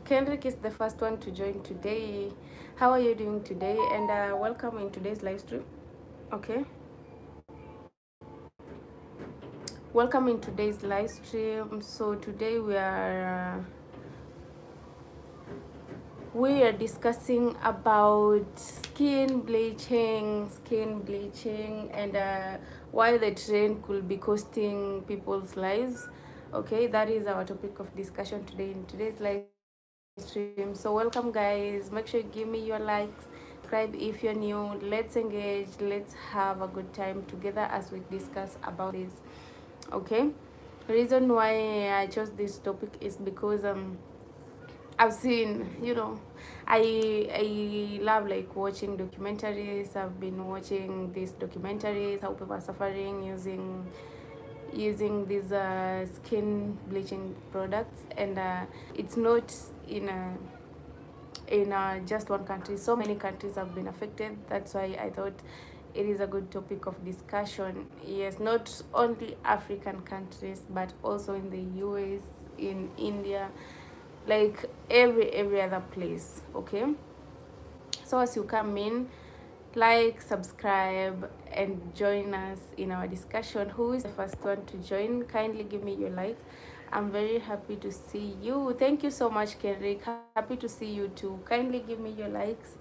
Kendrick is the first one to join today. How are you doing today? And welcome in today's live stream. Okay. Welcome in today's live stream. So today we are discussing about skin bleaching, and why the trend could be costing people's lives. Okay, that is our topic of discussion today in today's live stream. So welcome guys, make sure you give me your likes, subscribe if you're new. Let's engage, let's have a good time together as we discuss about this. Okay, the reason why I chose this topic is because I've seen, I love like watching documentaries. I've been watching these documentaries, how people are suffering using these skin bleaching products, and it's not in just one country. So many countries have been affected. That's why I thought it is a good topic of discussion. Yes, not only African countries, but also in the US, in India, like every other place. Okay, so as you come in, like, subscribe, and join us in our discussion. Who is the first one to join? Kindly give me your likes. I'm very happy to see you. Thank you so much, Kendrick. Happy to see you too. Kindly give me your likes,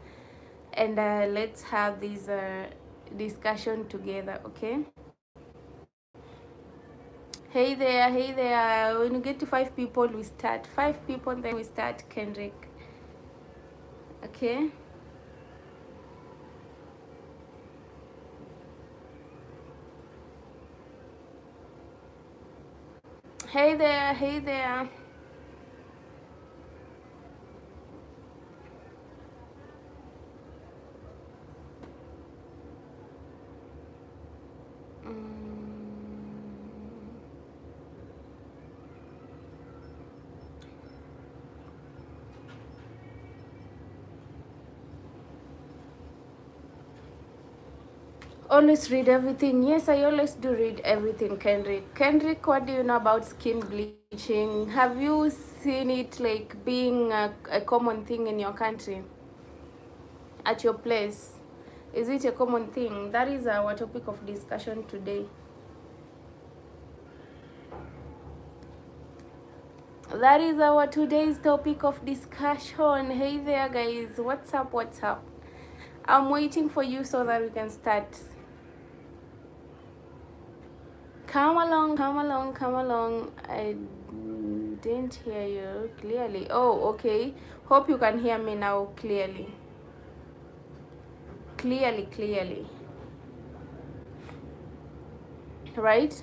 and let's have this discussion together. Okay, hey there, hey there. When you get to 5 people, we start. 5 people, then we start, Kendrick. Okay. Hey there, hey there. Always read everything. Yes, I always do read everything, Kendrick. Kendrick, what do you know about skin bleaching? Have you seen it like being a common thing in your country, at your place? Is it a common thing? That is our topic of discussion today. That is our today's topic of discussion. Hey there, guys. What's up? What's up? I'm waiting for you so that we can start. Come along, come along, come along. I didn't hear you clearly. Oh, okay. Hope you can hear me now clearly. Clearly. Right?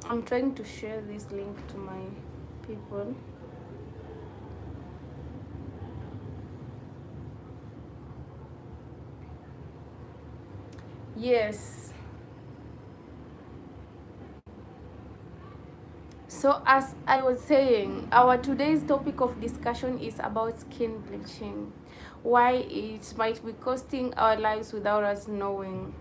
I'm trying to share this link to my people. Yes. So as I was saying, our today's topic of discussion is about skin bleaching. Why it might be costing our lives without us knowing.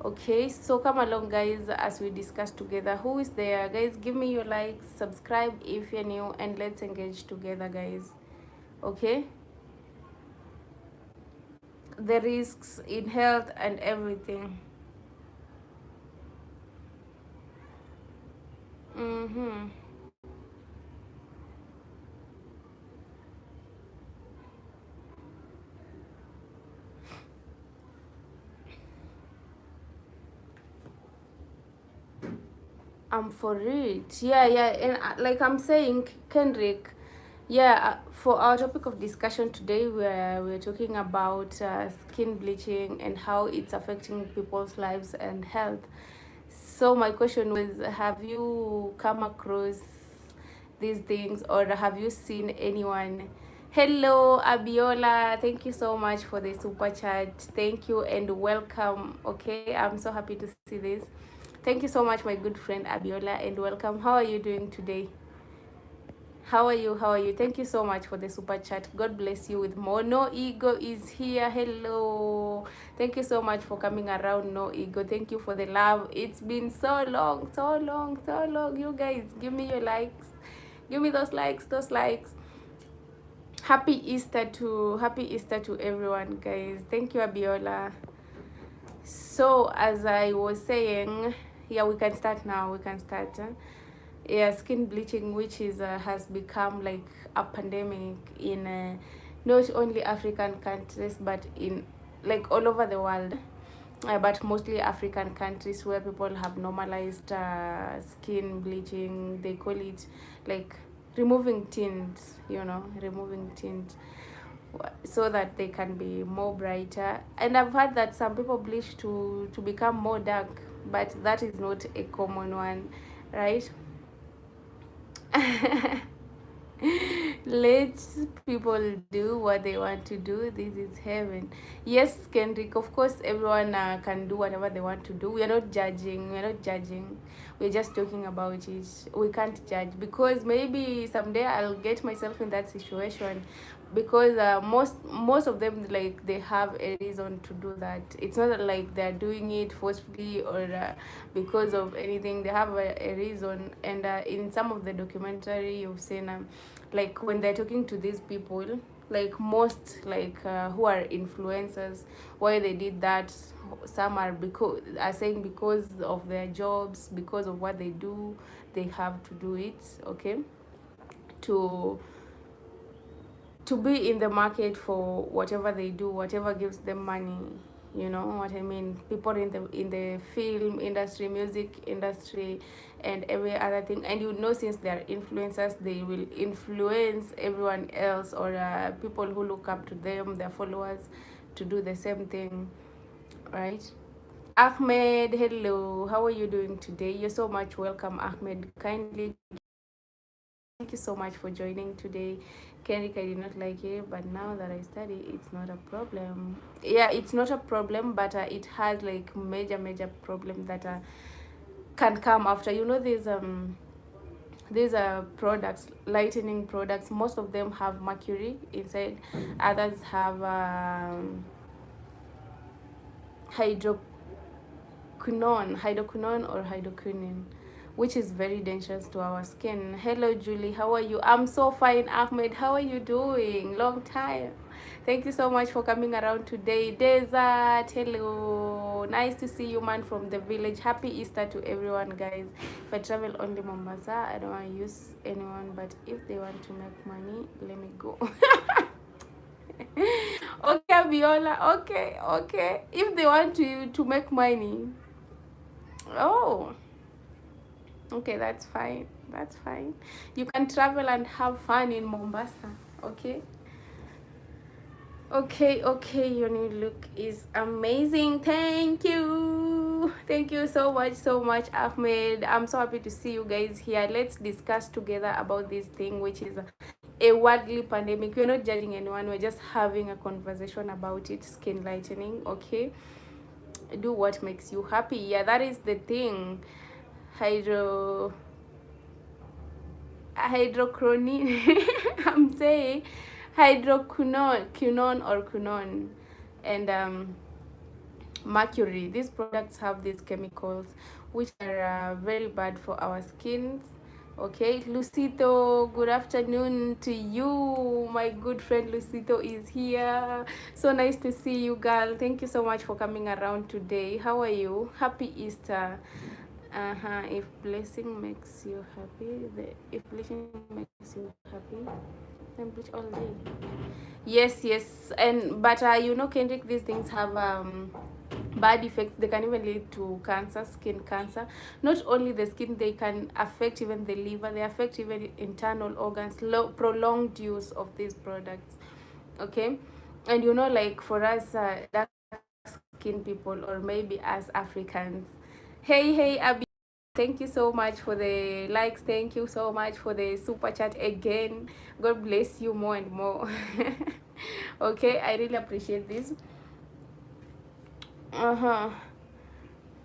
Okay, so come along guys as we discuss together. Who is there? Guys, give me your likes, subscribe if you're new, and let's engage together, guys. Okay, the risks in health and everything. I'm for it. Yeah, and like I'm saying, Kendrick, yeah, for our topic of discussion today, we're talking about skin bleaching and how it's affecting people's lives and health. So my question was, have you come across these things, or have you seen anyone? Hello, Abiola. Thank you so much for the super chat. Thank you and welcome. Okay, I'm so happy to see this. Thank you so much, my good friend Abiola, and welcome. How are you doing today? How are you? How are you? Thank you so much for the super chat. God bless you with more. No Ego is here. Hello. Thank you so much for coming around, No Ego. Thank you for the love. It's been so long, so long, so long. You guys, give me your likes. Give me those likes, those likes. Happy Easter to everyone, guys. Thank you, Abiola. So as I was saying, yeah, we can start now. We can start. Yeah, skin bleaching, which is has become like a pandemic in not only African countries but in like all over the world, but mostly African countries where people have normalized skin bleaching. They call it like removing tint, removing tint so that they can be more brighter. And I've heard that some people bleach to become more dark, but that is not a common one, right? Let people do what they want to do. This is heaven. Yes, Kendrick, of course everyone can do whatever they want to do. We are not judging. We're just talking about it. We can't judge because maybe someday I'll get myself in that situation, because most of them, like, they have a reason to do that. It's not like they're doing it forcefully or because of anything. They have a reason. And in some of the documentary you've seen, like when they're talking to these people, like most, like who are influencers, why they did that. Some are saying because of their jobs, because of what they do, they have to do it, okay, to be in the market for whatever they do, whatever gives them money. You know what I mean? People in the film industry, music industry, and every other thing. And since they are influencers, they will influence everyone else, or people who look up to them, their followers, to do the same thing, right? Ahmed, hello. How are you doing today? You're so much welcome, Ahmed. Kindly, thank you so much for joining today. Kenrick, I did not like it, but now that I study, it's not a problem. Yeah, it's not a problem, but it has like major problem that can come after. These are products, lightening products. Most of them have mercury inside. Others have hydroquinone or hydroquinone, which is very dangerous to our skin. Hello, Julie. How are you? I'm so fine, Ahmed. How are you doing? Long time. Thank you so much for coming around today. Desert, hello. Nice to see you, man, from the village. Happy Easter to everyone, guys. If I travel only Mombasa, I don't want to use anyone, but if they want to make money, let me go. Okay, Viola. Okay. If they want to make money, oh, okay, that's fine. That's fine. You can travel and have fun in Mombasa. Okay. Okay. Your new look is amazing. Thank you so much, Ahmed. I'm so happy to see you guys here. Let's discuss together about this thing, which is a worldly pandemic. We're not judging anyone. We're just having a conversation about it. Skin lightening. Okay. Do what makes you happy. Yeah, that is the thing. Hydroquinone. I'm saying hydroquinone or quinone, and mercury. These products have these chemicals which are very bad for our skins. Okay, Lucito, good afternoon to you. My good friend Lucito is here. So nice to see you, girl. Thank you so much for coming around today. How are you? Happy Easter. If blessing makes you happy, if bleaching makes you happy, then bleach all day. Yes. And but Kendrick, these things have bad effects. They can even lead to cancer, skin cancer. Not only the skin, they can affect even the liver. They affect even internal organs. Prolonged use of these products. Okay, and like for us dark skin people, or maybe as Africans. Hey, Abby. Thank you so much for the likes. Thank you so much for the super chat again. God bless you more and more. Okay, I really appreciate this.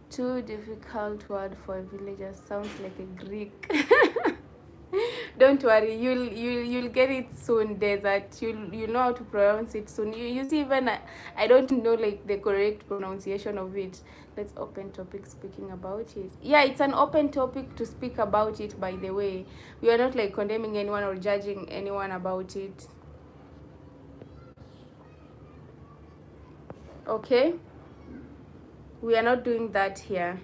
Too difficult word for a villager. Sounds like a Greek. Don't worry, you'll get it soon, Desert. You know how to pronounce it soon. You see, even I don't know like the correct pronunciation of it. Let's open topic speaking about it. Yeah, it's an open topic to speak about it, by the way. We are not like condemning anyone or judging anyone about it. Okay? We are not doing that here.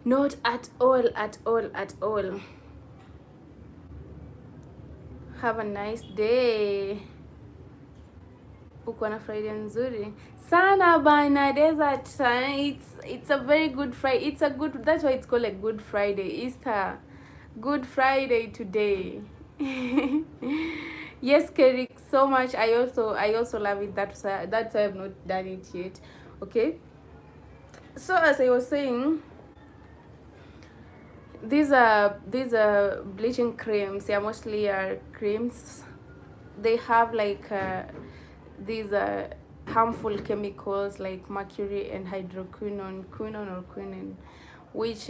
Not at all, at all, at all. Have a nice day. Uko na Friday nzuri sana bana. Desert, it's a very good Friday. It's a good, that's why it's called a Good Friday. Easter, Good Friday today. Yes, Kerik, so much. I also love it. That's why I've not done it yet. Okay, so as I was saying, these are bleaching creams. Yeah, mostly are creams. They have like these harmful chemicals like mercury and hydroquinone, quinone, which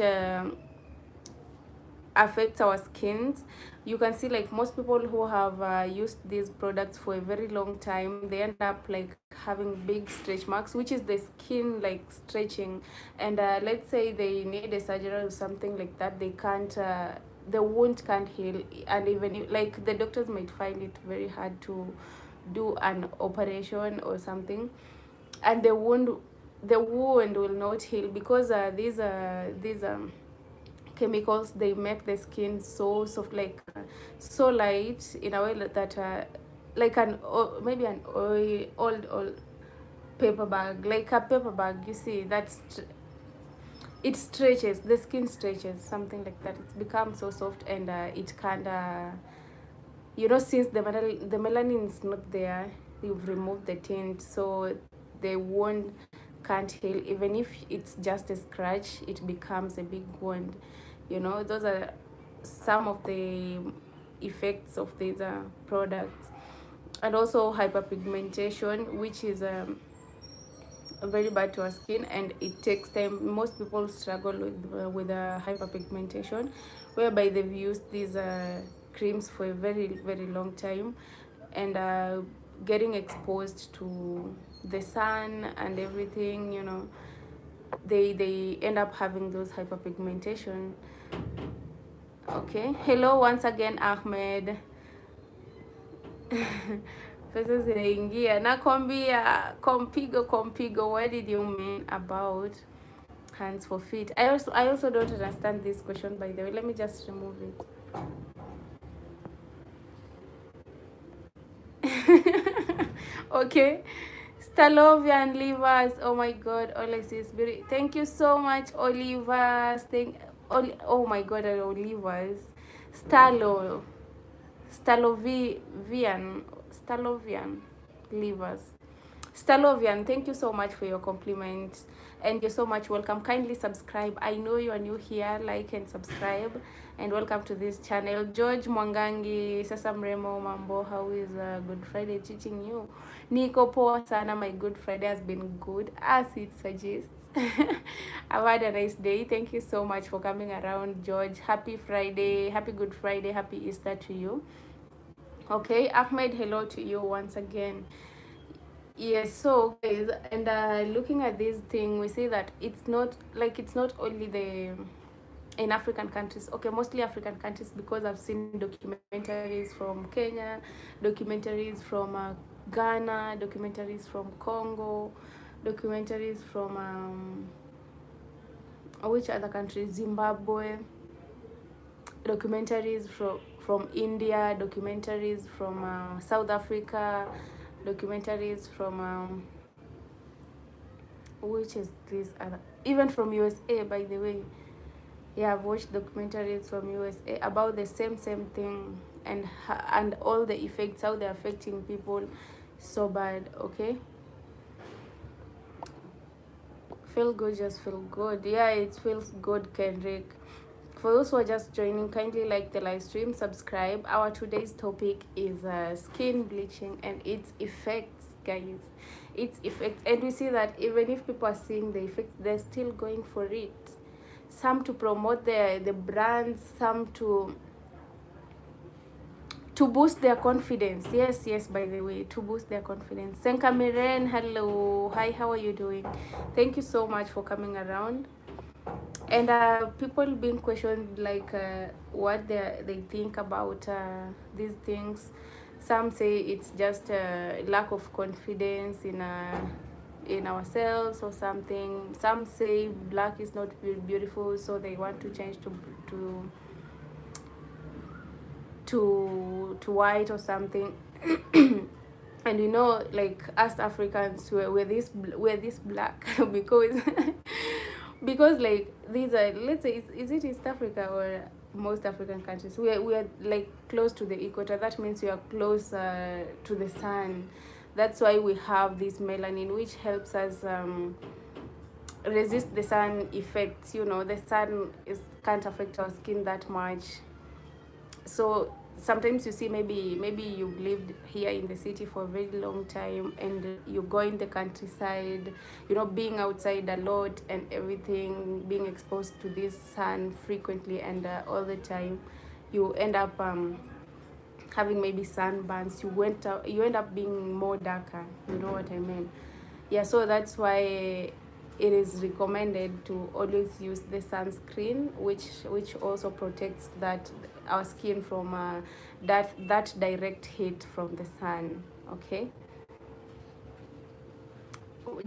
affects our skins. You can see like most people who have used these products for a very long time, they end up like having big stretch marks, which is the skin like stretching. And let's say they need a surgery or something like that, they can't the wound can't heal. And even like the doctors might find it very hard to do an operation or something, and the wound will not heal because these chemicals, they make the skin so soft, like so light in a way that like an maybe an old paper bag, like a paper bag. You see that's it stretches, the skin stretches, something like that. It's become so soft, and it kind of, since the melanin is not there, you've removed the tint, so the wound can't heal. Even if it's just a scratch, it becomes a big wound. Those are some of the effects of these products. And also hyperpigmentation, which is very bad to our skin, and it takes time. Most people struggle with hyperpigmentation, whereby they've used these creams for a very very long time, and getting exposed to the sun and everything, they end up having those hyperpigmentation. Okay, hello once again, Ahmed. Pesa zinaingia, nakwambia. Kompigo, what did you mean about hands for feet? I also don't understand this question, by the way. Let me just remove it. Okay, Stalovian livers. Oh my god, all I see is beauty. Thank you so much, Olivers. Oh my god, Olivers. Stalovian livers. Stalovian, thank you so much for your compliment, and you're so much welcome. Kindly subscribe. I know you are new here. Like and subscribe, and welcome to this channel. George Mwangangi, Sasa Mremo, Mambo, how is Good Friday teaching you? Niko poa sana. My Good Friday has been good as it suggests. I've had a nice day. Thank you so much for coming around, George. Happy Friday, happy Good Friday, happy Easter to you. Okay, Ahmed, hello to you once again. Yes, so guys, and looking at this thing, we see that it's not only in African countries. Okay, mostly African countries, because I've seen documentaries from Kenya, documentaries from Ghana, documentaries from Congo, documentaries from which other countries? Zimbabwe, documentaries from India, documentaries from South Africa, documentaries from which is this other, even from USA, by the way. Yeah, I've watched documentaries from USA about the same thing, and all the effects, how they're affecting people so bad. Okay, feel good, just feel good. Yeah, it feels good, Kendrick. For those who are just joining, kindly like the live stream, subscribe. Our today's topic is skin bleaching and its effects guys. Its effects. And we see that even if people are seeing the effects, they're still going for it. Some to promote the brands, some to boost their confidence. Yes, by the way, to boost their confidence. Senka Miren, hello. Hi, how are you doing? Thank you so much for coming around. And people being questioned, like what they think about these things. Some say it's just a lack of confidence in ourselves or something. Some say black is not beautiful, so they want to change to white or something. And you know, like us Africans, we're this black because because like these are, let's say, is it East Africa or most African countries, we are like close to the equator. That means we are close to the sun. That's why we have this melanin, which helps us resist the sun effects. You know, the sun can't affect our skin that much. So sometimes you see, maybe you've lived here in the city for a very long time, and you go in the countryside, you know, being outside a lot and everything, being exposed to this sun frequently and all the time, you end up having maybe sunburns. You end up being more darker, you know what I mean? Yeah, so that's why it is recommended to always use the sunscreen, which also protects our skin from that direct heat from the sun. Okay,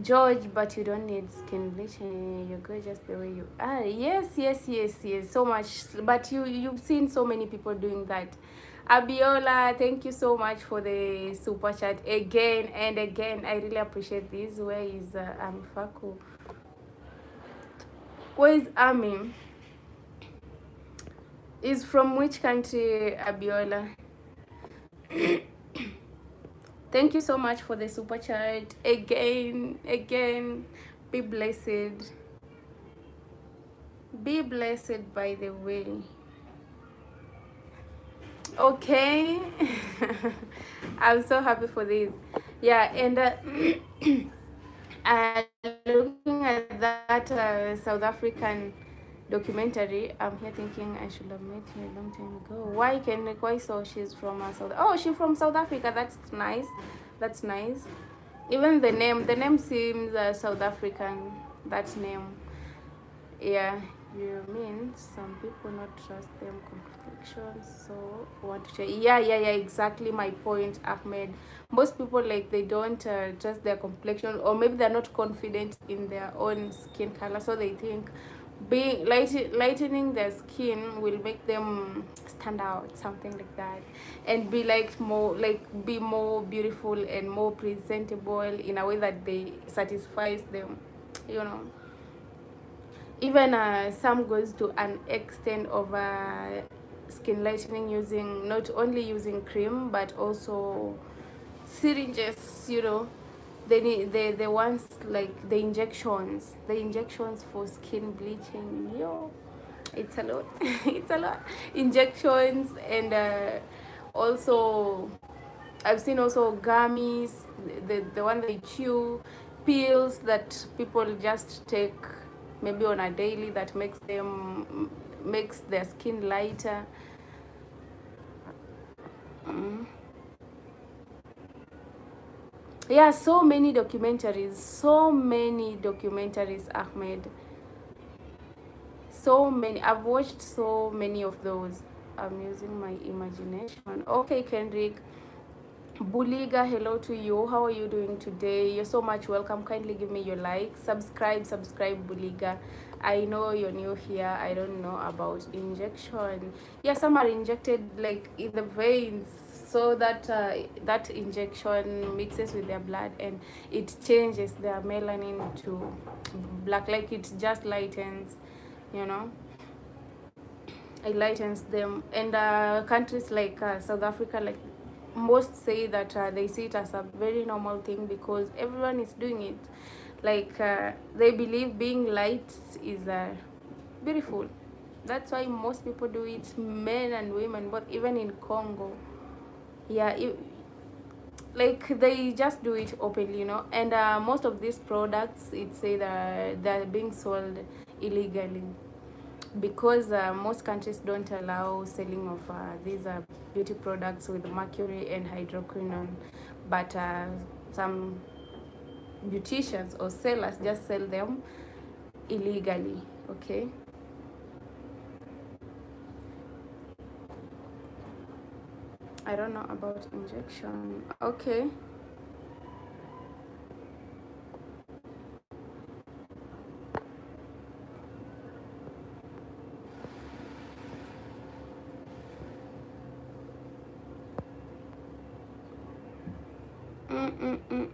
George, but you don't need skin bleaching. You're good just the way you are. Yes. So much, but you've seen so many people doing that. Abiola, thank you so much for the super chat again and again. I really appreciate this. Where is Amifaku? Where is Ami? Is from which country, Abiola? Thank you so much for the super chat again. Be blessed. Be blessed, by the way. Okay. I'm so happy for this. Yeah, and looking at that South African documentary, I'm here thinking I should have met her a long time ago. Why so she's from she's from South Africa. That's nice. Even the name seems South African. That name. Yeah, you mean some people not trust them complexion, so want to share. Yeah, exactly my point, Ahmed. Most people, like, they don't trust their complexion, or maybe they're not confident in their own skin color, so they think being lightening their skin will make them stand out, something like that, and be be more beautiful and more presentable in a way that they satisfies them, you know. Even some goes to an extent of skin lightening, using not only using cream but also syringes, you know. They need the ones, like the injections for skin bleaching. Yo, it's a lot. It's a lot. Injections, and also I've seen also gummies, the one they chew, pills that people just take maybe on a daily, that makes their skin lighter. Yeah, so many documentaries, Ahmed. So many. I've watched so many of those. I'm using my imagination. Okay, Kendrick. Buliga, hello to you. How are you doing today? You're so much welcome. Kindly give me your like. Subscribe, Buliga. I know you're new here. I don't know about injection. Yeah, some are injected like in the veins, so that that injection mixes with their blood and it changes their melanin to black. Like, it just lightens, you know. It lightens them. And countries like South Africa, like, most say that they see it as a very normal thing because everyone is doing it. Like, they believe being light is beautiful. That's why most people do it, men and women, but even in Congo. Yeah, like they just do it openly, and most of these products, it's say that they're being sold illegally, because most countries don't allow selling of these beauty products with mercury and hydroquinone, but some beauticians or sellers just sell them illegally. Okay. I don't know about injection. Okay.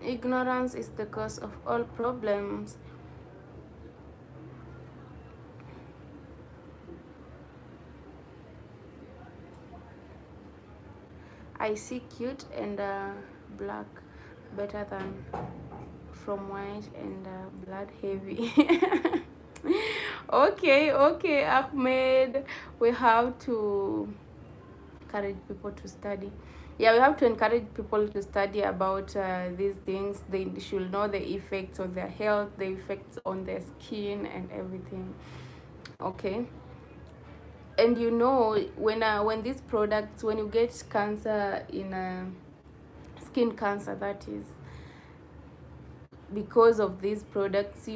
Ignorance is the cause of all problems. I see cute and black better than from white and blood heavy. Okay, Ahmed. We have to encourage people to study. Yeah, we have to encourage people to study about these things. They should know the effects on their health, the effects on their skin and everything. Okay. And when these products, when you get cancer in skin cancer, that is because of these products,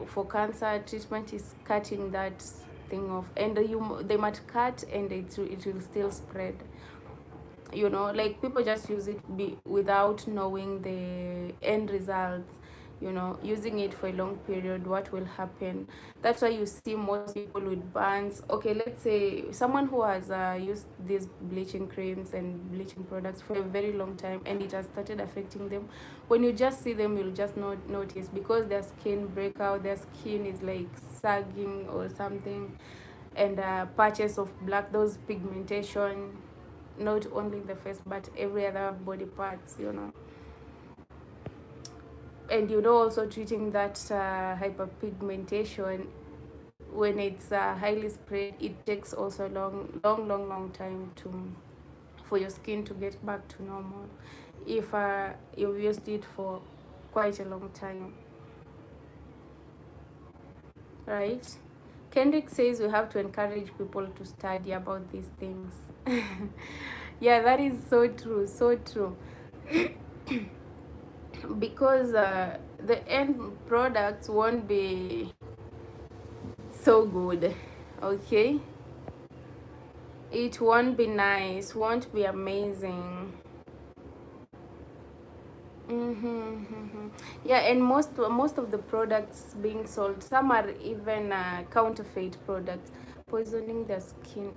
for cancer treatment is cutting that thing off, and they might cut and it will still spread. Like people just use it without knowing the end results, using it for a long period, what will happen. That's why you see most people with burns. Okay, let's say someone who has used these bleaching creams and bleaching products for a very long time, and it has started affecting them. When you just see them, you'll just not notice, because their skin break out, their skin is like sagging or something, and patches of black, those pigmentation, not only the face but every other body parts. And also treating that hyperpigmentation, when it's highly spread, it takes also long time for your skin to get back to normal, if you've used it for quite a long time, right? Kendrick says we have to encourage people to study about these things. Yeah, that is so true, so true. Because the end products won't be so good. Okay, it won't be nice, won't be amazing. Yeah, and most of the products being sold, some are even counterfeit products, poisoning the skin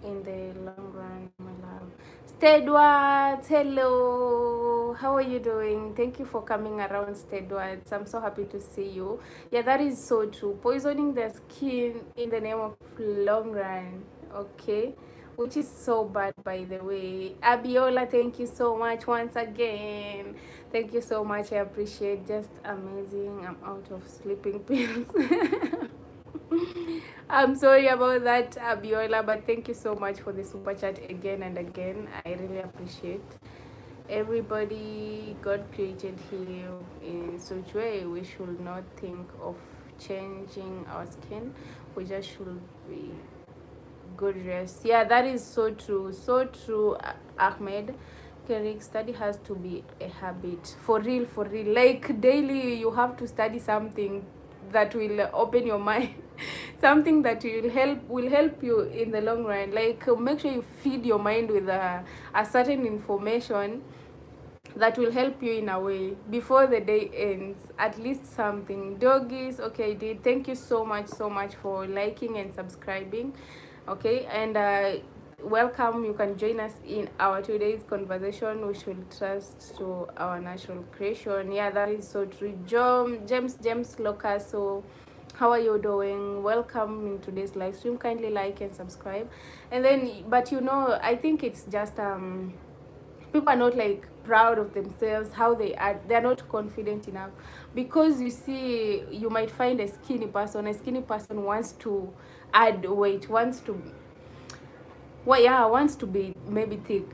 in the long run, my love. Steadwards, hello. How are you doing? Thank you for coming around, Steadwards. I'm so happy to see you. Yeah, that is so true. Poisoning the skin in the name of long run. Okay. Which is so bad, by the way. Abiola, thank you so much once again. Thank you so much. I appreciate. Just amazing. I'm out of sleeping pills. I'm sorry about that, Abiola, but thank you so much for the super chat again and again. I really appreciate. Everybody, God created here in such way we should not think of changing our skin. We just should be good rest. Yeah, that is so true, so true, Ahmed. Kerrick, study has to be a habit, for real, for real. Like daily you have to study something that will open your mind. Something that will help you in the long run. Like make sure you feed your mind with a certain information that will help you in a way before the day ends. At least something. Doggies, okay, did. Thank you so much for liking and subscribing. Okay, and welcome. You can join us in our today's conversation. We should trust to our natural creation. Yeah, that is so true. James Locas. So how are you doing? Welcome in today's live stream. Kindly like and subscribe. And then, but I think it's just people are not like proud of themselves, how they are. They're not confident enough, because you see, you might find a skinny person wants to add weight, wants to be maybe thick,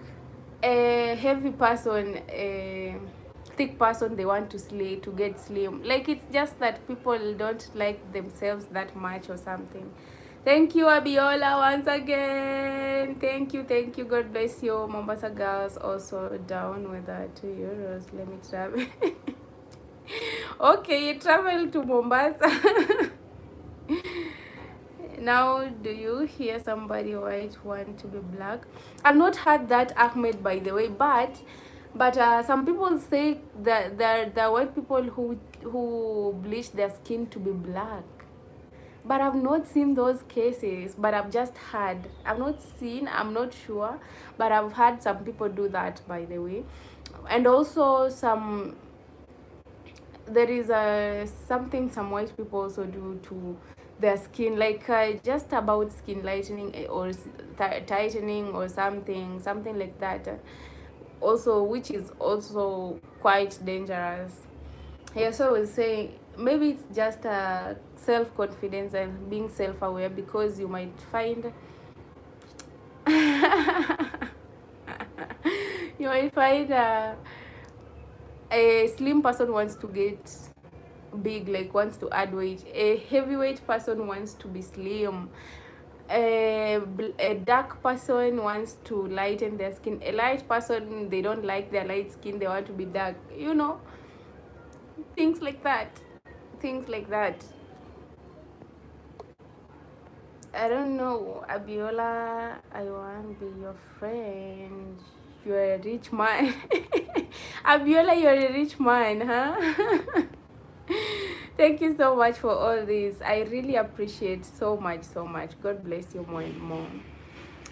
a heavy person, a thick person, they want to get slim. Like, it's just that people don't like themselves that much or something. Thank you, Abiola, once again. Thank you. God bless you. Mombasa girls also down with the €2. Let me travel. Okay, you travel to Mombasa. Now, do you hear somebody white want to be black? I've not heard that, Ahmed, by the way, but some people say that there are white people who bleach their skin to be black. But I've not seen those cases, but I've just heard. I've not seen, I'm not sure, but I've heard some people do that, by the way. And also there is something some white people also do to their skin, like just about skin lightening, or tightening or something like that, also, which is also quite dangerous. Yeah, so I was saying maybe it's just self-confidence and being self-aware, because you might find you might find a slim person wants to get big, like wants to add weight. A heavyweight person wants to be slim. A dark person wants to lighten their skin. A light person, they don't like their light skin, they want to be dark, things like that. I don't know, Abiola, I want to be your friend. You're a rich man. Abiola, you're a rich man, huh? Thank you so much for all this. I really appreciate so much. God bless you more and more.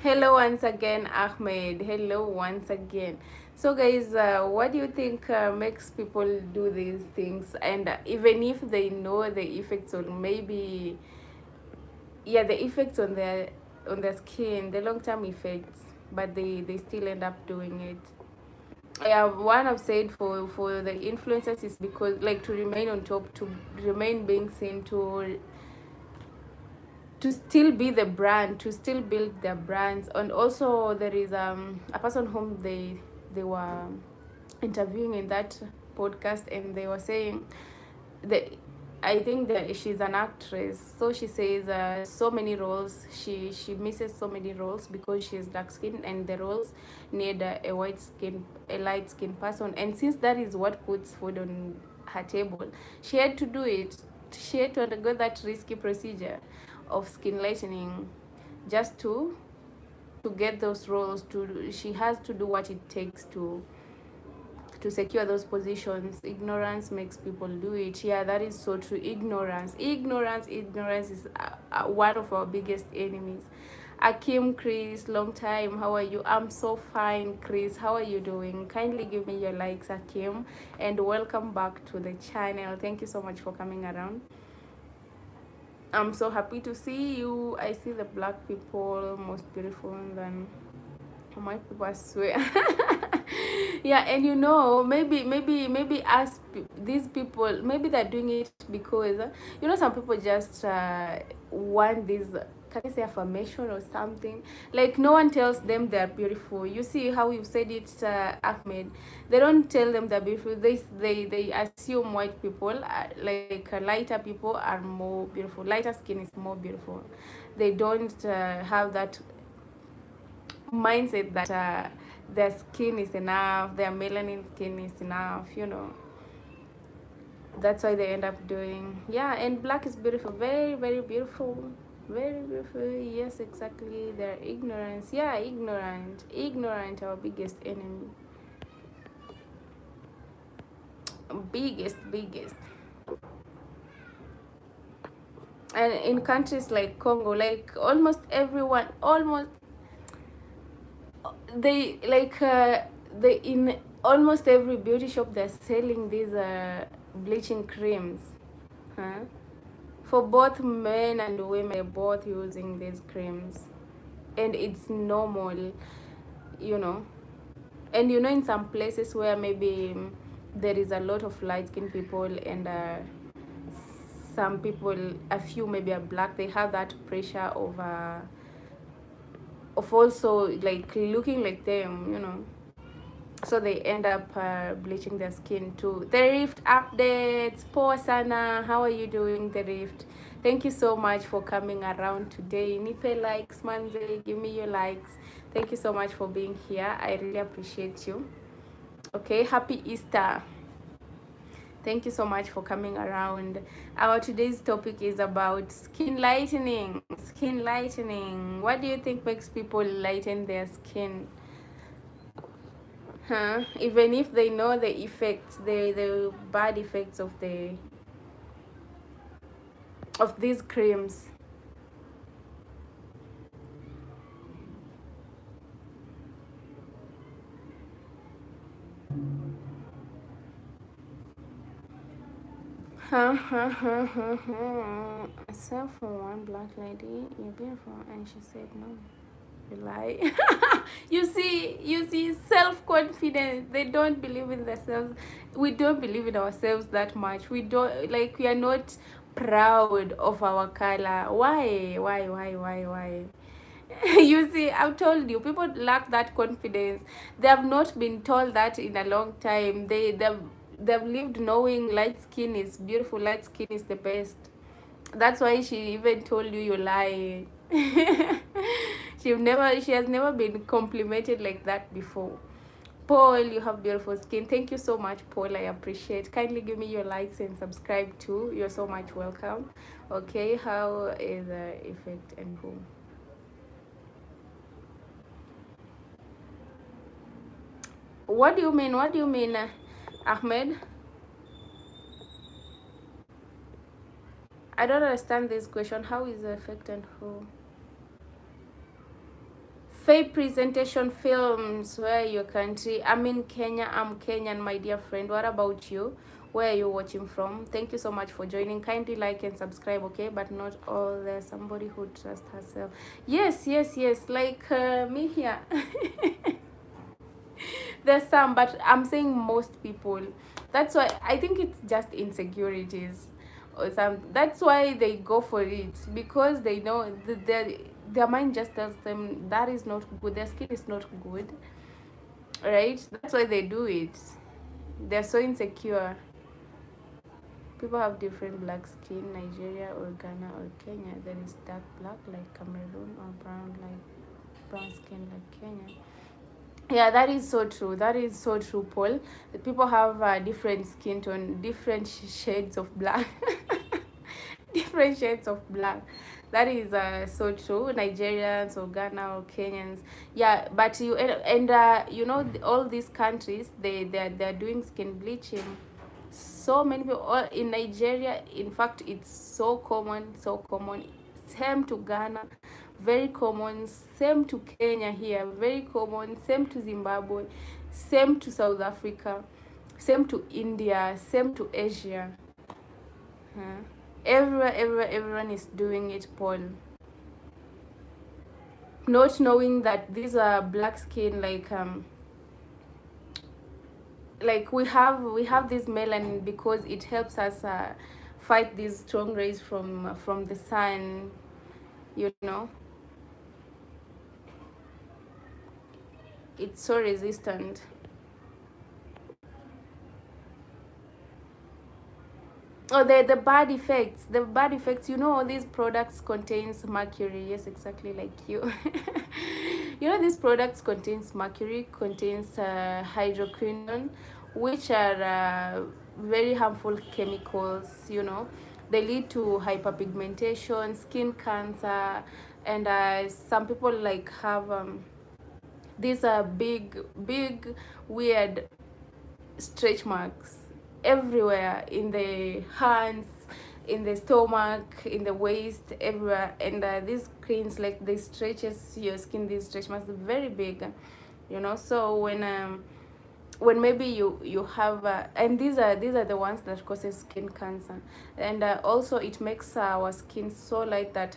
Hello once again, Ahmed. Hello once again. So guys, what do you think makes people do these things? And even if they know the effects on maybe, the effects on their skin, the long-term effects, but they still end up doing it. Yeah, one I've said for the influencers is because, like, to remain on top, to remain being seen, to still be the brand, to still build their brands. And also there is a person whom they were interviewing in that podcast, and they were saying that, I think that she's an actress, so she says so many roles, she misses so many roles because she's dark skinned, and the roles need a light skinned person. And since that is what puts food on her table, she had to do it. She had to undergo that risky procedure of skin lightening just to get those roles. She has to do what it takes to secure those positions. Ignorance makes people do it. Yeah, that is so true. Ignorance is one of our biggest enemies. Akim, Chris, long time, how are you? I'm so fine, Chris, how are you doing? Kindly give me your likes, Akim, and welcome back to the channel. Thank you so much for coming around. I'm so happy to see you. I see the black people most beautiful than white people, I swear. Yeah, and maybe us, these people, maybe they're doing it because some people just want this, can I say, affirmation or something. Like, no one tells them they're beautiful. You see how you said it, Ahmed. They don't tell them they're beautiful. They assume white people, like lighter people, are more beautiful. Lighter skin is more beautiful. They don't have that mindset that their skin is enough, their melanin skin is enough. That's why they end up doing. Yeah, and black is beautiful, very, very beautiful, very beautiful. Yes, exactly. Their ignorance. Yeah, ignorant, our biggest enemy. Biggest. And in countries like Congo, like almost everyone, they like they in almost every beauty shop, they're selling these bleaching creams, huh? For both men and women, they're both using these creams, and it's normal, and in some places where maybe there is a lot of light-skinned people, and some people, a few maybe are black, they have that pressure of also like looking like them, so they end up bleaching their skin too. The Rift updates. Poor Sana, how are you doing, The Rift? Thank you so much for coming around today. Nipe likes, manze, give me your likes. Thank you so much for being here. I really appreciate you. Okay, happy Easter. Thank you so much for coming around. Our today's topic is about skin lightening. Skin lightening. What do you think makes people lighten their skin? Huh? Even if they know the effects, the bad effects of these creams. Except for one black lady, you're beautiful, and she said no. You lie. you see self-confidence. They don't believe in themselves. We don't believe in ourselves that much. We don't, like, we are not proud of our color. Why? You see, I've told you, people lack that confidence. They have not been told that in a long time. They've lived knowing light skin is beautiful, light skin is the best. That's why she even told you lie. She has never been complimented like that before. Paul, you have beautiful skin. Thank you so much, Paul. I appreciate. Kindly give me your likes and subscribe too. You're so much welcome. Okay, how is the effect and boom? What do you mean? What do you mean, Ahmed? I don't understand this question. How is the effect and who? Fair presentation films. Where are your country? I'm in Kenya. I'm Kenyan, my dear friend. What about you? Where are you watching from? Thank you so much for joining. Kindly like and subscribe, okay? But not all. There's somebody who trusts herself. Yes. Like me here. There's some, but I'm saying most people. That's why I think it's just insecurities or some. That's why they go for it, because they know their mind just tells them that is not good. Their skin is not good, right? That's why they do it. They're so insecure. People have different black skin. Nigeria or Ghana or Kenya. There is dark black like Cameroon, or brown like brown skin like Kenya. Yeah, that is so true. That is so true, Paul. People have different skin tone, different shades of black. Different shades of black. That is so true. Nigerians or Ghana or Kenyans. Yeah, but you know, all these countries, they're doing skin bleaching. So many people, all in Nigeria, in fact, it's so common, so common. Same to Ghana, very common. Same to Kenya here, very common. Same to Zimbabwe, same to South Africa, same to India, same to Asia. Huh? Everyone is doing it, Paul. Not knowing that these are black skin, like we have this melanin because it helps us fight these strong rays from the sun, you know. It's so resistant. Oh, the bad effects. The bad effects, you know, all these products contains mercury. Yes, exactly like you. You know, these products contains mercury, contains hydroquinone, which are very harmful chemicals, you know. They lead to hyperpigmentation, skin cancer, and some people like have these are big weird stretch marks everywhere, in the hands, in the stomach, in the waist, everywhere. And these creams, like, they stretches your skin. These stretch marks are very big, you know. So when maybe you have and these are the ones that causes skin cancer. And also it makes our skin so light that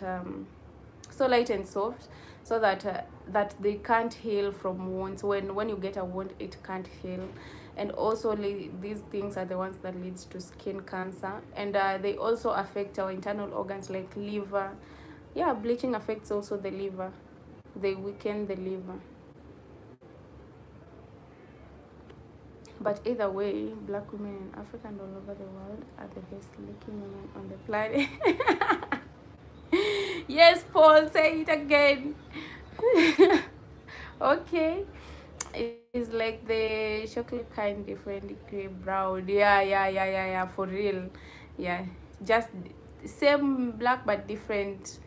so light and soft, so that they can't heal from wounds. When you get a wound, it can't heal. And also these things are the ones that leads to skin cancer. And they also affect our internal organs like liver. Yeah, bleaching affects also the liver. They weaken the liver. But either way, black women in Africa and all over the world are the best looking women on the planet. Yes, Paul, say it again. Okay. It's like the chocolate kind, different degree brown. Yeah, for real. Yeah, just same black but different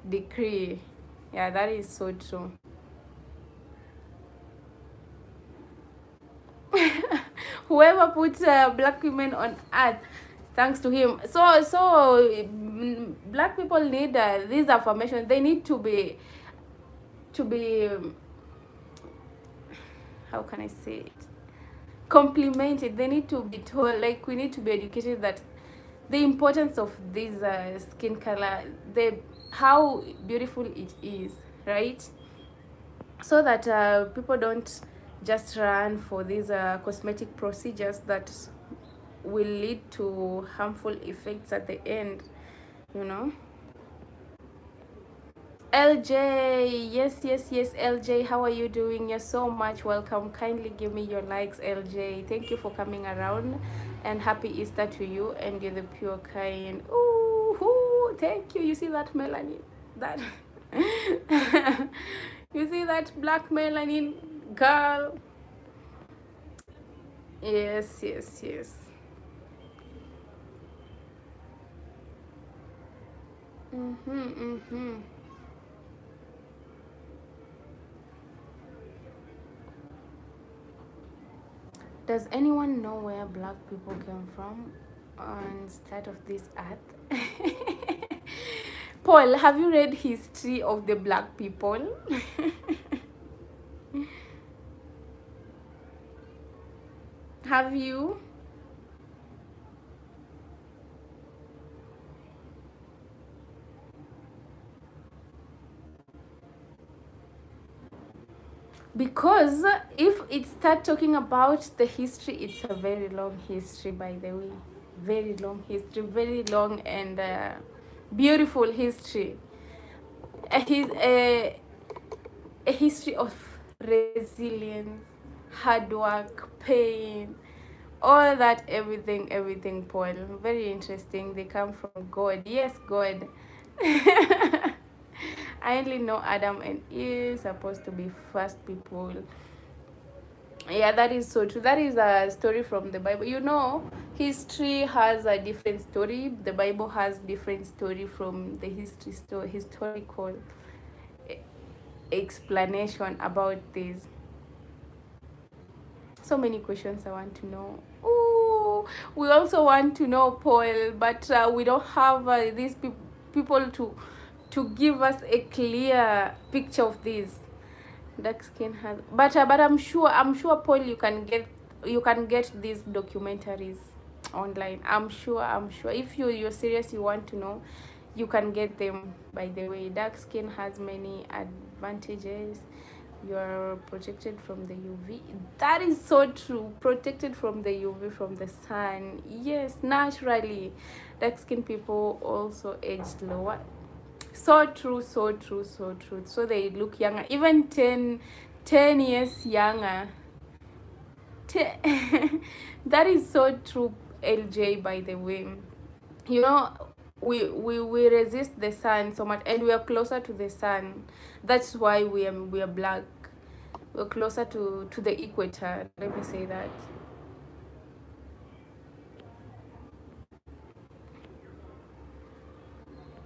degree. Yeah, that is so true. Whoever puts black women on earth, thanks to him. Black people need this affirmation. They need to be how can I say it, complimented. They need to be told, like, we need to be educated that the importance of this skin color, the how beautiful it is, right? So that people don't just run for these cosmetic procedures that will lead to harmful effects at the end, you know. LJ, yes, LJ, how are you doing? You're so much welcome. Kindly give me your likes, LJ. Thank you for coming around, and happy Easter to you. And you're the pure kind. Ooh, thank you. You see that melanin? That you see that black melanin, girl? Yes. Mm-hmm. Does anyone know where black people came from on start of this earth? Paul, have you read history of the black people? Have you? Because if it start talking about the history, it's a very long history, by the way. Very long history, very long and beautiful history. A history of resilience, hard work, pain, all that, everything, Paul. Very interesting. They come from God. Yes, God. I only know Adam and Eve supposed to be first people. Yeah, that is so true. That is a story from the Bible. You know, history has a different story. The Bible has different story from the historical explanation about this. So many questions I want to know. Ooh, we also want to know, Paul, but we don't have these people to give us a clear picture of this. Dark skin has, but I'm sure, Paul, you can get these documentaries online. I'm sure if you're serious, you want to know, you can get them. By the way, dark skin has many advantages. You're protected from the UV. That is so true. Protected from the UV, from the sun. Yes, naturally. Dark skin people also age slower. So true, so they look younger, even 10 years younger. That is so true, LJ, by the way. You know, we resist the sun so much, and we are closer to the sun. That's why we are black. We're closer to the equator, let me say that.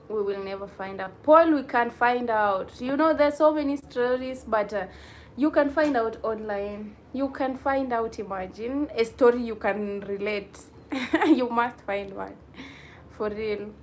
We will never find out, Paul. We can't find out. You know, there's so many stories, but you can find out online. You can find out. Imagine a story you can relate. You must find one, for real.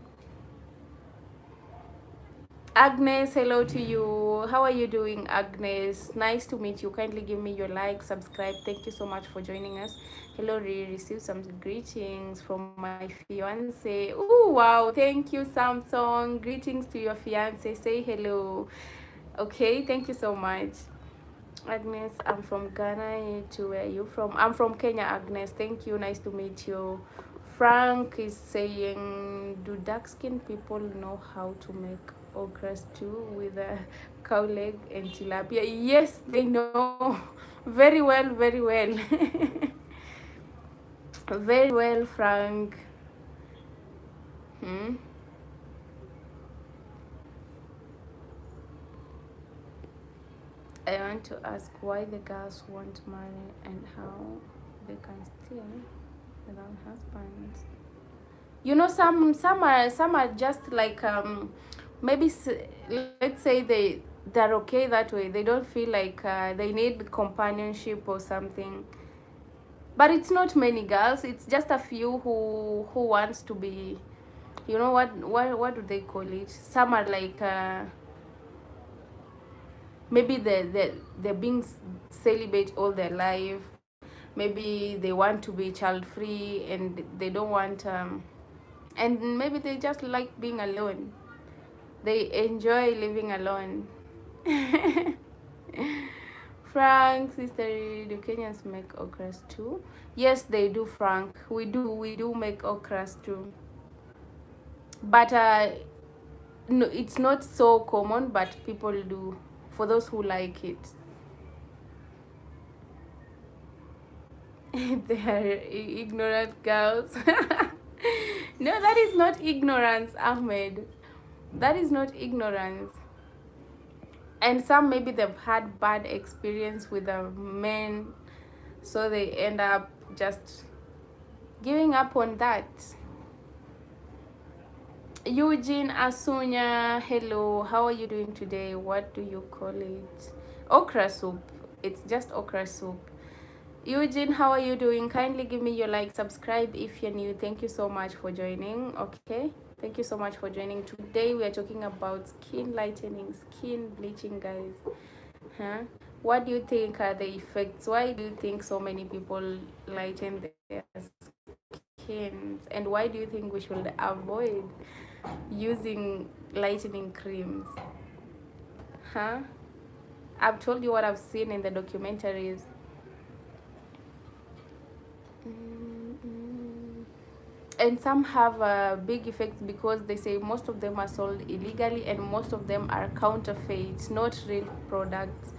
Agnes, hello to you. How are you doing, Agnes? Nice to meet you. Kindly give me your like, subscribe. Thank you so much for joining us. Hello, receive some greetings from my fiance. Oh, wow. Thank you, Samsung. Greetings to your fiance. Say hello. Okay, thank you so much. Agnes, I'm from Ghana. To where are you from? I'm from Kenya, Agnes. Thank you. Nice to meet you. Frank is saying, do dark skinned people know how to make okra stew with a cow leg and tilapia? Yes, they know. Very well, very well. Very well, Frank. I want to ask why the girls want money and how they can stay without husbands. You know, some are just like maybe let's say they're okay that way. They don't feel like they need companionship or something. But it's not many girls. It's just a few who wants to be. You know what do they call it? Some are like maybe they're being celibate all their life. Maybe they want to be child free and they don't want and maybe they just like being alone. They enjoy living alone. Frank, sister, do Kenyans make okras too? Yes, they do, Frank. We do make okras too. But no, it's not so common, but people do. For those who like it. They are ignorant girls. No, that is not ignorance, Ahmed. That is not ignorance. And some maybe they've had bad experience with the men, so they end up just giving up on that. Eugene Asunya, hello, how are you doing today? What do you call it? Okra soup. It's just okra soup. Eugene, how are you doing? Kindly give me your like, subscribe if you're new. Thank you so much for joining. Okay, thank you so much for joining. Today we are talking about skin lightening, skin bleaching, guys. What do you think are the effects? Why do you think so many people lighten their skins, and why do you think we should avoid using lightening creams? I've told you what I've seen in the documentaries. And some have big effects because they say most of them are sold illegally and most of them are counterfeit, not real products.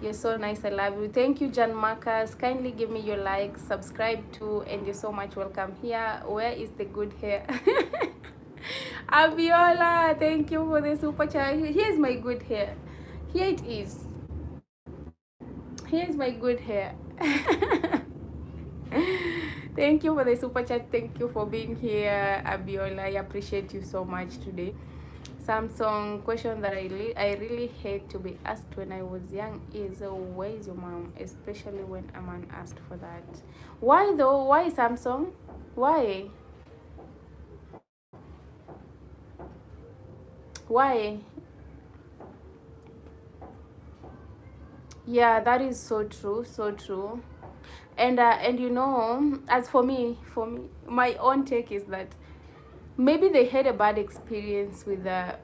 You're so nice, I love you. Thank you, Jan Marcus. Kindly give me your like, subscribe too, and you're so much welcome here. Where is the good hair? Abiola, thank you for the super chat. Here's my good hair. Here it is. Here's my good hair. Thank you for the super chat. Thank you for being here, Abiola. I appreciate you so much today. Samsung question that I really hate to be asked when I was young is where is your mom? Especially when a man asked for that. Why though? Why, Samsung? Why? Why? Yeah, that is so true, so true. And you know, as for me, my own take is that maybe they had a bad experience with a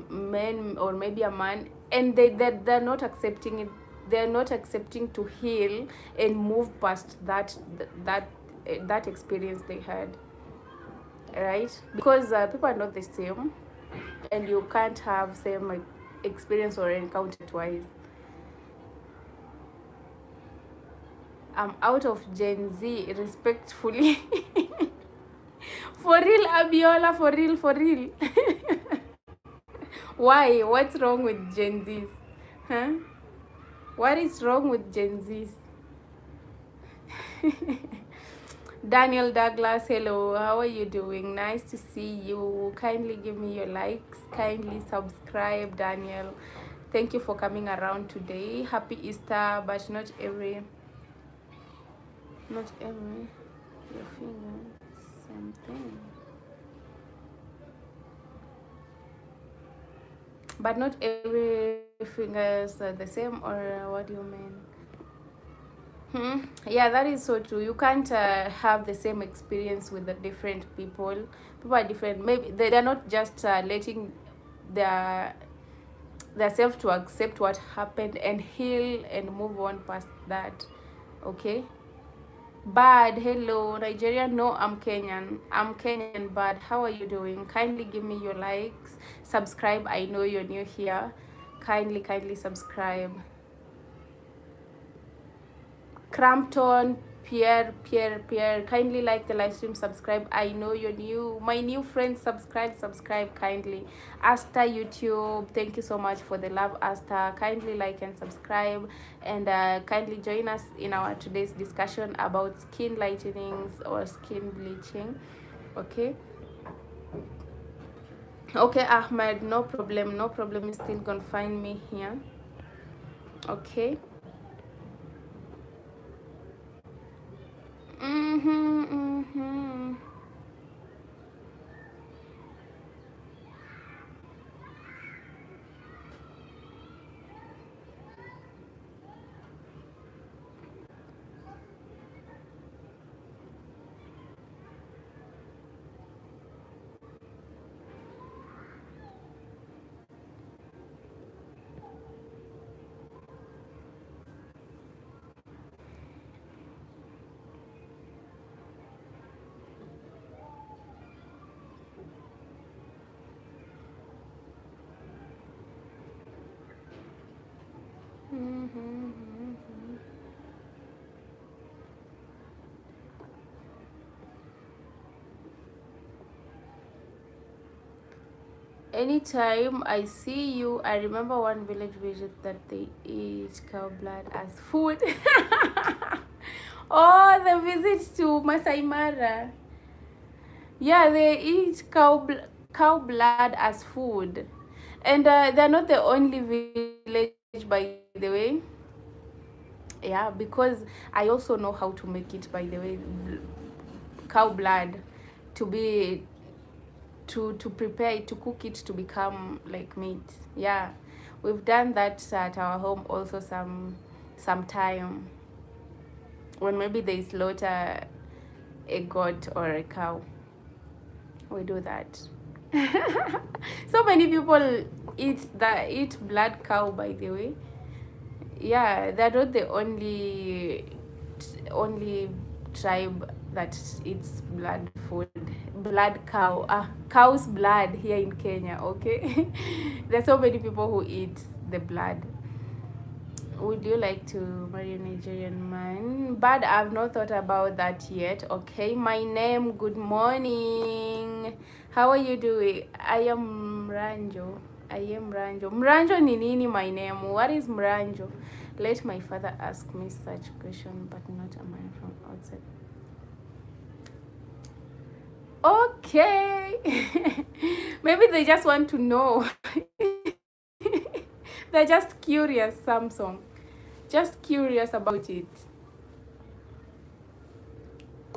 man or maybe a man, and they're not accepting it. They're not accepting to heal and move past that experience they had, right? Because people are not the same, and you can't have same like experience or encounter twice. I'm out of Gen Z, respectfully. For real, Abiola, for real, for real. Why? What's wrong with Gen Zs? Huh? What is wrong with Gen Zs? Daniel Douglas, hello. How are you doing? Nice to see you. Kindly give me your likes. Kindly subscribe, Daniel. Thank you for coming around today. Happy Easter, but not every. Your finger, same thing. But not every fingers are the same, or what do you mean? Yeah, that is so true. You can't have the same experience with the different people. People are different. Maybe they're not just letting their self to accept what happened and heal and move on past that. Okay. Bad, hello. Nigeria, no, I'm Kenyan. Bad, how are you doing? Kindly give me your likes, subscribe. I know you're new here. Kindly subscribe. Crampton, Pierre, kindly like the live stream, subscribe. I know you're new. My new friends, subscribe kindly. Asta YouTube, thank you so much for the love, Asta. Kindly like and subscribe, and kindly join us in our today's discussion about skin lightening or skin bleaching. Okay. Okay, Ahmed, no problem, you still gonna find me here. Okay. Mm-hmm. Anytime I see you, I remember one village visit that they eat cow blood as food. Oh, the visit to Masai Mara. Yeah, they eat cow blood as food. And they're not the only village, by the way. Yeah, because I also know how to make it, by the way. Cow blood to be to prepare it, to cook it to become like meat. Yeah, we've done that at our home also some time when maybe they slaughter a goat or a cow. We do that. So many people eat blood cow, by the way. Yeah, they're not the only tribe that eats blood cow, cow's blood here in Kenya. Okay. There's so many people who eat the blood. Would you like to marry a Nigerian man? But I've not thought about that yet. Okay, my name, good morning. How are you doing? I am Mranjo. Mranjo ni nini my name? What is Mranjo? Let my father ask me such question, but not a man from outside. Okay. Maybe they just want to know. They're just curious, Samsung. Just curious about it.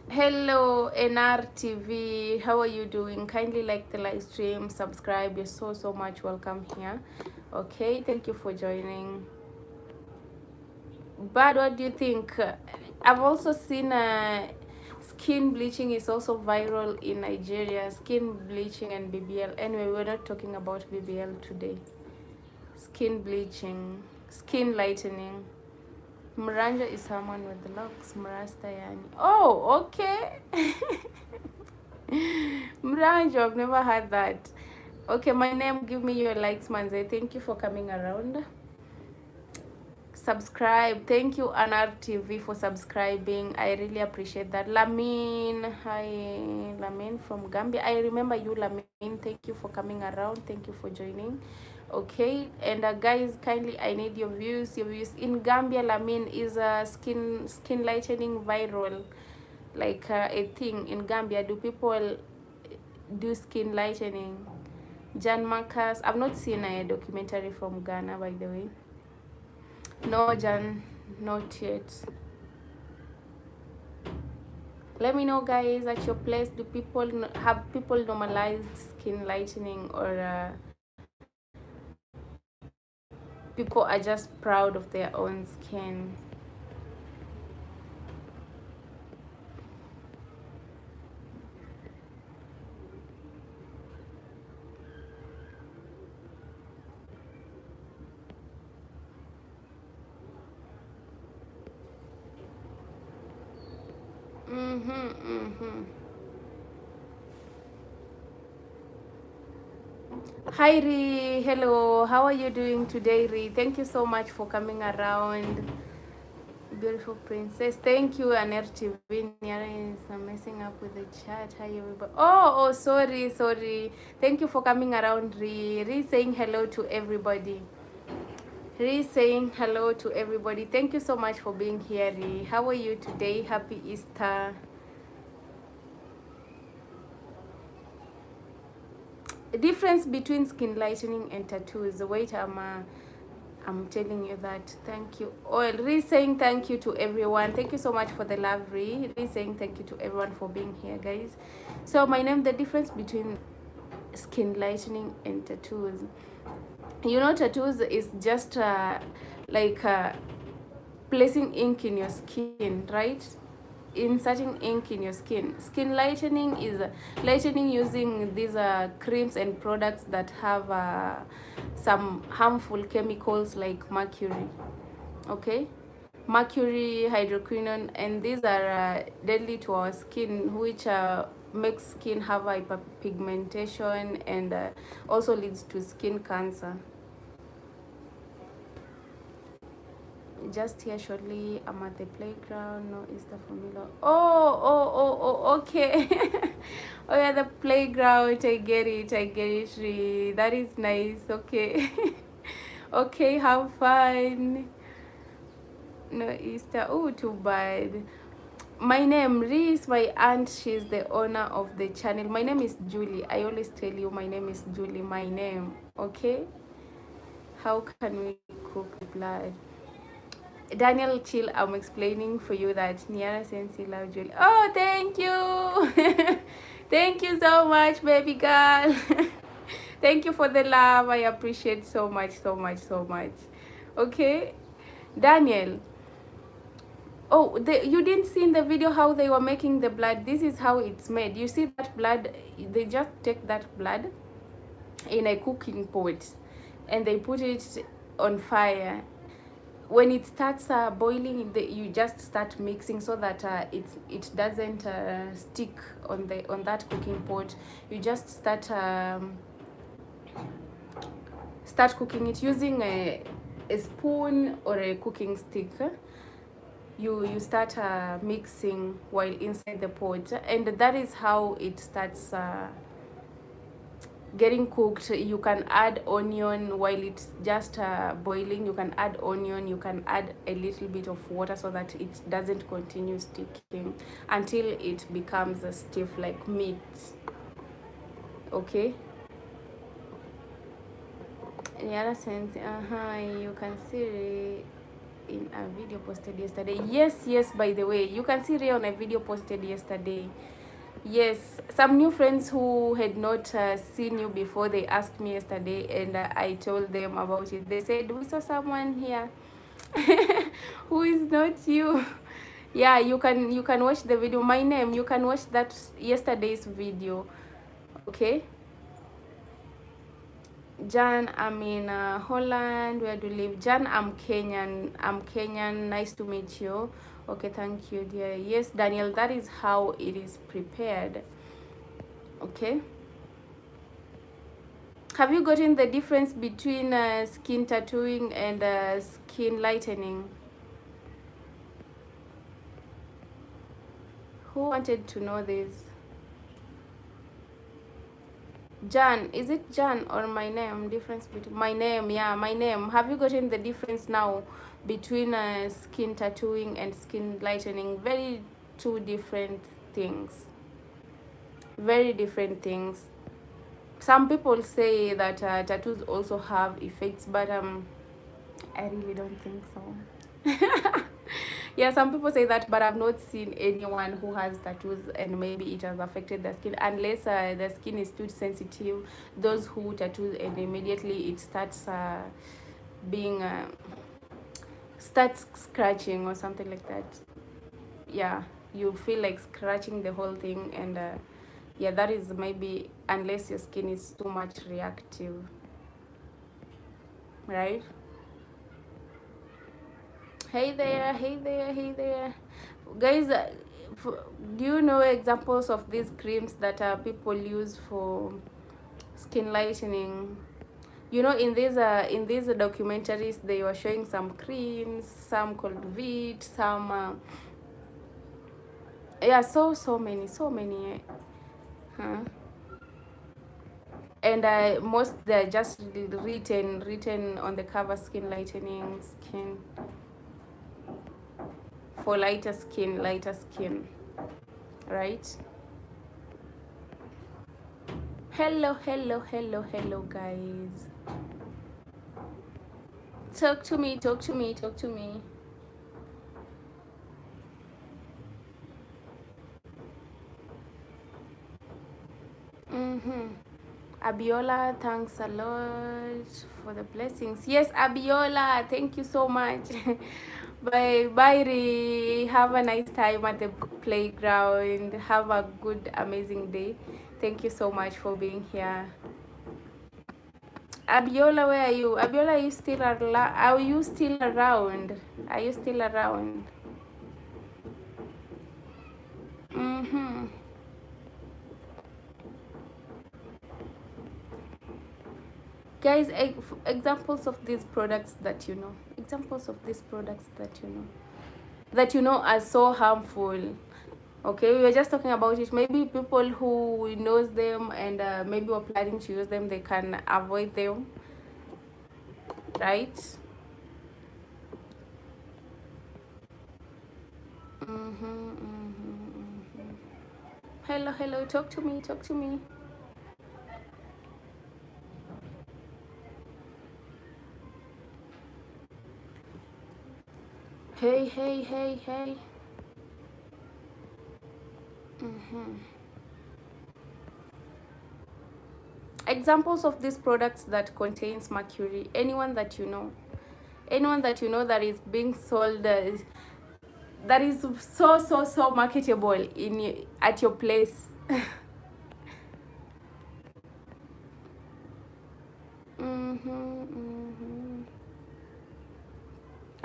Hello, NRTV. How are you doing? Kindly like the live stream, subscribe. You're so much welcome here. Okay, thank you for joining. But what do you think? I've also seen skin bleaching is also viral in Nigeria. Skin bleaching and BBL. Anyway, we're not talking about BBL today. Skin bleaching, skin lightening. Mranja is someone with the locks. Mrasta yani. Oh, okay. Mranja, I've never heard that. Okay, my name, give me your likes, Manze. Thank you for coming around. Subscribe. Thank you, NRTV, for subscribing. I really appreciate that. Lamin, hi, Lamin from Gambia. I remember you, Lamin. Thank you for coming around. Thank you for joining. Okay, and guys, kindly, I need your views. In Gambia, Lamin, is a skin lightening viral, like a thing in Gambia? Do people do skin lightening? Jan Marcus, I've not seen a documentary from Ghana, by the way. No, Jan, not yet. Let me know, guys, at your place, do people have people normalized skin lightening, or people are just proud of their own skin? Hi Ri, hello, how are you doing today, Ri? Thank you so much for coming around. Beautiful princess. Thank you, Aner TV. I'm messing up with the chat. Hi, everybody. Oh, sorry. Thank you for coming around, Re saying hello to everybody. Re saying hello to everybody. Thank you so much for being here, Re. How are you today? Happy Easter. Difference between skin lightening and tattoos. Wait, I'm telling you that. Thank you. Oil. Re saying thank you to everyone. Thank you so much for the love, Re saying thank you to everyone for being here, guys. So my name, the difference between skin lightening and tattoos. You know, tattoos is just like placing ink in your skin, right? Inserting ink in your skin. Skin lightening is lightening using these creams and products that have some harmful chemicals like mercury. Okay, mercury, hydroquinone, and these are deadly to our skin, which makes skin have hyperpigmentation and also leads to skin cancer. Just here shortly. I'm at the playground. No Easter formula. Oh, okay. Oh yeah, the playground. I get it. That is nice. Okay. Okay, have fun. No Easter. Oh, too bad. My name, Ree, is my aunt. She's the owner of the channel. My name is Julie. I always tell you my name is Julie. My name. Okay. How can we cook the blood? Daniel, chill. I'm explaining for you that Niara Sensi love Julie. Oh, thank you. Thank you so much, baby girl. Thank you for the love. I appreciate so much. Okay, Daniel. Oh, you didn't see in the video how they were making the blood. This is how it's made. You see that blood? They just take that blood in a cooking pot and they put it on fire. When it starts boiling, you just start mixing so that it doesn't stick on that cooking pot. You just start cooking it using a spoon or a cooking stick. You start mixing while inside the pot, and that is how it starts getting cooked. You can add onion while it's just boiling. You can add onion, you can add a little bit of water so that it doesn't continue sticking until it becomes stiff like meat. Okay, in the other sense, you can see in a video posted yesterday. Yes, by the way, you can see on a video posted yesterday. Yes, some new friends who had not seen you before, they asked me yesterday, and I told them about it. They said, we saw someone here who is not you. Yeah, you can watch the video. My name, you can watch that yesterday's video. Okay, Jan, I'm in Holland. Where do you live? Jan, I'm Kenyan. Nice to meet you. Okay, thank you, dear. Yes, Daniel, that is how it is prepared. Okay. Have you gotten the difference between skin tattooing and skin lightening? Who wanted to know this? Jan, is it Jan or my name? Difference between my name, yeah, my name. Have you gotten the difference now between skin tattooing and skin lightening? Two different things. Very different things. Some people say that tattoos also have effects, but I really don't think so. Yeah, some people say that, but I've not seen anyone who has tattoos and maybe it has affected the skin, unless the skin is too sensitive. Those who tattoo and immediately it starts being starts scratching or something like that. Yeah, you feel like scratching the whole thing, and yeah, that is maybe unless your skin is too much reactive, right? Hey there, guys. Do you know examples of these creams that people use for skin lightening? you know, in these documentaries, they were showing some creams, some called Vit, some yeah, so many huh? And most they're just written on the cover, skin lightening, skin for lighter skin, right? Hello guys, talk to me. Abiola, thanks a lot for the blessings. Yes, Abiola, thank you so much. Bye, Ri. Have a nice time at the playground. Have a good, amazing day. Thank you so much for being here. Abiola, where are you? Abiola, are you still around? Are you still around? Mm-hmm. Guys, examples of these products that you know. Examples of these products that you know are so harmful. Okay, we were just talking about it. Maybe people who knows them and maybe were planning to use them, they can avoid them, right? Hello, talk to me. Hey. Examples of these products that contains mercury. Anyone that you know, that is being sold, that is so marketable at your place.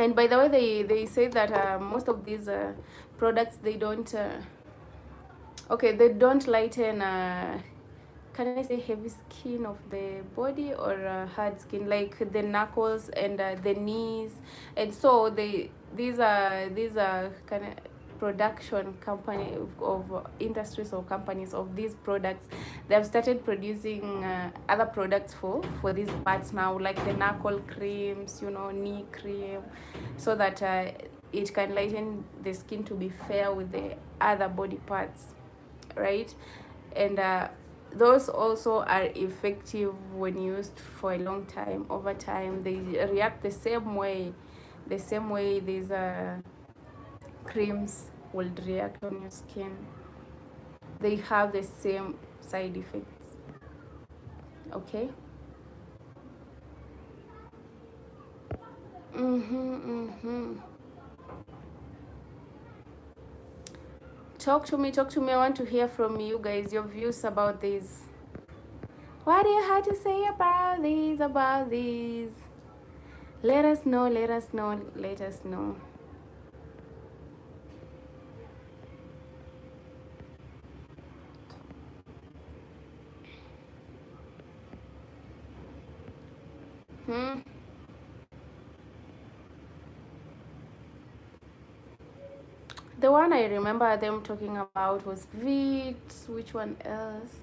And by the way, they say that most of these products, they don't okay, they don't lighten can I say heavy skin of the body or hard skin, like the knuckles and the knees. And so these are kind of production company of industries or companies of these products. They have started producing other products for these parts now, like the knuckle creams, you know, knee cream, so that it can lighten the skin to be fair with the other body parts, right? And those also are effective when used for a long time. Over time, they react the same way these creams will react on your skin. They have the same side effects. Okay. Talk to me. I want to hear from you guys, your views about this. What do you have to say about these? Let us know. Hmm? The one I remember them talking about was Vit. Which one else?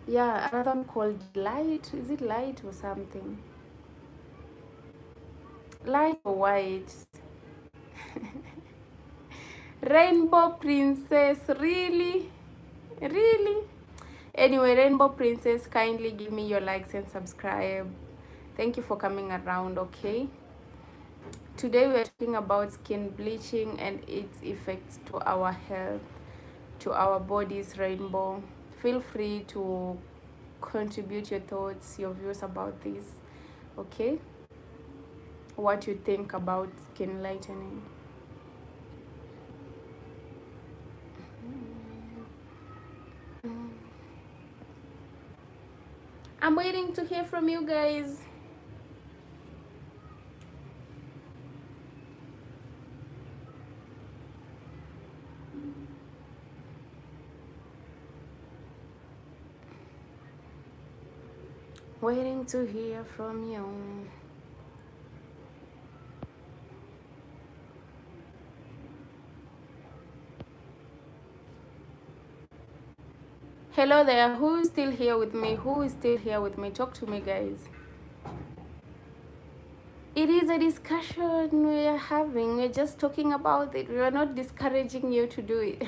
Yeah, another one called Light. Is it Light or something? Light or White? Rainbow Princess. Really? Anyway, Rainbow Princess, kindly give me your likes and subscribe. Thank you for coming around, okay? Today we're talking about skin bleaching and its effects to our health, to our bodies. Rainbow, feel free to contribute your thoughts, your views about this, okay? What you think about skin lightening. I'm waiting to hear from you guys. Waiting to hear from you. Hello there, who is still here with me? Who is still here with me? Talk to me, guys. It is a discussion we are having. We're just talking about it. We are not discouraging you to do it.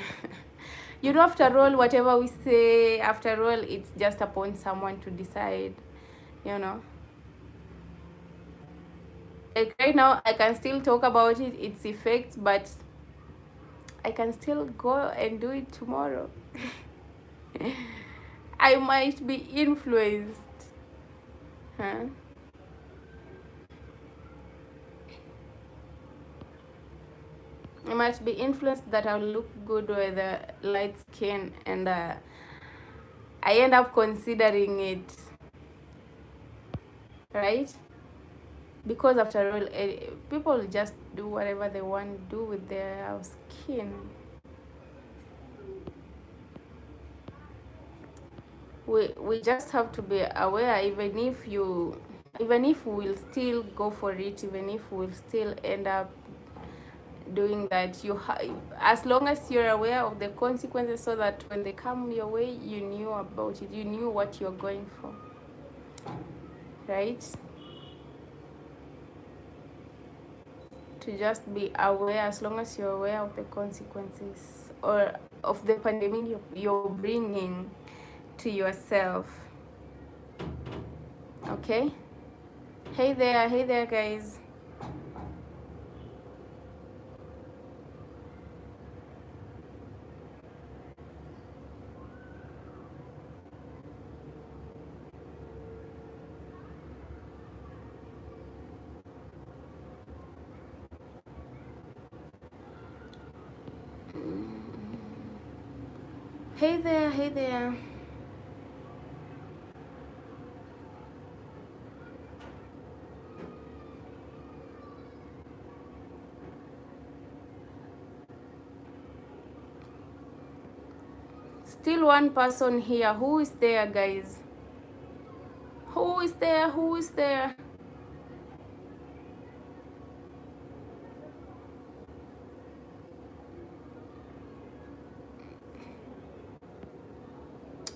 You know, after all, whatever we say, after all, it's just upon someone to decide, you know. Like right now, I can still talk about it, its effects, but I can still go and do it tomorrow. I might be influenced. Huh? I might be influenced that I'll look good with a light skin, and I end up considering it, right? Because after all, people just do whatever they want to do with their skin. We just have to be aware, even if we'll still go for it, even if we'll still end up doing that, as long as you're aware of the consequences, so that when they come your way, you knew about it, you knew what you're going for, right? To just be aware, as long as you're aware of the consequences or of the pandemic you're bringing to yourself. Okay, hey there guys. Hey there. Still one person here. Who is there, guys? Who is there?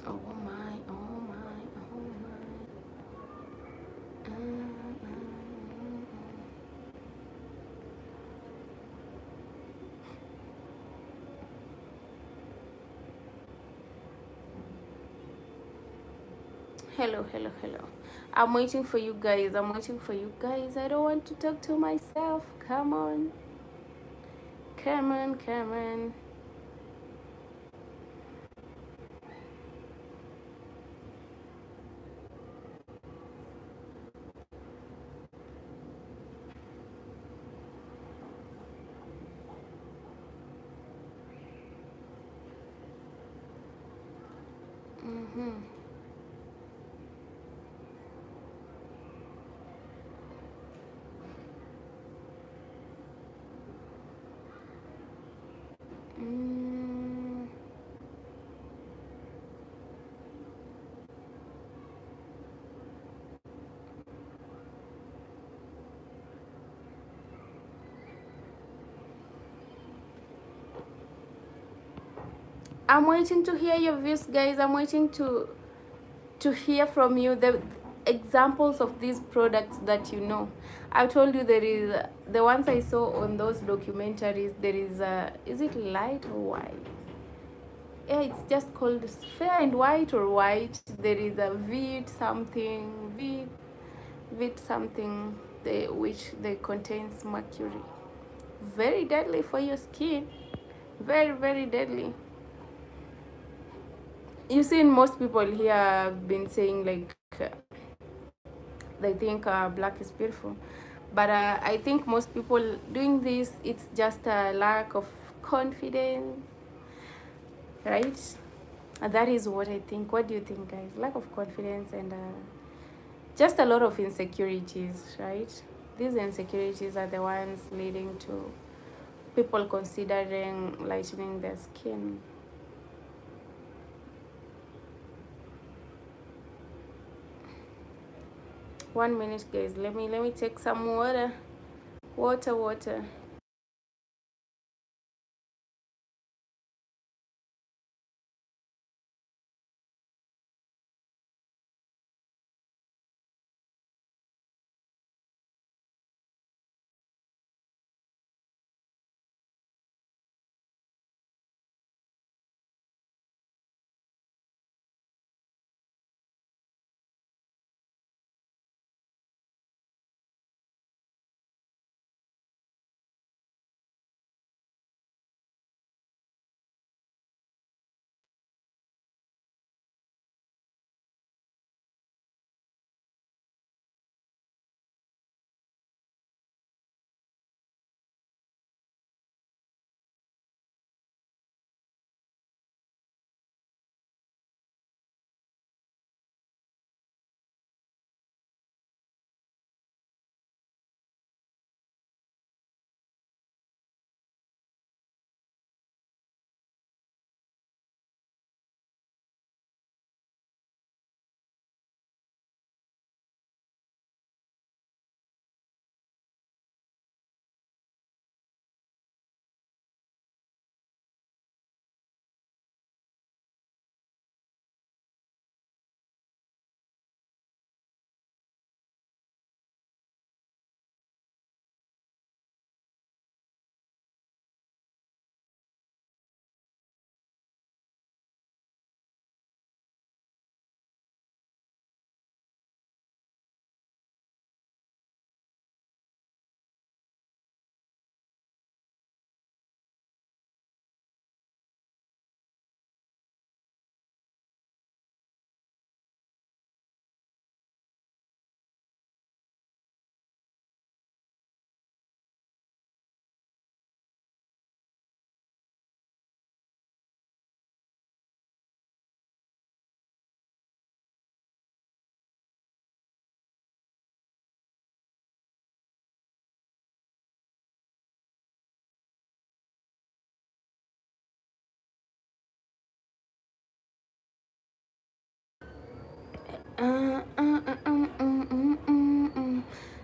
Oh my, oh my, oh my. Hello. I'm waiting for you guys. I don't want to talk to myself. Come on. Mm-hmm. Mm. I'm waiting to hear your views, guys. I'm waiting to hear from you the examples of these products that you know. I told you there is the ones I saw on those documentaries. There is is it light or white? Yeah, it's just called fair and white or white. There is a vit something, which they contains mercury. Very deadly for your skin. Very deadly. You see, most people here have been saying like they think black is beautiful, but I think most people doing this, it's just a lack of confidence, right? And that is what I think. What do you think, guys? Lack of confidence and just a lot of insecurities, right? These insecurities are the ones leading to people considering lightening their skin. 1 minute, guys. Let me take some water.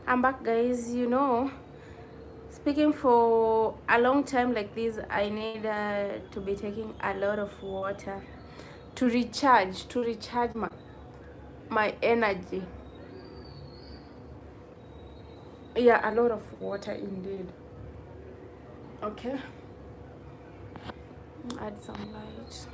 I'm back, guys. Speaking for a long time like this, I need to be taking a lot of water to recharge my energy. Yeah, a lot of water indeed. Okay, add some light.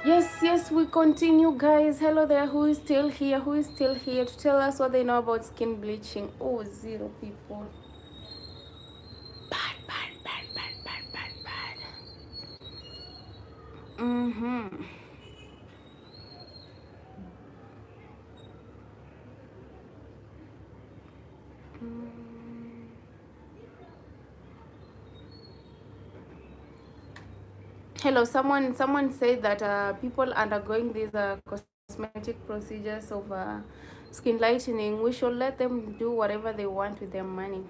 Yes, we continue, guys. Hello there. Who is still here? To tell us what they know about skin bleaching? Oh, zero people. Bad. Mm-hmm. Hello, someone said that people undergoing these cosmetic procedures of skin lightening, we should let them do whatever they want with their money.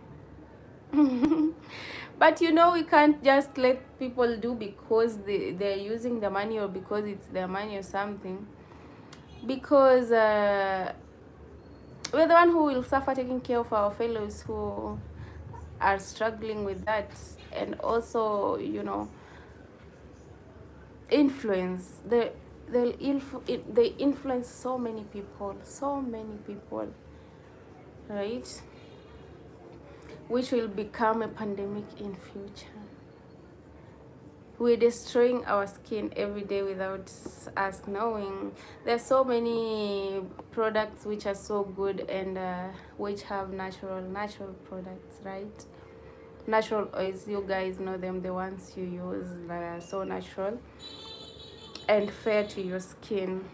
But we can't just let people do because they're using the money, or because it's their money or something, because we're the one who will suffer taking care of our fellows who are struggling with that. And also, influence they influence so many people, right? Which will become a pandemic in future. We're destroying our skin every day without us knowing. There's so many products which are so good, and which have natural products, right? Natural oils, you guys know them, the ones you use that are so natural and fair to your skin,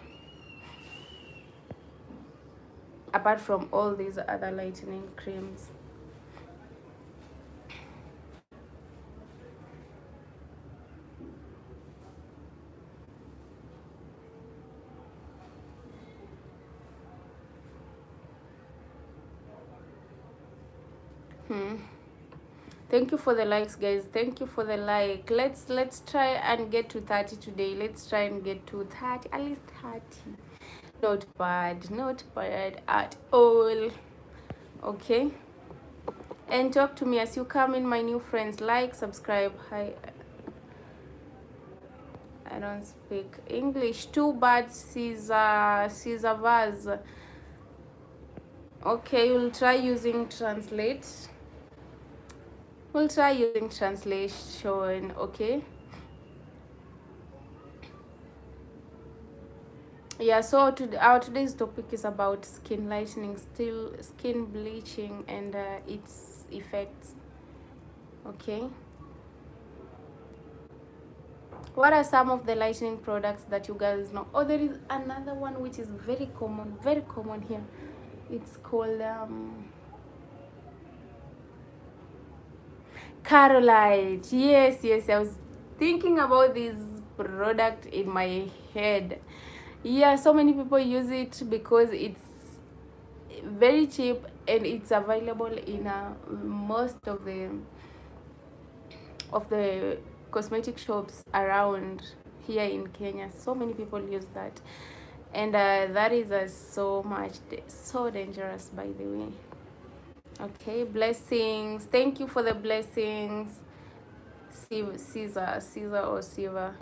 apart from all these other lightening creams. Thank you for the likes, guys. Thank you for the like. Let's try and get to 30 today. Let's try and get to 30, at least 30. Not bad, not bad at all. Okay, and talk to me as you come in, my new friends. Like, subscribe. Hi, I don't speak English. Too bad, Caesar Vaz. Okay, we'll try using translate. We'll try using translation. Okay. Yeah, so our today's topic is about skin lightening, still skin bleaching, and its effects. Okay, what are some of the lightening products that you guys know? Oh, there is another one which is very common here. It's called Carolite. Yes, I was thinking about this product in my head. Yeah, so many people use it because it's very cheap and it's available in most of the cosmetic shops around here in Kenya. So many people use that, and that is so dangerous, by the way. Okay, blessings. Thank you for the blessings, Caesar or Siva.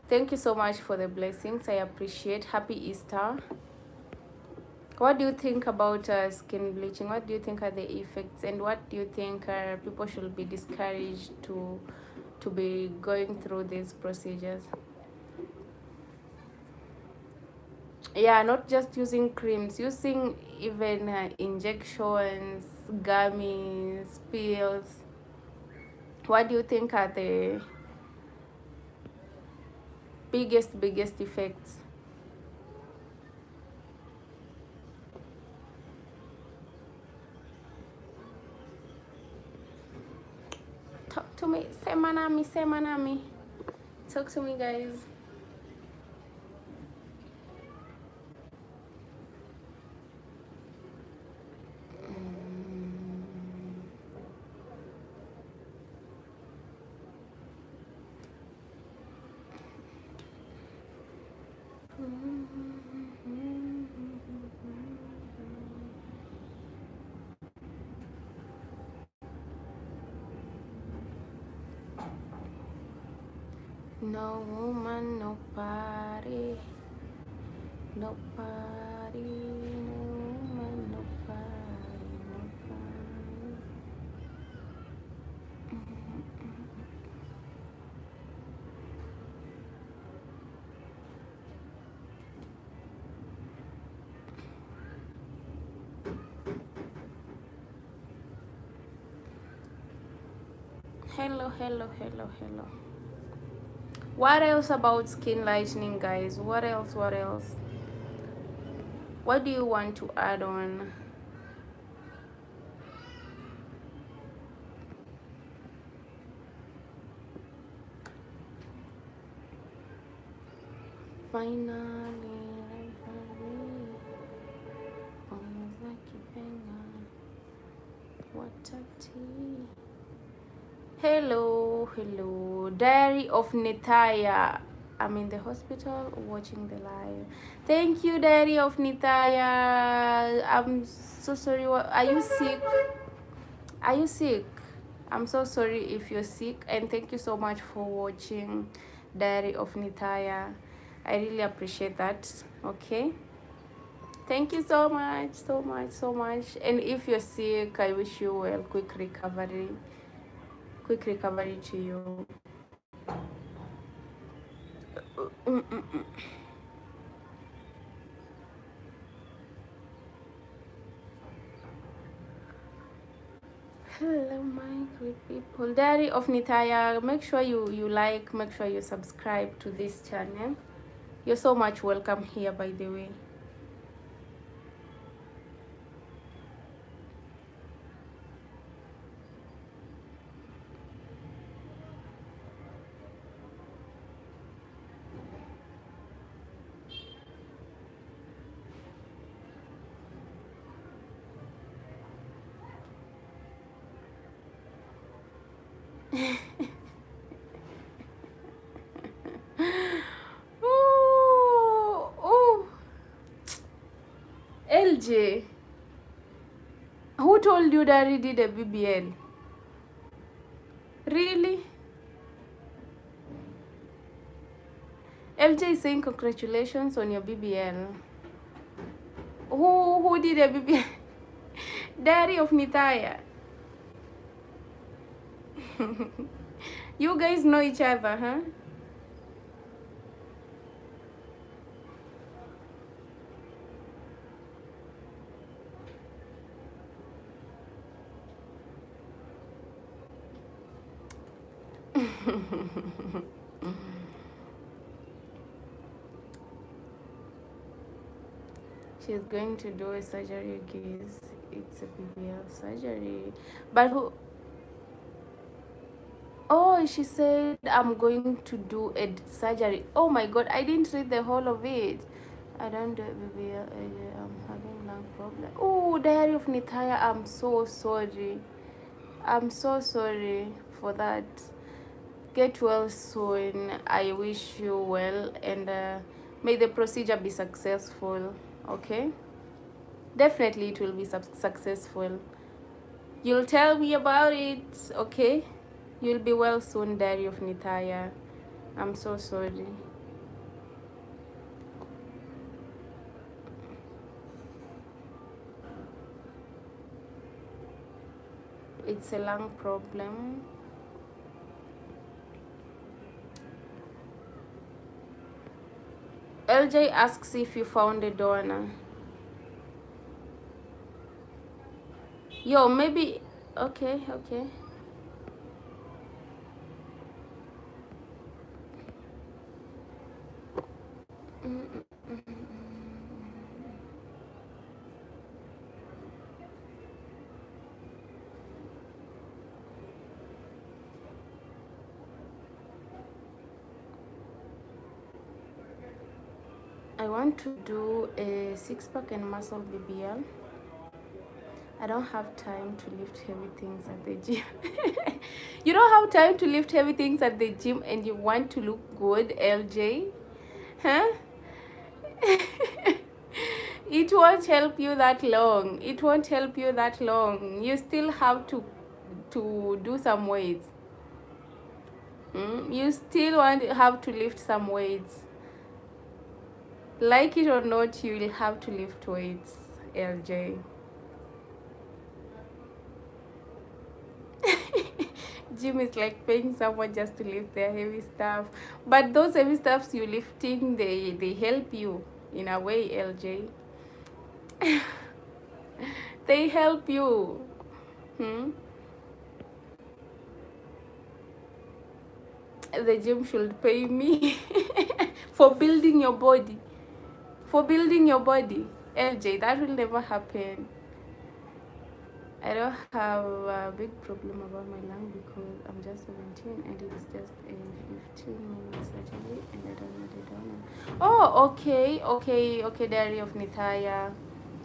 Thank you so much for the blessings. I appreciate. Happy Easter. What do you think about skin bleaching? What do you think are the effects, and what do you think people should be discouraged to be going through these procedures? Yeah, not just using creams, using even injections, gummies, pills. What do you think are the biggest effects? Talk to me. Say manami. Talk to me, guys. No woman, no party. No party, no woman, no party, no party. Hello. What else about skin lightening, guys? What else? What do you want to add on? Finally, what a tea. Hello. Diary of Nithaya. I'm in the hospital watching the live. Thank you, Diary of Nithaya. I'm so sorry. Are you sick? Are you sick? I'm so sorry if you're sick, and thank you so much for watching Diary of Nithaya. I really appreciate that. Okay. Thank you so much. And if you're sick, I wish you well. Quick recovery to you. Hello, my good people. Diary of Nithaya. Make sure you like, make sure you subscribe to this channel. You're so much welcome here, by the way. Oh, oh, LJ, who told you that he did a BBL? Really? LJ is saying congratulations on your BBL. Who did a BBL? Diary of Nithaya. You guys know each other, huh? She's going to do a surgery, guys. It's a BBL surgery. But who? Oh, she said I'm going to do a surgery. Oh my god, I didn't read the whole of it. I don't do BBL. I'm having lung problem. Oh, Diary of Nithaya, I'm so sorry. I'm so sorry for that. Get well soon. I wish you well, and may the procedure be successful. Okay, definitely it will be successful. You'll tell me about it. Okay, you'll be well soon, Diary of Nithaya. I'm so sorry. It's a lung problem. LJ asks if you found a donor. Yo, maybe. Okay, okay. I want to do a six-pack and muscle BBL. I don't have time to lift heavy things at the gym. You don't have time to lift heavy things at the gym and you want to look good, LJ? Huh? It won't help you that long. It won't help you that long. You still have to do some weights. You still have to lift some weights. Like it or not, you will have to lift weights, LJ. Gym is like paying someone just to lift their heavy stuff, but those heavy stuffs you lifting, they help you in a way, LJ. They help you. The gym should pay me for building your body. For building your body, LJ. That will never happen. I don't have a big problem about my lung because I'm just 17 and it's just a 15-minute surgery and I don't need a donor. Oh, okay, Diary of Nithaya.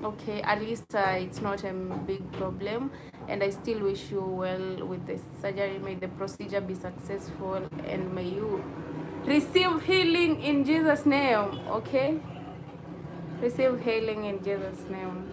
Okay, at least it's not a big problem, and I still wish you well with the surgery. May the procedure be successful and may you receive healing in Jesus' name. Okay, receive healing in Jesus' name.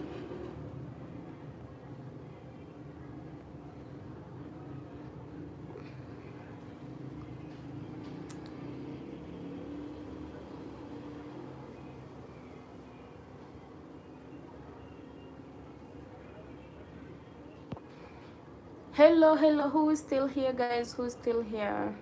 Hello, who is still here, guys? Who's still here?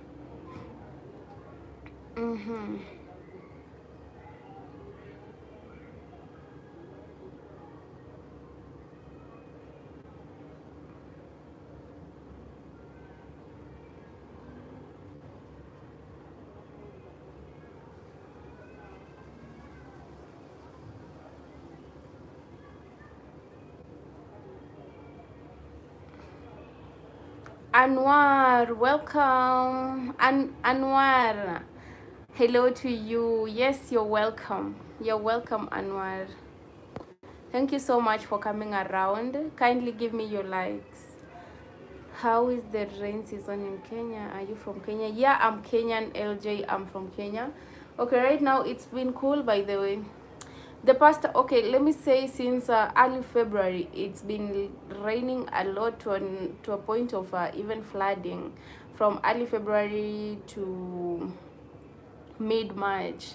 Anwar, welcome. Anwar, hello to you. Yes, you're welcome. You're welcome, Anwar. Thank you so much for coming around. Kindly give me your likes. How is the rain season in Kenya? Are you from Kenya? Yeah, I'm Kenyan, LJ. I'm from Kenya. Okay, right now it's been cool, by the way. The past, okay, let me say, since early February, it's been raining a lot to a point of even flooding from early February to mid March.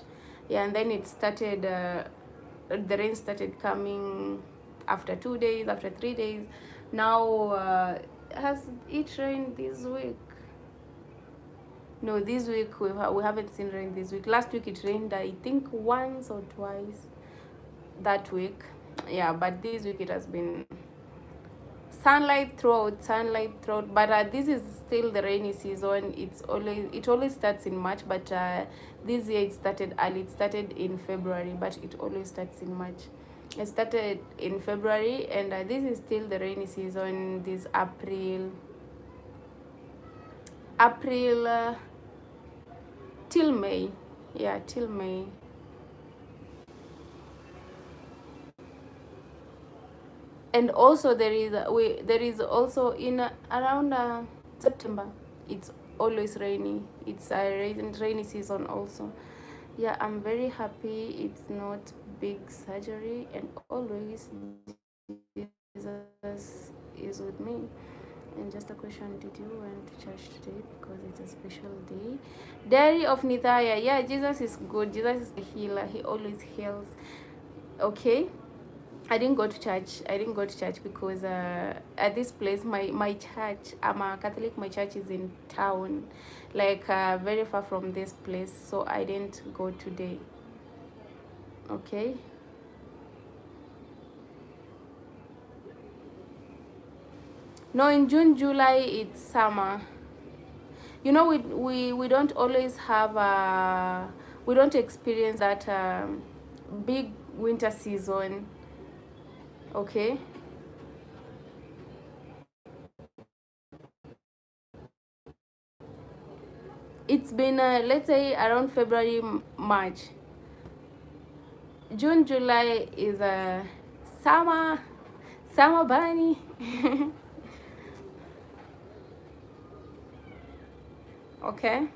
Yeah, and then it started, the rain started coming after 2 days, after 3 days. Now, has it rained this week? No, this week we haven't seen rain this week. Last week it rained, I think, once or twice that week. Yeah, but this week it has been sunlight throughout, but this is still the rainy season. It always starts in March, but this year it started early. It started in February, but it always starts in March. It started in February, and this is still the rainy season. This April till May. Yeah, till May. And also there is also in around September, it's always rainy. It's a rainy season also. Yeah, I'm very happy it's not big surgery, and always Jesus is with me. And just a question, did you went to church today because it's a special day? Diary of Nithaya. Yeah, Jesus is good. Jesus is the healer. He always heals. Okay, I didn't go to church. Because at this place, my church, I'm a Catholic. My church is in town, like very far from this place. So I didn't go today. Okay. No, in June, July, it's summer. We don't always have we don't experience that big winter season. Okay. It's been let's say around February, March. June, July is a summer bunny. Okay.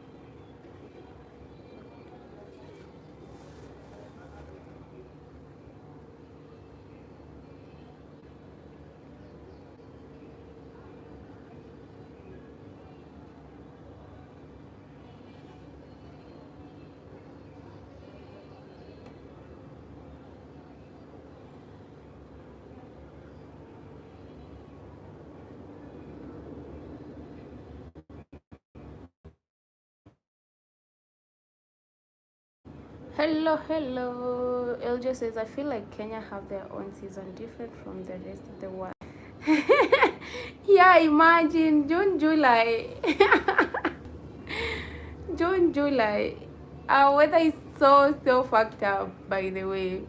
Hello. LJ says, I feel like Kenya have their own season different from the rest of the world. Yeah, imagine June, July. June, July. Our weather is so fucked up, by the way.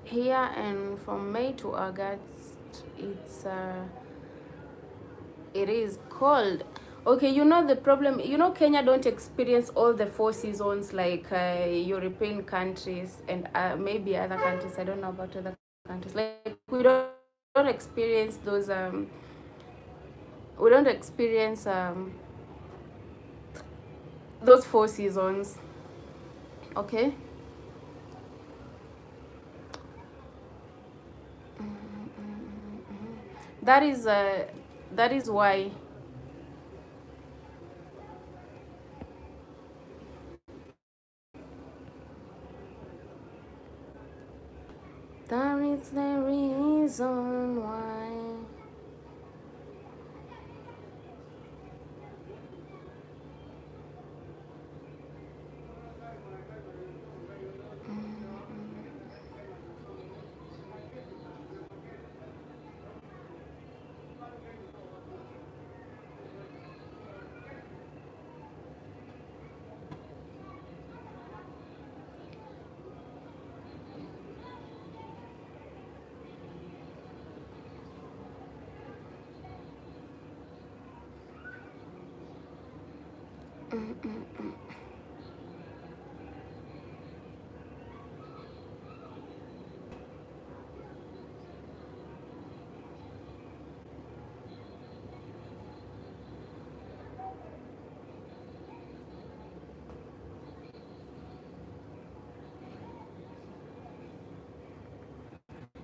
Here, and from May to August, it is cold. Okay, the problem, Kenya don't experience all the four seasons like European countries and maybe other countries. I don't know about other countries. Like we don't experience those we don't experience those 4 seasons. Okay. That is why that is the reason why.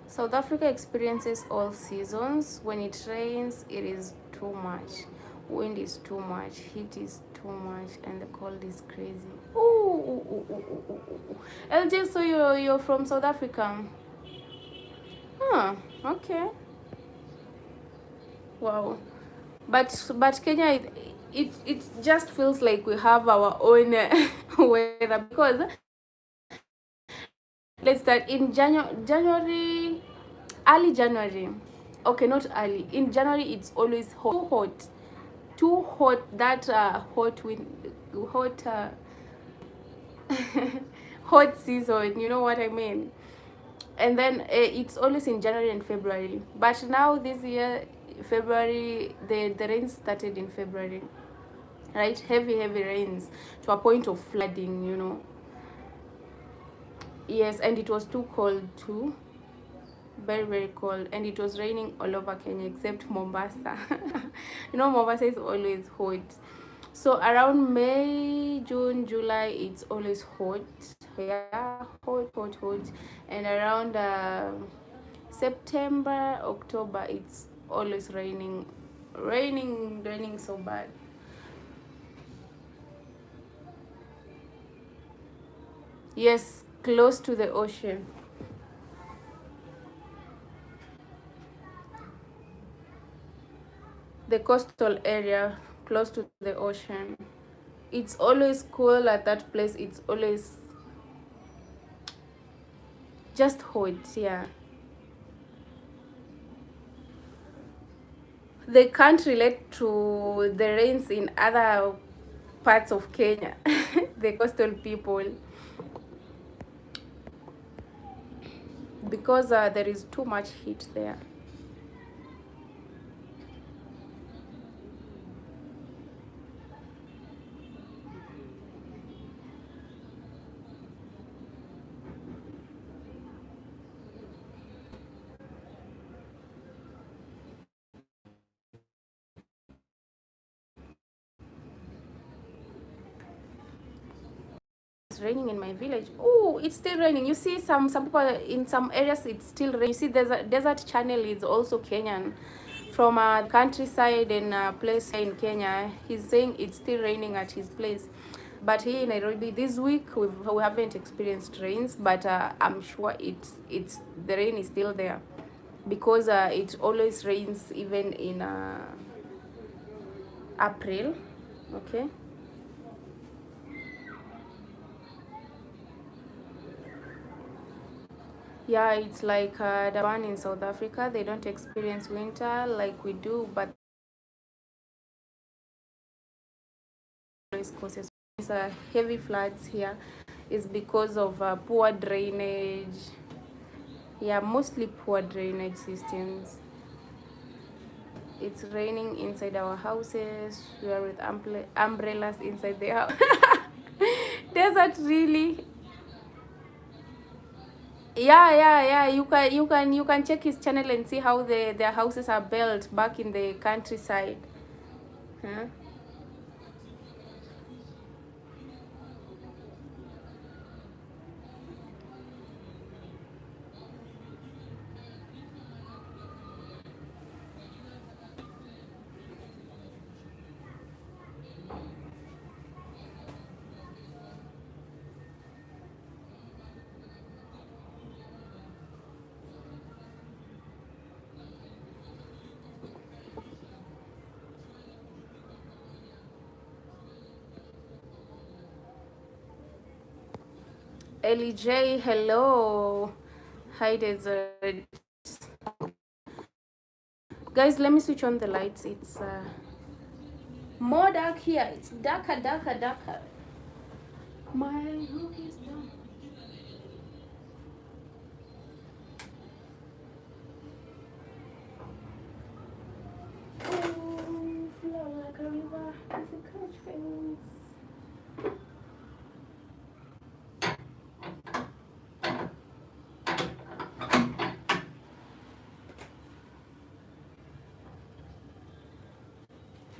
South Africa experiences all seasons. When it rains, it is too much. Wind is too much. Heat is too much, and the cold is crazy. Ooh, ooh, ooh, ooh, ooh, ooh, ooh. LJ, so you're from South Africa? Huh. Okay. Wow. But Kenya, it just feels like we have our own weather, because let's start in January, early January. Okay, not early. In January, it's always hot, too hot. That hot wind, hot hot season. You know what I mean? And then it's always in January and February. But now this year, February, the rain started in February, right? Heavy rains to a point of flooding. Yes, and it was too cold too. Very cold, and it was raining all over Kenya except Mombasa. Mombasa is always hot. So around May, June, July, it's always hot. Yeah, hot. And around September, October, it's always raining so bad. Yes, close to the ocean. The coastal area, close to the ocean. It's always cool at that place. It's always just hot, yeah. They can't relate to the rains in other parts of Kenya, the coastal people, because there is too much heat there. It's raining in my village. Oh, it's still raining. You see, some people in some areas it's still raining. You see, desert channel is also Kenyan, from a countryside in a place in Kenya. He's saying it's still raining at his place. But here in Nairobi this week we haven't experienced rains, but I'm sure it's the rain is still there, because it always rains even in April. Okay. Yeah, it's like the one in South Africa. They don't experience winter like we do, but causes heavy floods here is because of poor drainage. Yeah, mostly poor drainage systems. It's raining inside our houses. We are with umbrellas inside the house. Desert, really. Yeah. You can check his channel and see how their houses are built back in the countryside. Huh? Ellie J, hello. Hi, Desert. Guys, let me switch on the lights. It's more dark here. It's darker, darker, darker. My room is dark. Oh, flow like a river. If you catch things.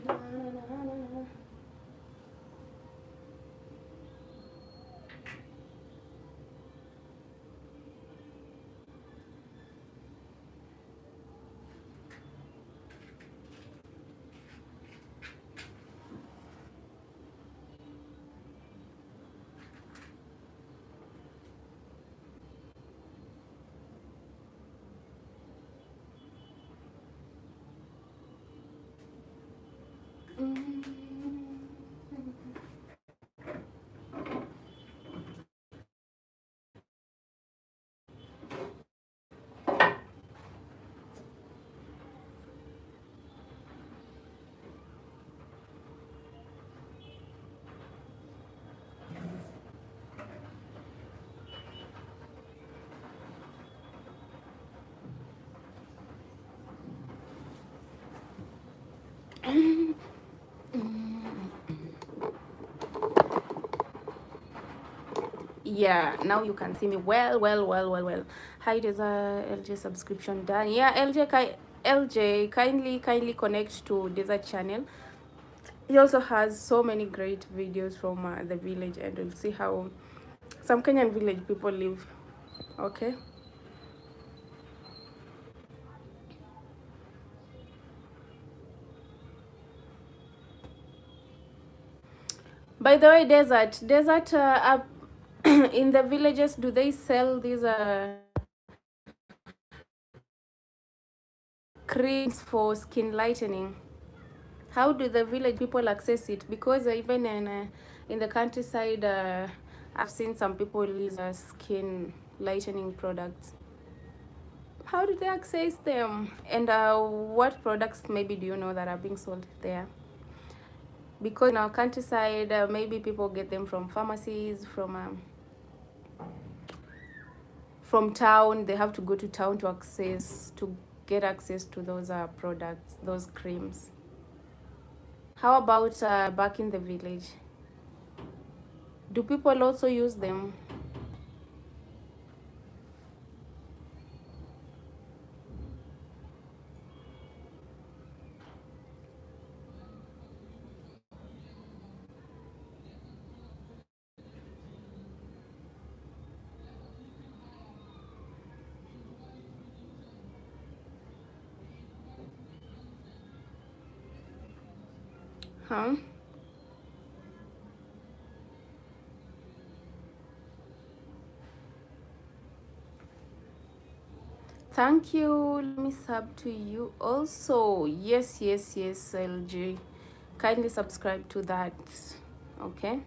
Na, na, na, na. Yeah, now you can see me well. Hi, there's a LJ subscription done. Yeah, LJ, kindly connect to Desert channel. He also has so many great videos from the village, and you'll see how some Kenyan village people live. Okay. By the way, desert in the villages, do they sell these creams for skin lightening? How do the village people access it? Because even in the countryside, I've seen some people use skin lightening products. How do they access them? And what products maybe do you know that are being sold there? Because in our countryside, maybe people get them from pharmacies, from town. They have to go to town to get access to those products, those creams. How about back in the village? Do people also use them? Huh? Thank you. Let me sub to you also. Yes, LG. Kindly subscribe to that. Okay.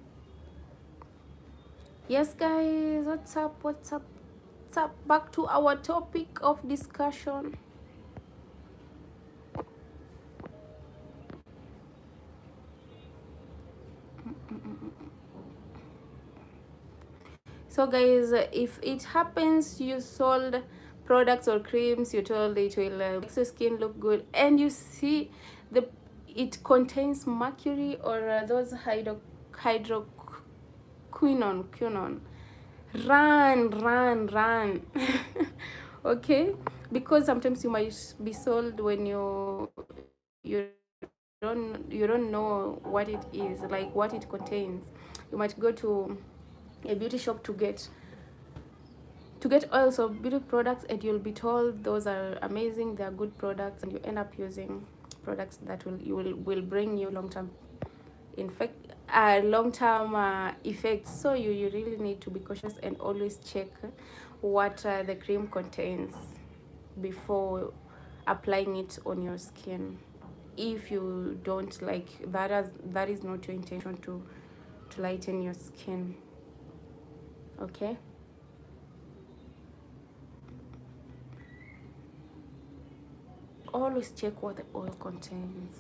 Yes, guys. What's up? What's up? What's up? Back to our topic of discussion. So guys, if it happens you sold products or creams, you told it will make your skin look good, and you see it contains mercury or those hydroquinone, run. Okay, because sometimes you might be sold when you don't know what it is, like what it contains. You might go to a beauty shop to get oils or beauty products, and you'll be told those are amazing, they are good products, and you end up using products that will bring you long-term effects. So you really need to be cautious and always check what the cream contains before applying it on your skin. If you don't like that is not your intention to lighten your skin. Okay. Always check what the oil contains.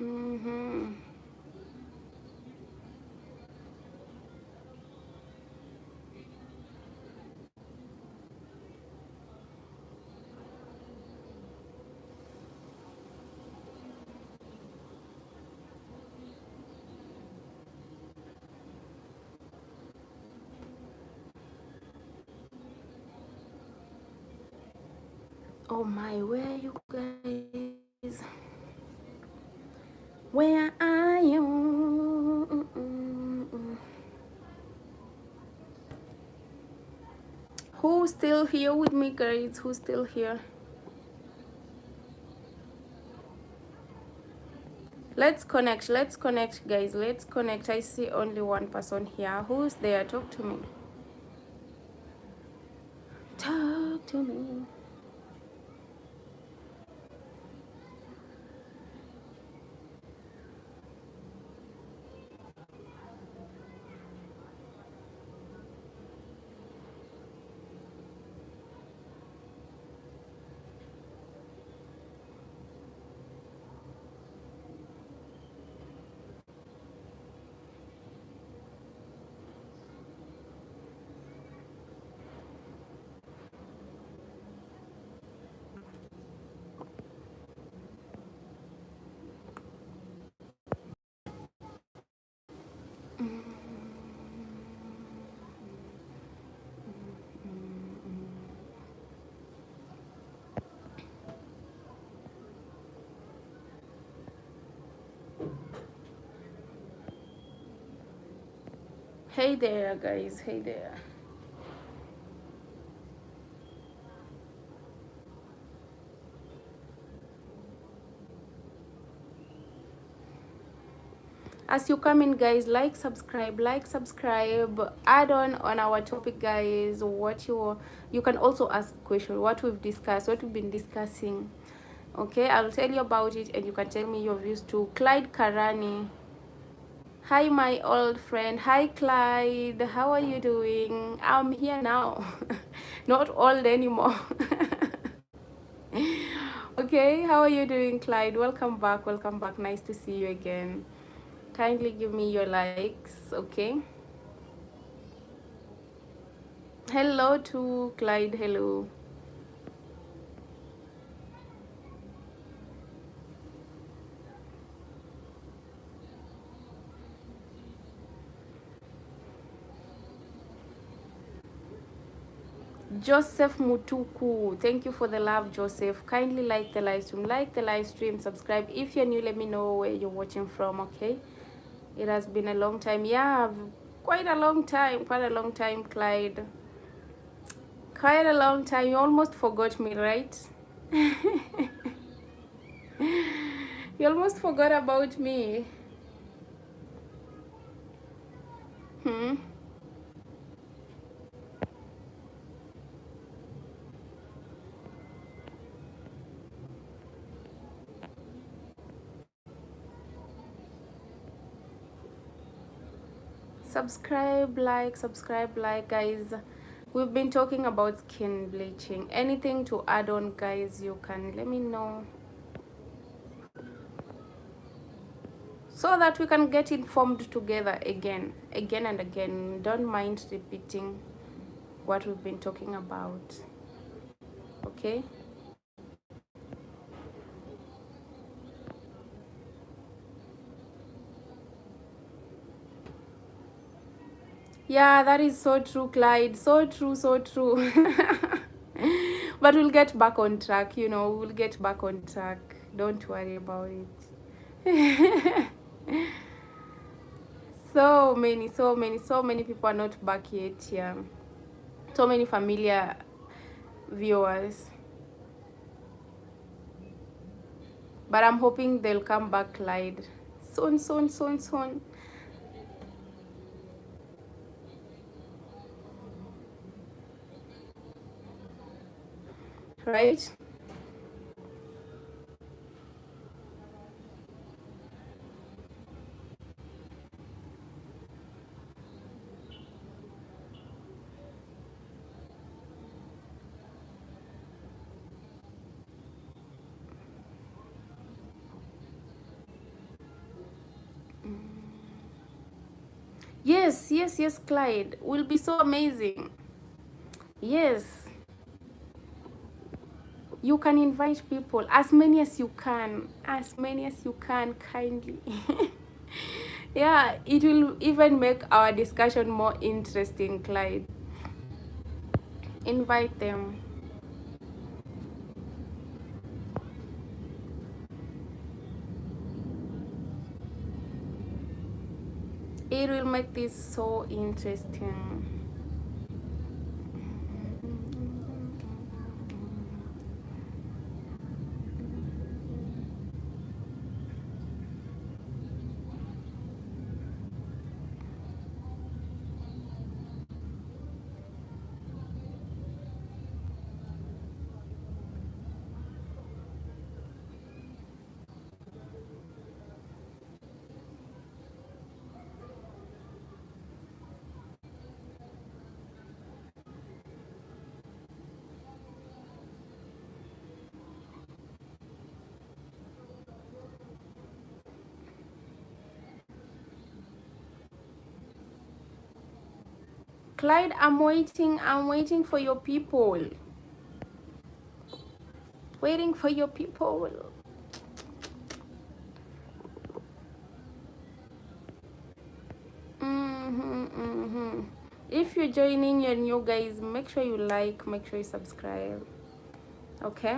Mm-hmm. Oh my, where are you guys? Where are you? Who's still here with me, guys? Who's still here? Let's connect, guys. Let's connect. I see only one person here. Who's there? Talk to me. Talk to me. Hey there, guys. Hey there. As you come in, guys, like, subscribe, add on our topic, guys. What you can also ask questions, what we've discussed, what we've been discussing. Okay, I'll tell you about it, and you can tell me your views too. Clyde Karani, hi my old friend. Hi Clyde, how are you doing? I'm here now. Not old anymore. Okay, how are you doing, Clyde? Welcome back, nice to see you again. Kindly give me your likes. Okay, hello to Clyde. Hello. Joseph Mutuku, thank you for the love, Joseph. Kindly like the live stream, subscribe. If you're new, let me know where you're watching from. Okay, it has been a long time. Yeah, quite a long time, Clyde. Quite a long time. You almost forgot me, right? You almost forgot about me. Hmm. Subscribe, like, guys. We've been talking about skin bleaching. Anything to add on, guys, you can let me know. so that we can get informed together again and again. Don't mind repeating what we've been talking about. Okay. Yeah, that is so true, Clyde. So true, so true. But we'll get back on track, we'll get back on track. Don't worry about it. So many people are not back yet. Yeah. So many familiar viewers. But I'm hoping they'll come back, Clyde. Soon, soon, soon, soon. Right? Yes, yes, yes, Clyde. Will be so amazing. Yes. You can invite people, as many as you can, kindly. Yeah, it will even make our discussion more interesting, Clyde. Invite them. It will make this so interesting. Clyde, I'm waiting for your people. Waiting for your people. If you're joining, you're new, guys, make sure you like, make sure you subscribe. Okay?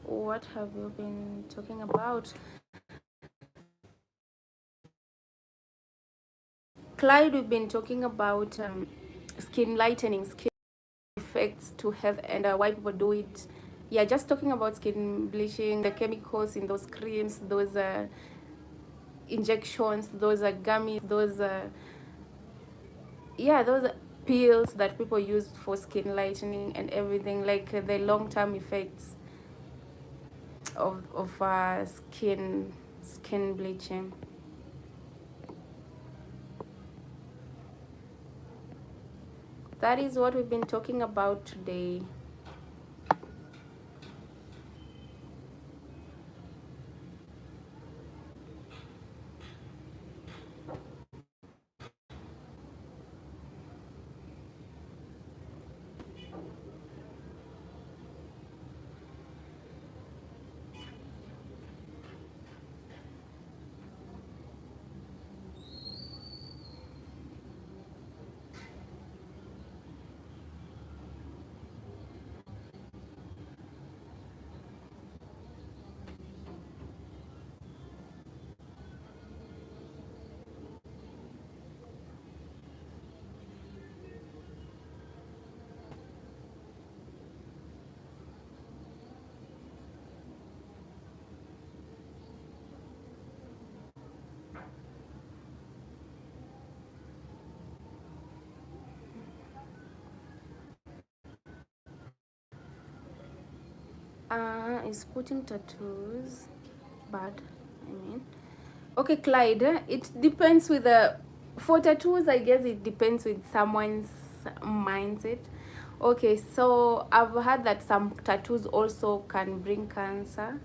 What have you been talking about? Clyde, we've been talking about skin lightening, skin effects to have, and why people do it. Yeah, just talking about skin bleaching, the chemicals in those creams, those injections, those gummies, those those pills that people use for skin lightening and everything, like the long-term effects of skin bleaching. That is what we've been talking about today. Is putting tattoos bad? Okay, Clyde, it depends for tattoos, I guess it depends with someone's mindset. Okay, so I've heard that some tattoos also can bring cancer.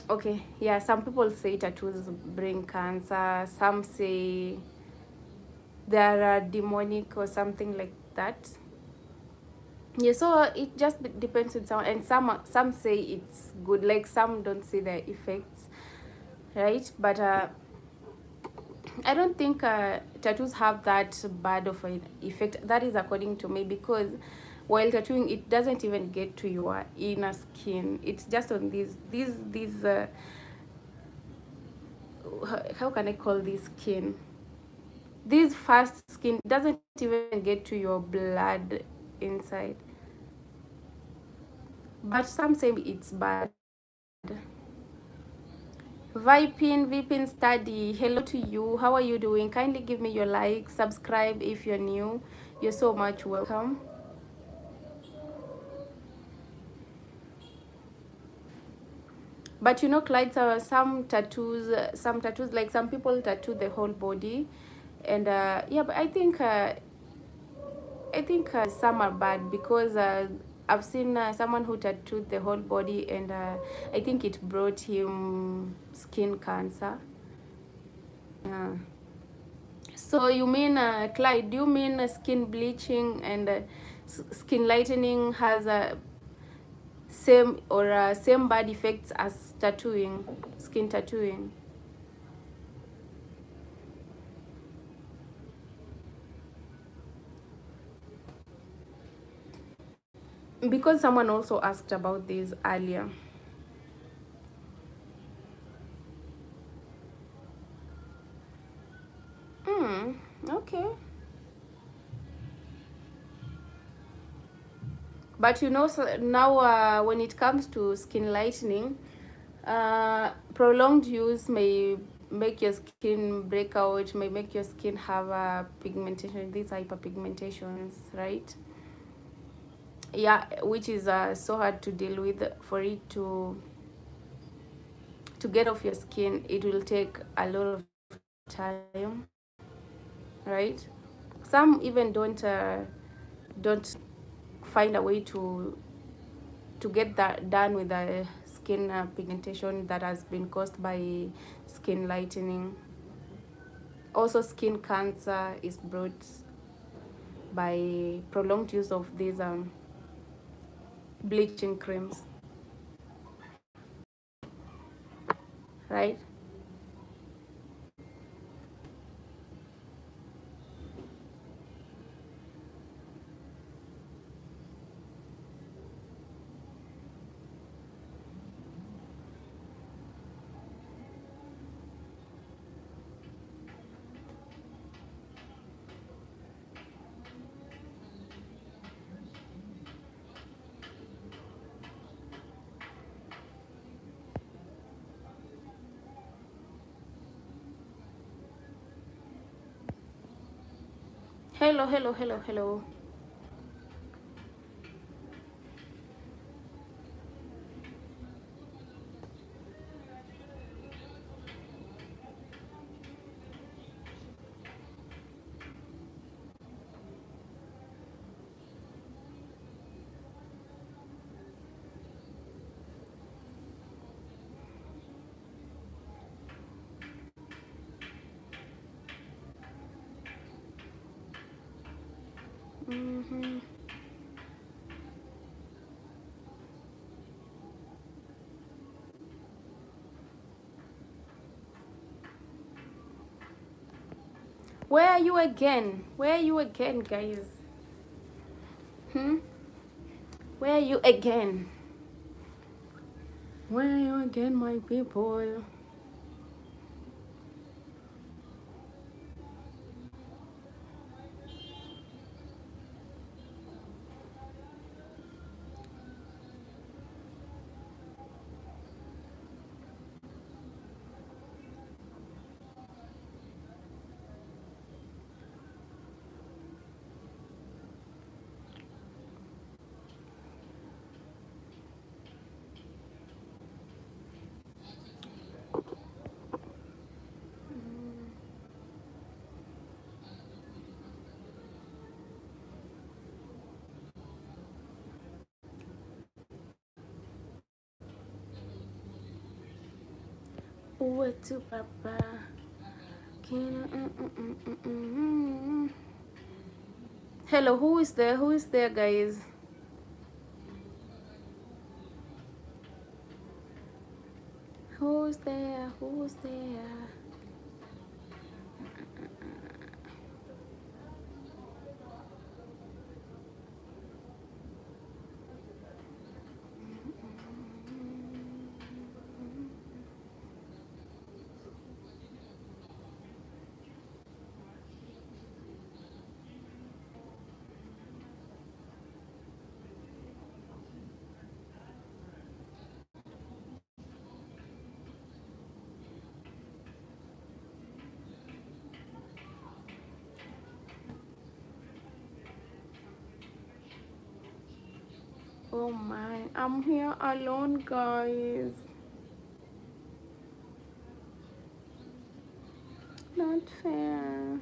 Okay, yeah, some people say tattoos bring cancer. Some say they are demonic or something like that. Yeah, so it just depends on some, and some say it's good. Like some don't see the effects, right? But I don't think tattoos have that bad of an effect. That is according to me, because while tattooing, it doesn't even get to your inner skin. It's just on these how can I call this skin? This fast skin doesn't even get to your blood inside. But some say it's bad. Vipin Study, hello to you. How are you doing? Kindly give me your like, subscribe if you're new. You're so much welcome. But you know, Clyde, some tattoos, like some people tattoo the whole body, and yeah, but I think some are bad, because I've seen someone who tattooed the whole body, and I think it brought him skin cancer. Yeah. So you mean, Clyde? Do you mean skin bleaching and skin lightening has a same bad effects as tattooing, skin tattooing? Because someone also asked about this earlier. Hmm. Okay. But you know, so now when it comes to skin lightening, prolonged use may make your skin break out, may make your skin have pigmentation, these hyperpigmentations, right? Yeah, which is so hard to deal with. For it to get off your skin, it will take a lot of time, right? Some even don't find a way to get that done with the skin pigmentation that has been caused by skin lightening. Also, skin cancer is brought by prolonged use of these bleaching creams, right? Hello, hello, hello, hello. Mm-hmm. Where are you again? Where are you again, guys? Hmm? Where are you again? Where are you again, my people? What to papa? Hello, who is there? Who is there, guys? Who's there? Who's there? Oh my, I'm here alone, guys. Not fair.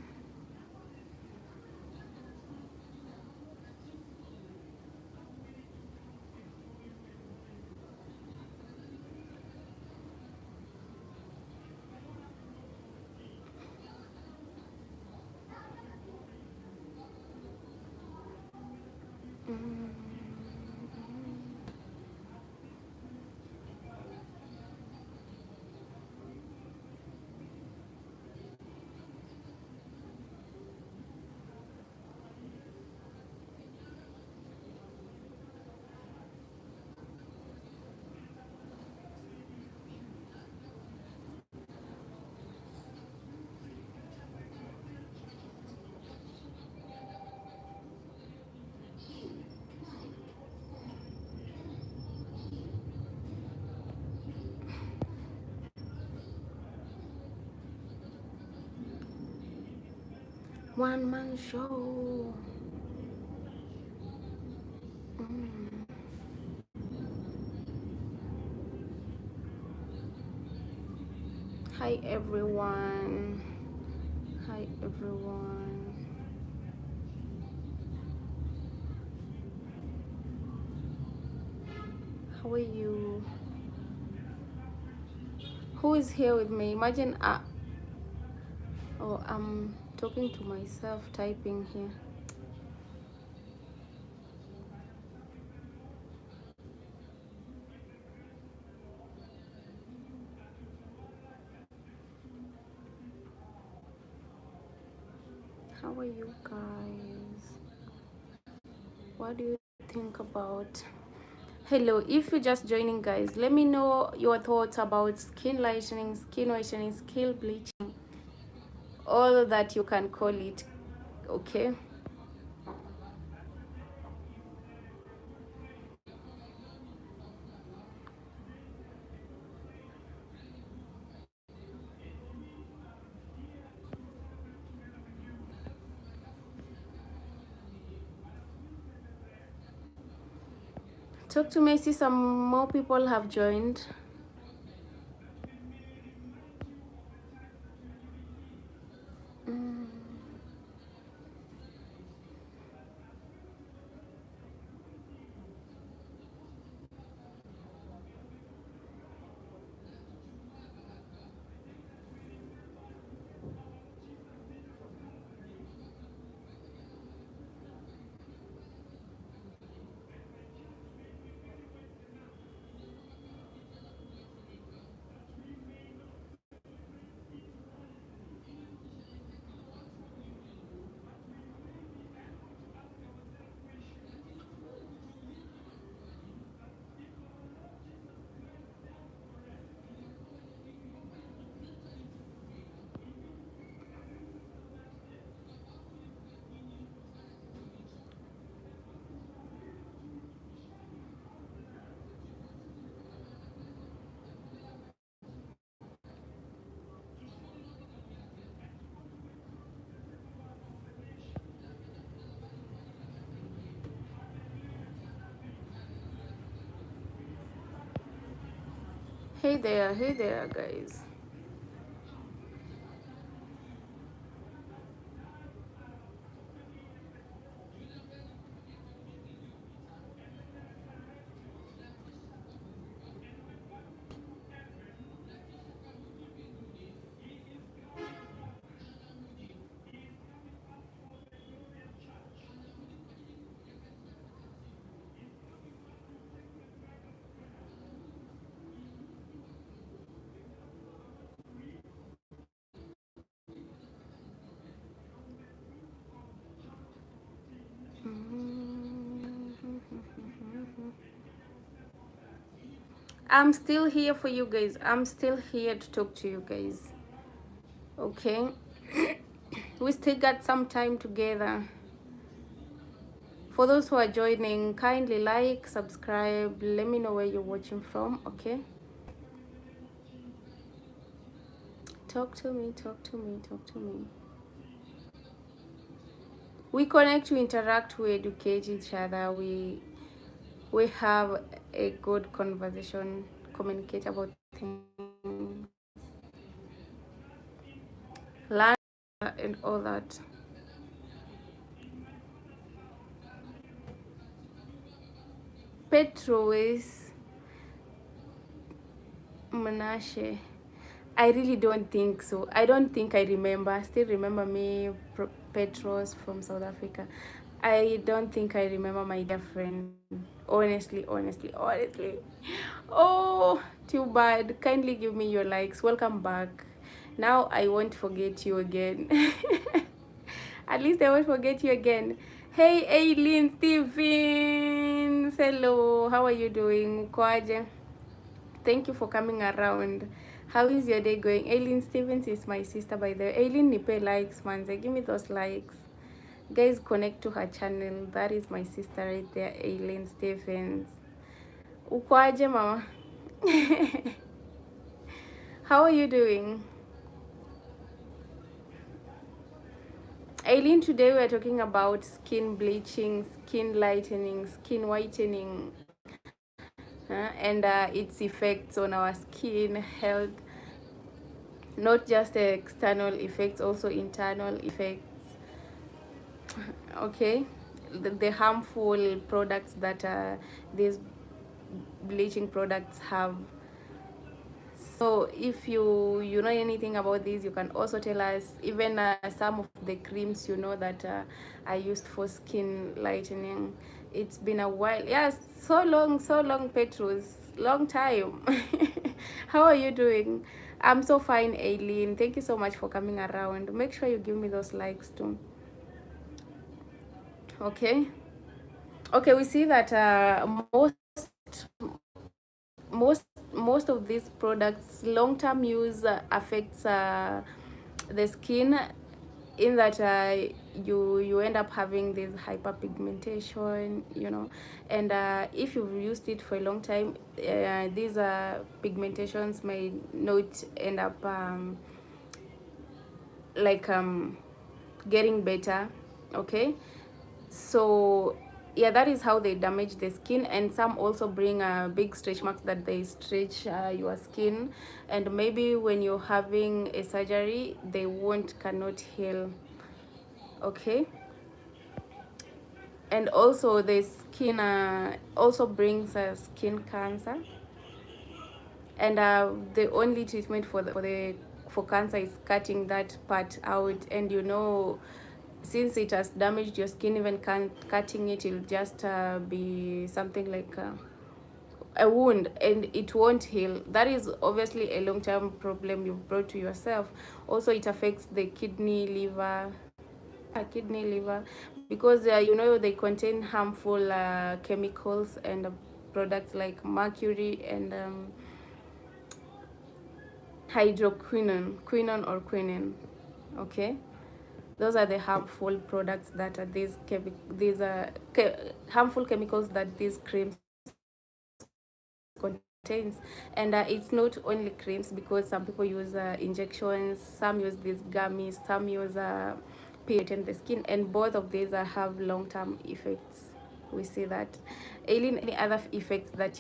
One man show. Hi everyone. Hi everyone. How are you? Who is here with me? Imagine oh, I'm talking to myself, typing here. How are you guys? What do you think about? Hello, if you're just joining, guys, let me know your thoughts about skin lightening, skin whitening, skin bleaching, all that you can call it. Okay, talk to me. I see some more people have joined. Hey there, guys. I'm still here for you guys. I'm still here to talk to you guys. Okay? We still got some time together. For those who are joining, kindly like, subscribe, let me know where you're watching from, okay? Talk to me, talk to me, talk to me. We connect, we interact, we educate each other, we have a good conversation, communicate about things, learn and all that. Petros Menashe. I really don't think so. I don't think I remember. Still remember me, Petros from South Africa. I don't think I remember my dear friend. Honestly, honestly, honestly. Oh, too bad. Kindly give me your likes. Welcome back. Now I won't forget you again. At least I won't forget you again. Hey, Aileen Stevens. Hello. How are you doing? Kwaje? Thank you for coming around. How is your day going? Aileen Stevens is my sister, by the way. Aileen nipe likes, manze. Give me those likes. Guys, connect to her channel. That is my sister right there, Aileen Stevens. Ukwaje, mama? How are you doing? Aileen, today we are talking about skin bleaching, skin lightening, skin whitening, and its effects on our skin health. Not just external effects, also internal effects. Okay, the harmful products that these bleaching products have. So if you know anything about this, you can also tell us. Even some of the creams that are used for skin lightening. It's been a while. Yes, so long, Petrus. Long time. How are you doing? I'm so fine, Aileen. Thank you so much for coming around. Make sure you give me those likes too. Okay. Okay, we see that most most of these products, long-term use affects the skin, in that you end up having this hyperpigmentation, and if you've used it for a long time, these pigmentations may not end up like getting better. Okay, so yeah, that is how they damage the skin. And some also bring big stretch marks, that they stretch your skin, and maybe when you're having a surgery, they cannot heal. Okay, and also the skin also brings skin cancer, and the only treatment for cancer is cutting that part out. And since it has damaged your skin, even cutting it will just be something like a wound, and it won't heal. That is obviously a long-term problem you've brought to yourself. Also, it affects the kidney liver, because they contain harmful chemicals and products like mercury and hydroquinone or quinine. Okay, those are the harmful products that are these harmful chemicals that these creams contains. And it's not only creams, because some people use injections, some use these gummies, some use peel in the skin, and both of these have long-term effects. We see that. Aileen, any other effects that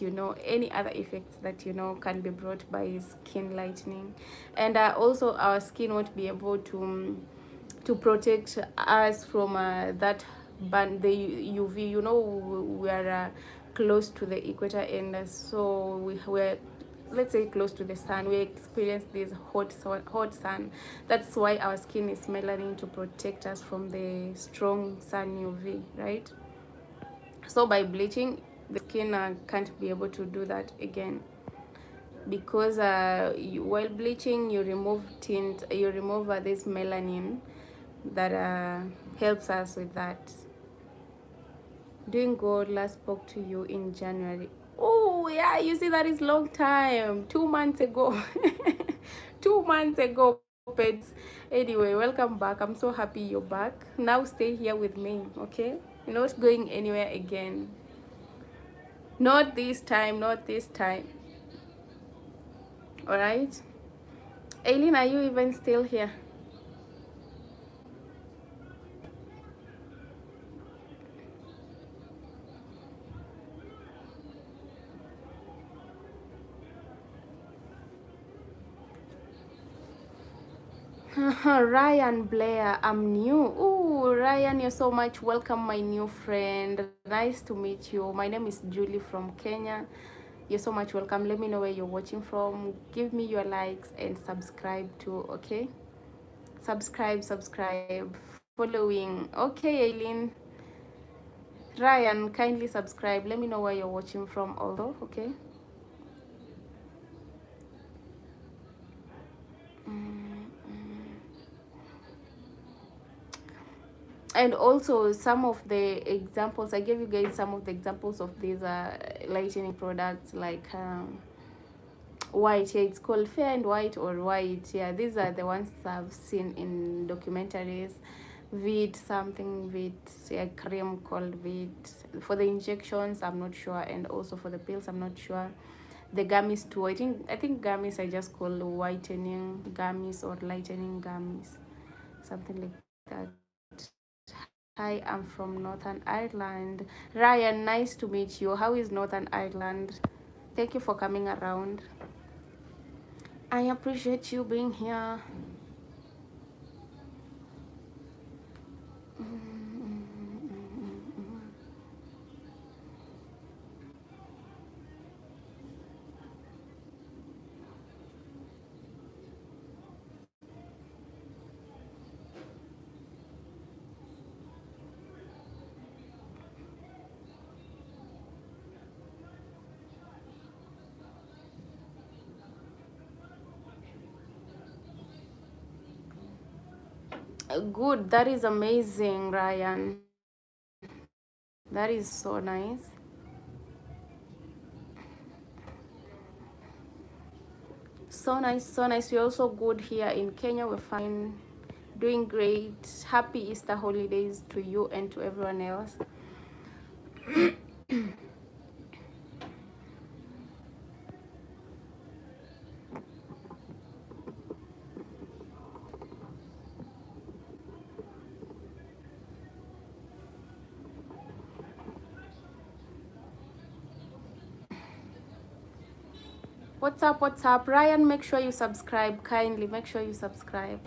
can be brought by skin lightening? And also, our skin won't be able to protect us from that burn, the UV. We are close to the equator, and so we're, let's say, close to the sun. We experience this hot sun. That's why our skin is melanin, to protect us from the strong sun UV, right? So by bleaching, the skin can't be able to do that again, because while bleaching, you remove tint, you remove this melanin that helps us with that. Doing good. Last spoke to you in January. Oh yeah, you see, that is long time. 2 months ago. 2 months ago, pets. Anyway, welcome back. I'm so happy you're back. Now stay here with me, okay? You're not going anywhere again. Not this time, not this time. Alright? Aileen, are you even still here? Ryan Blair, I'm new. Ooh, Ryan, you're so much welcome, my new friend. Nice to meet you. My name is Julie from Kenya. You're so much welcome. Let me know where you're watching from. Give me your likes and subscribe too, okay? Subscribe. Following. Okay, Aileen. Ryan, kindly subscribe. Let me know where you're watching from also, okay? And also some of the examples, I gave you guys some of the examples of these lightening products, like white. Yeah, it's called fair and white or white. Yeah, these are the ones I've seen in documentaries. Vit something, Vit, yeah, cream called Vit. For the injections, I'm not sure, and also for the pills, I'm not sure. The gummies too. I think gummies are just called whitening gummies or lightening gummies, something like that. Hi, I'm from Northern Ireland. Ryan, nice to meet you. How is Northern Ireland? Thank you for coming around. I appreciate you being here. Good, that is amazing, Ryan. That is so nice. So nice, so nice. We're also good here in Kenya. We're fine, doing great. Happy Easter holidays to you and to everyone else. What's up, what's up? Ryan, make sure you subscribe. Kindly make sure you subscribe.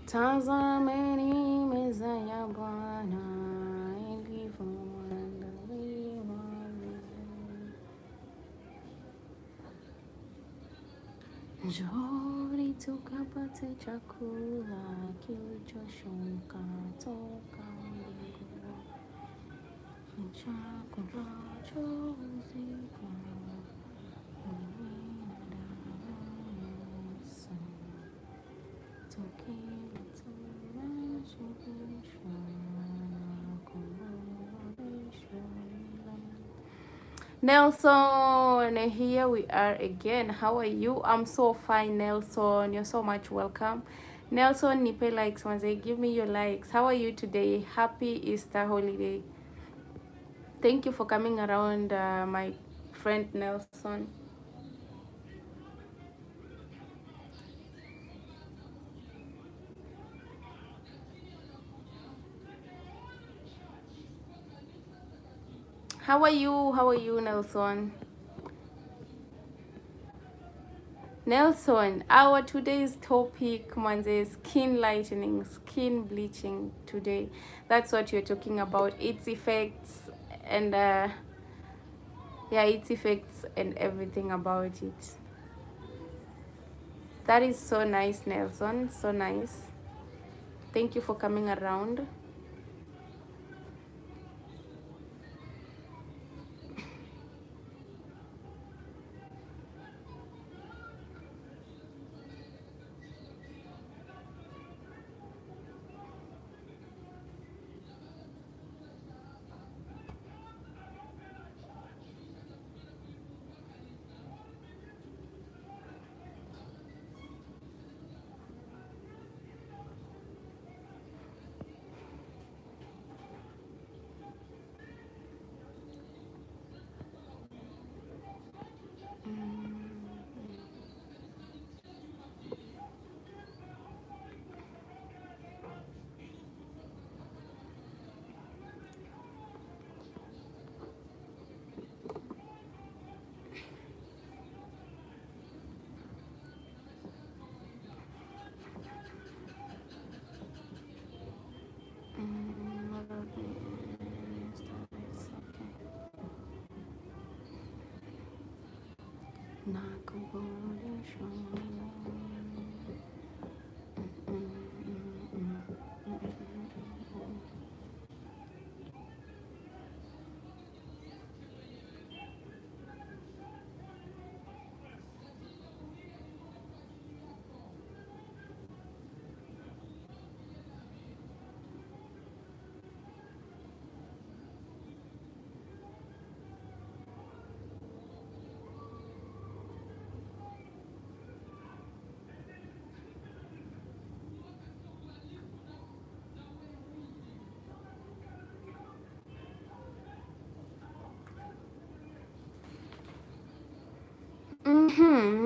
Tazameni meza ya Bwana ilivyoandaliwa. Njooni tukapate chakula kilichoshuka toka mbinguni. Ni chakula cha uzima, mwili na damu ya Yesu. Tukila tunashibishwa na kuburudishwa milele. Nelson, here we are again. How are you? I'm so fine, Nelson. You're so much welcome. Nelson, nipe likes once. Give me your likes. How are you today? Happy Easter holiday. Thank you for coming around, my friend Nelson. How are you? How are you, Nelson? Nelson, our today's topic, manze, skin lightening, skin bleaching today. That's what you're talking about. Its effects and yeah, its effects and everything about it. That is so nice, Nelson. So nice. Thank you for coming around.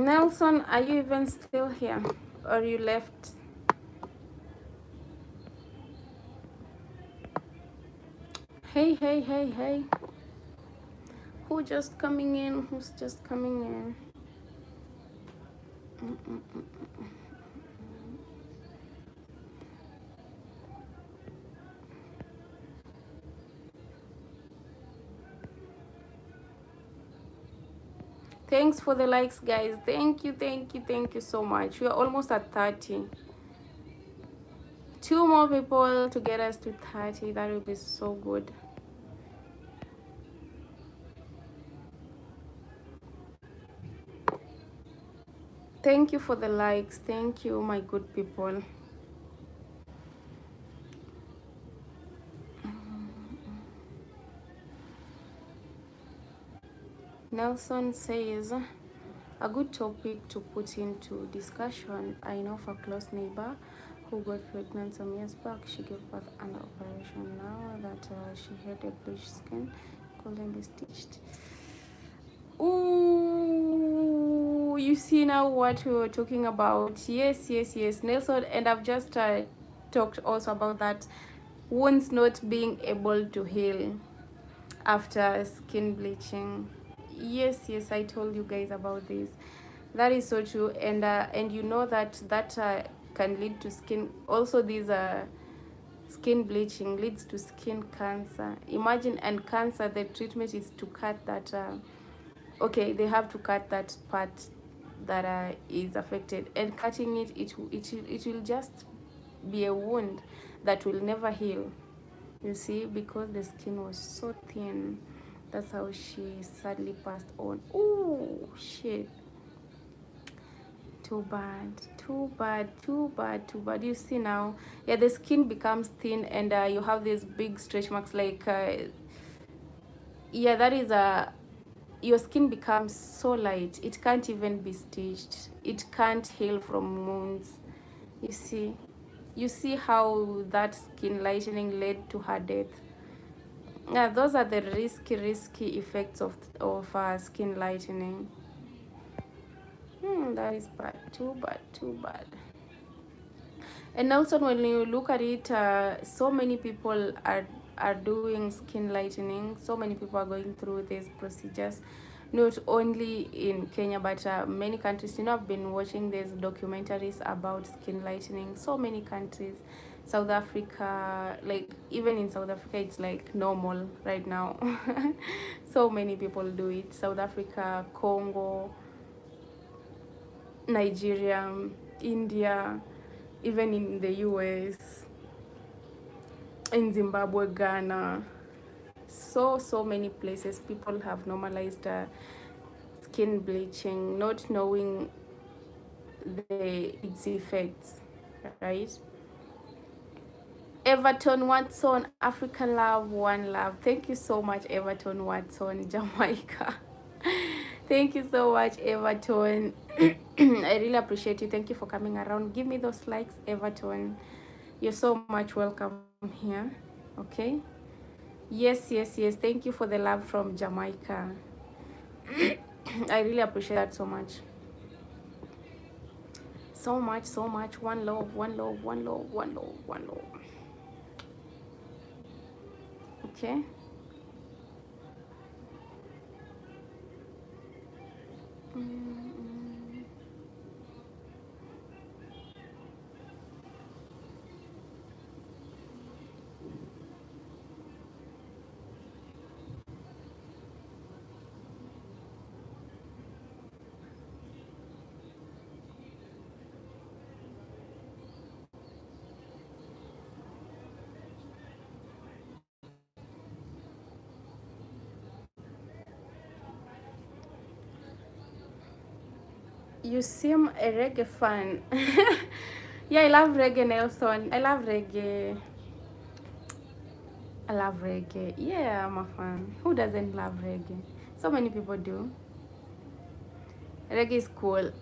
Nelson, are you even still here? Or you left? Hey, hey, hey, hey. Who just coming in? Who's just coming in? Thanks for the likes, guys. Thank you, thank you, thank you so much. We are almost at 30. 2 more people to get us to 30. That would be so good. Thank you for the likes. Thank you, my good people. Nelson says, a good topic to put into discussion. I know of a close neighbor who got pregnant some years back. She gave birth under operation. Now that she had a bleached skin, couldn't be stitched. Ooh, you see now what we were talking about. Yes, yes, yes, Nelson. And I've just talked also about that wounds not being able to heal after skin bleaching. Yes, yes, I told you guys about this. That is so true. And you know that can lead to skin. Also, these skin bleaching leads to skin cancer. Imagine, and cancer, the treatment is to cut that. Okay, they have to cut that part that is affected, and cutting it, it will just be a wound that will never heal. You see, because the skin was so thin. That's how she sadly passed on. Oh shit. Too bad, too bad, too bad, too bad. You see now, yeah, the skin becomes thin, and you have these big stretch marks. Like, yeah, that is your skin becomes so light. It can't even be stitched. It can't heal from wounds. You see, you see how that skin lightening led to her death. Yeah, those are the risky effects of skin lightening. That is bad. Too bad. Too bad. And also, when you look at it, so many people are doing skin lightening. So many people are going through these procedures, not only in Kenya, but many countries. You know, I've been watching these documentaries about skin lightening. So many countries, South Africa, like even in South Africa, it's like normal right now. So many people do it. South Africa, Congo, Nigeria, India, even in the US, in Zimbabwe, Ghana, so many places people have normalized skin bleaching, not knowing its effects, right? Everton Watson, African Love, One Love. Thank you so much, Everton Watson, Jamaica. Thank you so much, Everton. I really appreciate you. Thank you for coming around. Give me those likes, Everton. You're so much welcome here. Okay. Yes, yes, yes. Thank you for the love from Jamaica. I really appreciate that so much. So much, so much. One love, one love, one love, one love, one love. Okay. You seem a reggae fan. Yeah, I love reggae, Nelson. I love reggae. I love reggae. Yeah, I'm a fan. Who doesn't love reggae? So many people do. Reggae is cool.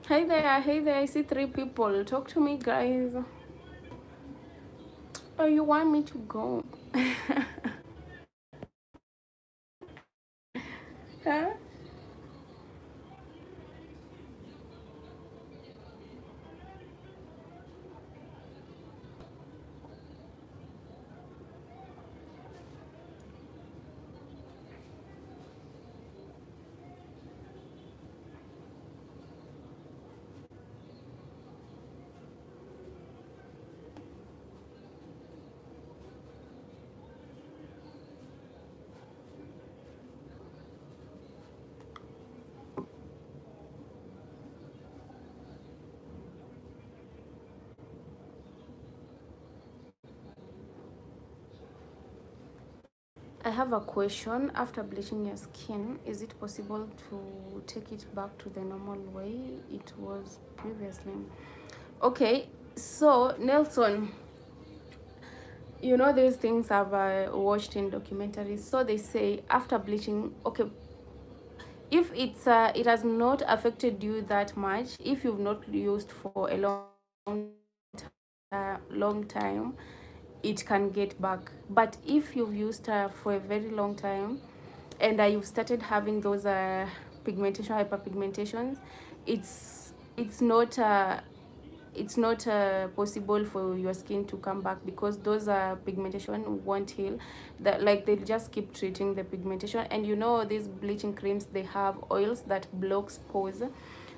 Hey there, hey there. I see 3 people. Talk to me, guys. Oh, you want me to go? Huh? I have a question. After bleaching your skin, is it possible to take it back to the normal way it was previously? Okay, so Nelson, you know these things I've watched in documentaries. So they say after bleaching, okay, if it has not affected you that much, if you've not used for a long time, it can get back. But if you've used for a very long time, and you've started having those pigmentation, hyperpigmentations, it's not possible for your skin to come back, because those pigmentation won't heal. That, like, they'll just keep treating the pigmentation. And you know these bleaching creams, they have oils that blocks pores.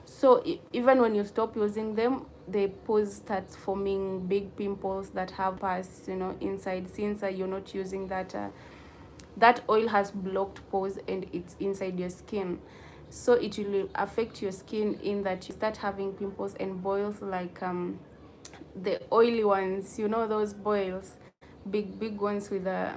So even when you stop using them, the pores starts forming big pimples that have pus, inside, since you're not using that oil has blocked pores and it's inside your skin. So it will affect your skin in that you start having pimples and boils, like the oily ones, those boils, big ones with a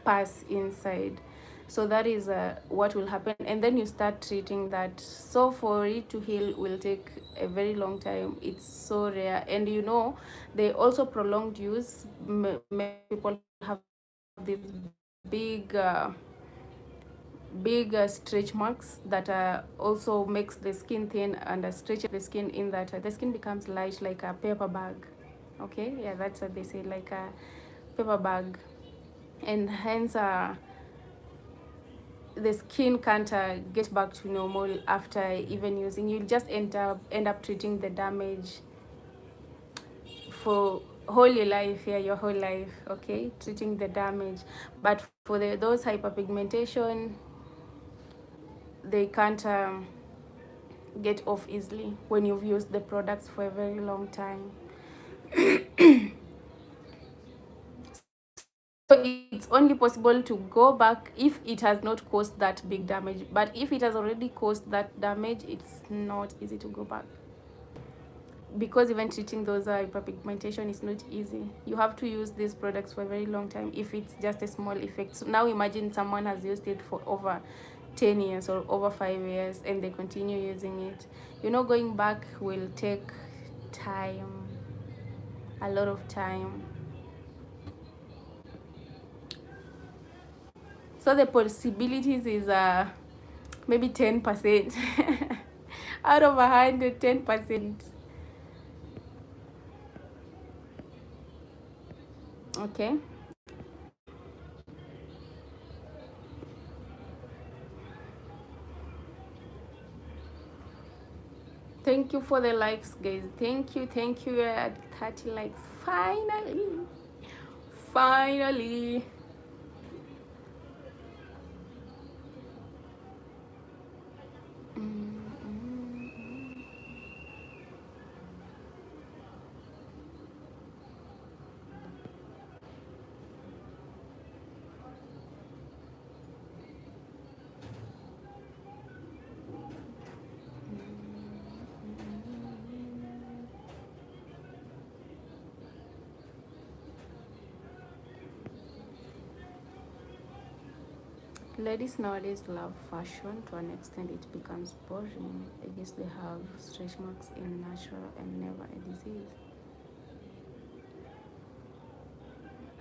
pus inside. So that is what will happen, and then you start treating that. So for it to heal will take a very long time. It's so rare. And they also prolonged use, people have these big stretch marks that also makes the skin thin, and stretches the skin in that the skin becomes light like a paper bag. Okay, yeah, that's what they say, like a paper bag. And hence the skin can't get back to normal after even using. You'll just end up treating the damage for whole your life. Yeah, your whole life. Okay, treating the damage. But for those hyperpigmentation, they can't get off easily when you've used the products for a very long time. So it's only possible to go back if it has not caused that big damage. But if it has already caused that damage, it's not easy to go back, because even treating those hyperpigmentation is not easy. You have to use these products for a very long time if it's just a small effect. So now imagine someone has used it for over 10 years or over 5 years and they continue using it. Going back will take time, a lot of time. So the possibilities is maybe 10%. Out of 100, 10%. Okay. Thank you for the likes, guys. Thank you, thank you. We're at 30 likes. Finally. Finally. Ladies nowadays love fashion to an extent it becomes boring. I guess they have stretch marks in natural and never a disease.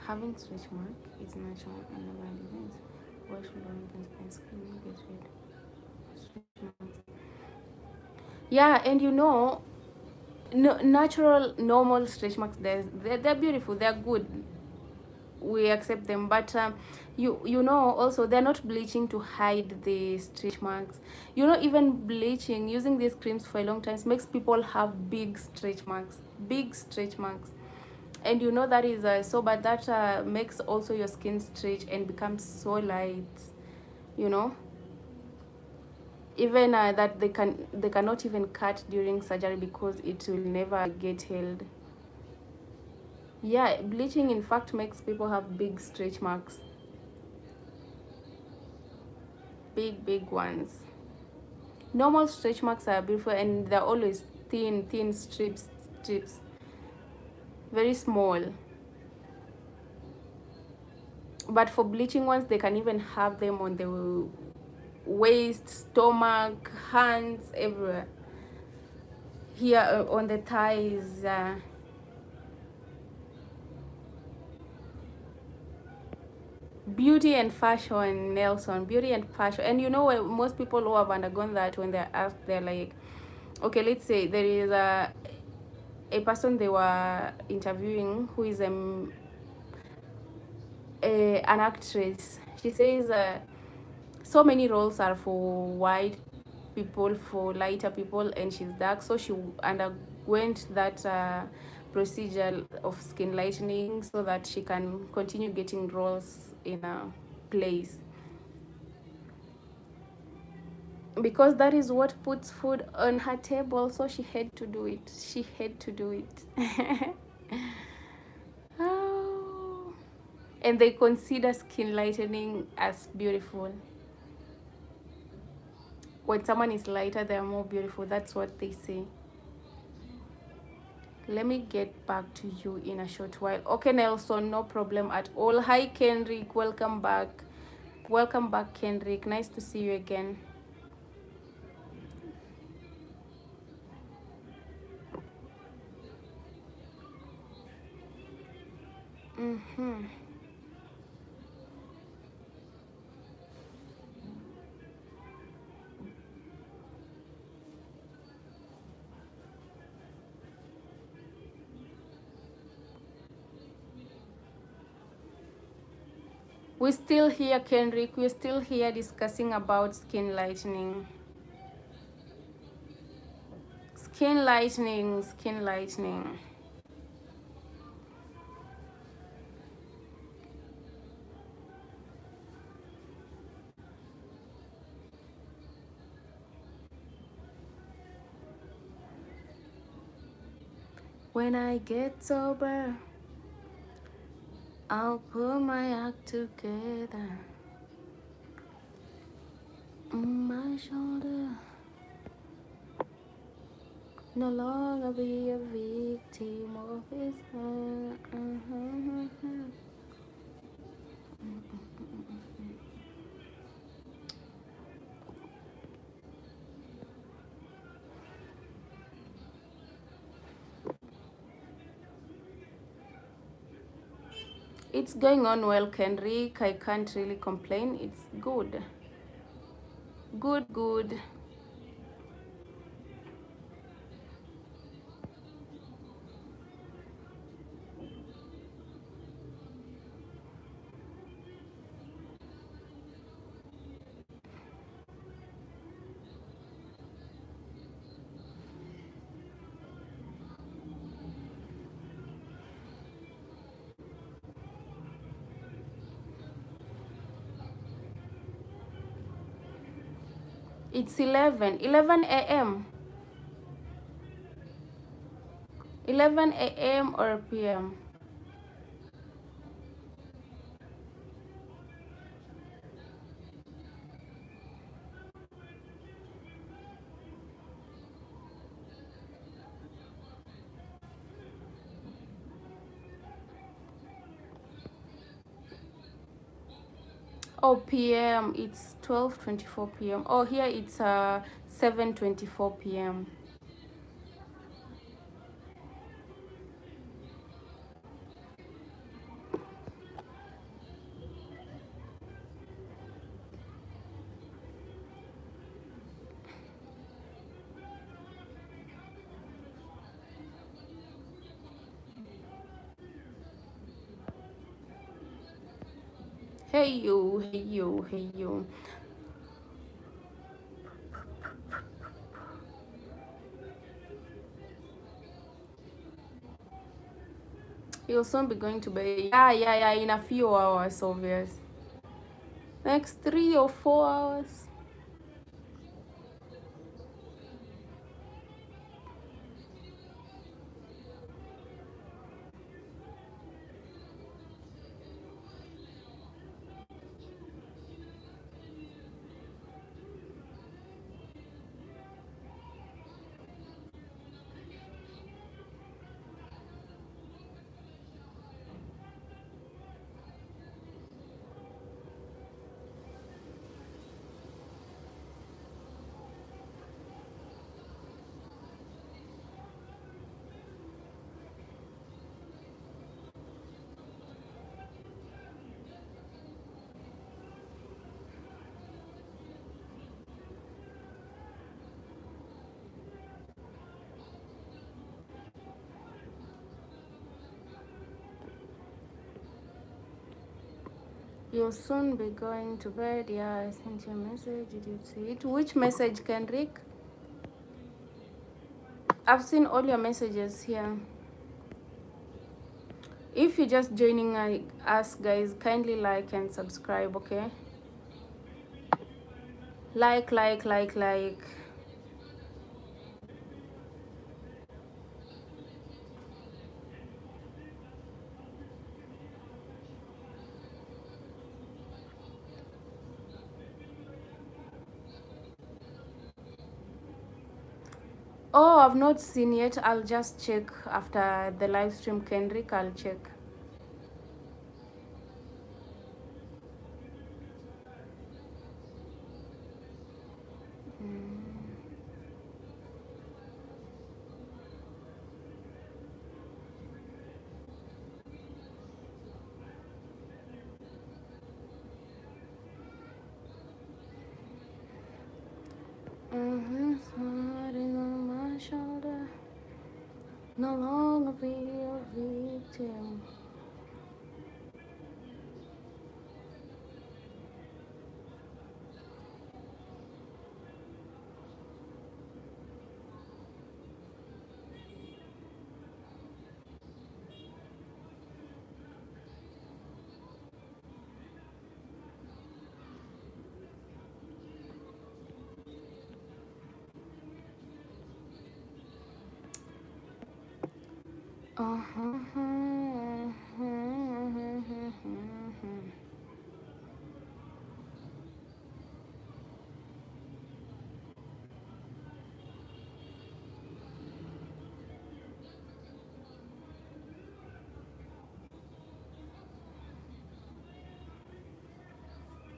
Having stretch mark is natural and never a disease. Why should one let my skin get rid of stretch marks? Yeah, and you know, natural, normal stretch marks, they're beautiful, they're good. We accept them, but you know, also they're not bleaching to hide the stretch marks. You know, even bleaching, using these creams for a long time makes people have big stretch marks, big stretch marks. And you know that is so bad. That makes also your skin stretch and becomes so light, you know. Even that they cannot even cut during surgery because it will never get healed. Yeah, bleaching in fact makes people have big stretch marks, big ones. Normal stretch marks are beautiful and they're always thin strips, very small. But for bleaching ones, they can even have them on the waist, stomach, hands, everywhere. Here on the thighs. Beauty and fashion, Nelson. Beauty and fashion. And you know, most people who have undergone that, when they're asked, they're like, okay, let's say there is a person they were interviewing who is an actress. She says so many roles are for white people, for lighter people, and she's dark, so she underwent that procedure of skin lightening so that she can continue getting roles in a place, because that is what puts food on her table. So she had to do it. She had to do it. Oh. And they consider skin lightening as beautiful. When someone is lighter, they are more beautiful. That's what they say. Let me get back to you in a short while. Okay, Nelson, no problem at all. Hi, Kendrick. Welcome back. Welcome back, Kendrick. Nice to see you again. We're still here, Kendrick. We're still here discussing about skin lightening. Skin lightening, skin lightening. When I get sober, I'll put my act together. On my shoulder, no longer be a victim of his hand. It's going on well, Kendrick. I can't really complain. It's good. Good. It's 11 a.m. 11 a.m. or p.m. Oh, p.m. It's 12:24 p.m. Oh, here it's 7:24 p.m. Hey you, hey you, hey you. You'll soon be going to bed. Yeah, in a few hours, obvious. Next 3 or 4 hours. You'll soon be going to bed. Yeah, I sent you a message. Did you see it? Which message, Kendrick? I've seen all your messages here. If you're just joining us, guys, kindly like and subscribe, okay? Like. Oh, I've not seen yet. I'll just check after the live stream, Kendrick. I'll check. Sliding on my shoulder, no longer be a victim.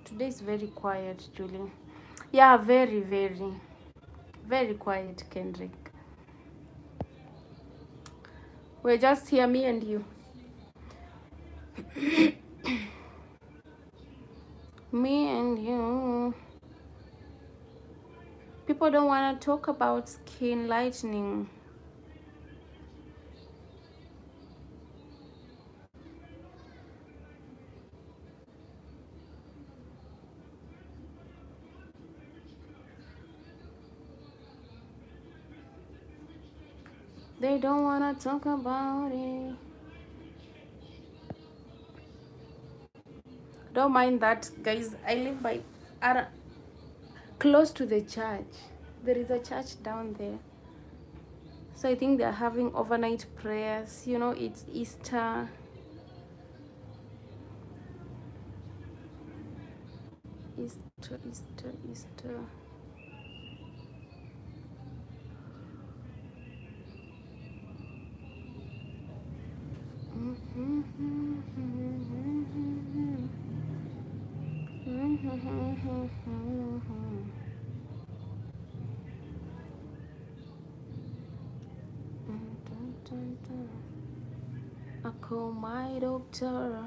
Today is very quiet, Julie. Yeah, very quiet, Kendrick. We're just here, me and you. Me and you. People don't want to talk about skin lightening. They don't want to talk about it. Don't mind that, guys. I live by... close to the church. There is a church down there. So I think they're having overnight prayers. You know, it's Easter. Easter, Easter, Easter. I call my doctor.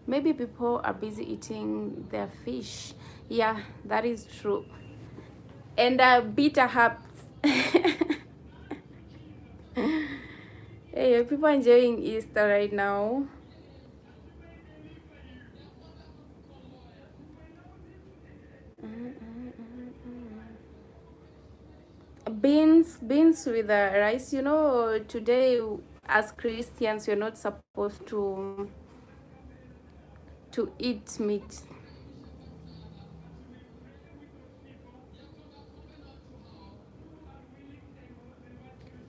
Maybe people are busy eating their fish. Yeah, that is true. And bitter herbs. Hey, people are enjoying Easter right now. Beans with rice. You know, today as Christians, we're not supposed to eat meat.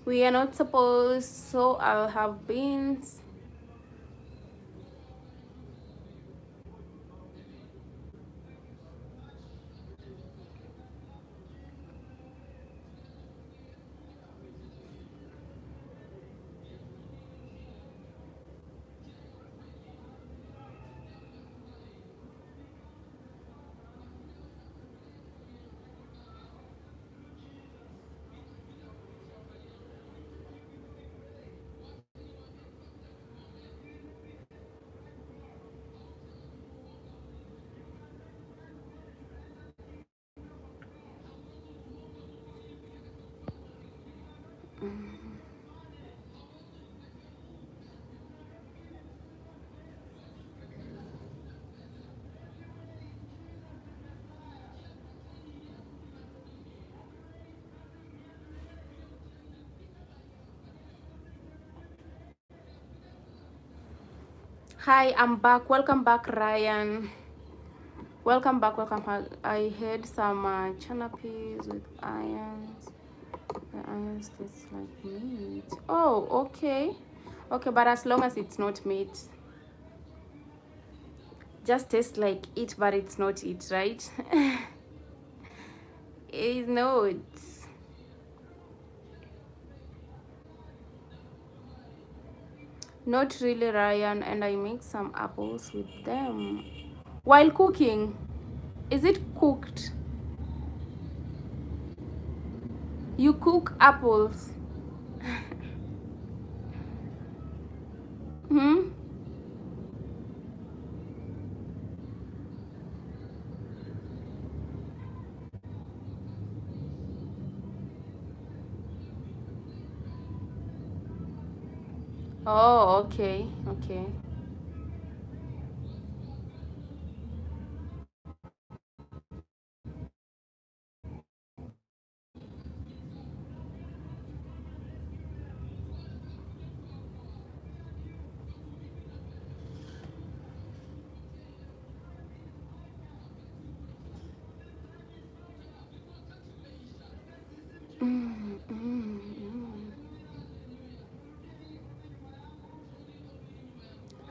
We are not supposed, so I'll have beans. Hi, I'm back. Welcome back, Ryan. Welcome back, welcome back. I had some chana peas with irons. The irons taste like meat. Oh, okay. Okay, but as long as it's not meat. Just tastes like it, but it's not it, right? It's not. Not really, Ryan, and I make some apples with them. While cooking, is it cooked? You cook apples? Hmm? Oh, okay, okay. Mm, mm, mm.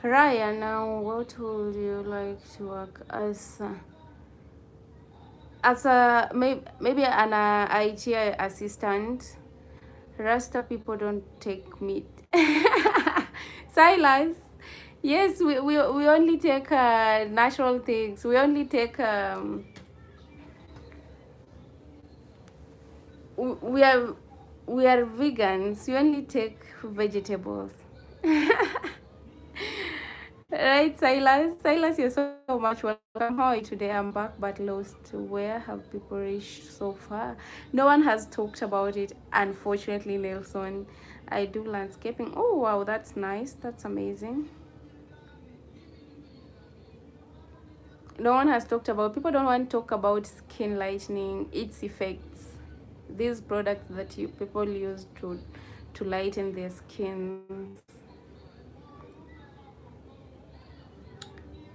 Ryan, now what would you like to work as a maybe an IT assistant? Rasta people don't take meat. Silas, yes, we only take natural things. We only take we are we are vegans. We only take vegetables. Right, Silas? Silas, you're so much welcome. How are you today? I'm back but lost. Where have people reached so far? No one has talked about it, unfortunately, Nelson. I do landscaping. Oh, wow, that's nice. That's amazing. No one has talked about, people don't want to talk about skin lightening, its effects. These products that you people use to lighten their skin.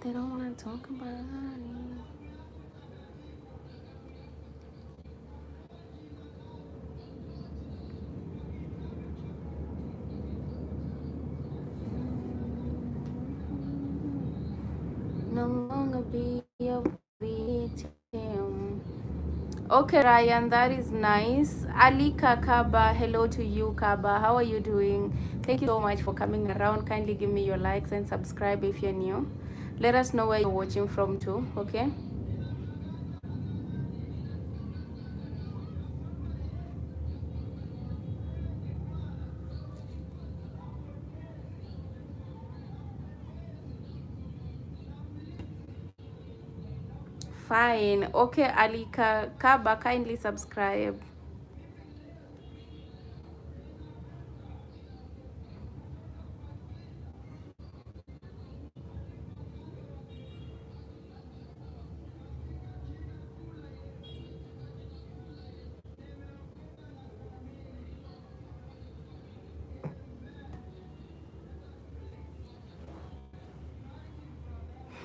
They don't want to talk about it. Okay, Ryan, that is nice. Alika Kaba, hello to you, Kaba. How are you doing? Thank you so much for coming around. Kindly give me your likes and subscribe if you're new. Let us know where you're watching from too, okay? Fine. Okay, Alika Kaba, kindly subscribe.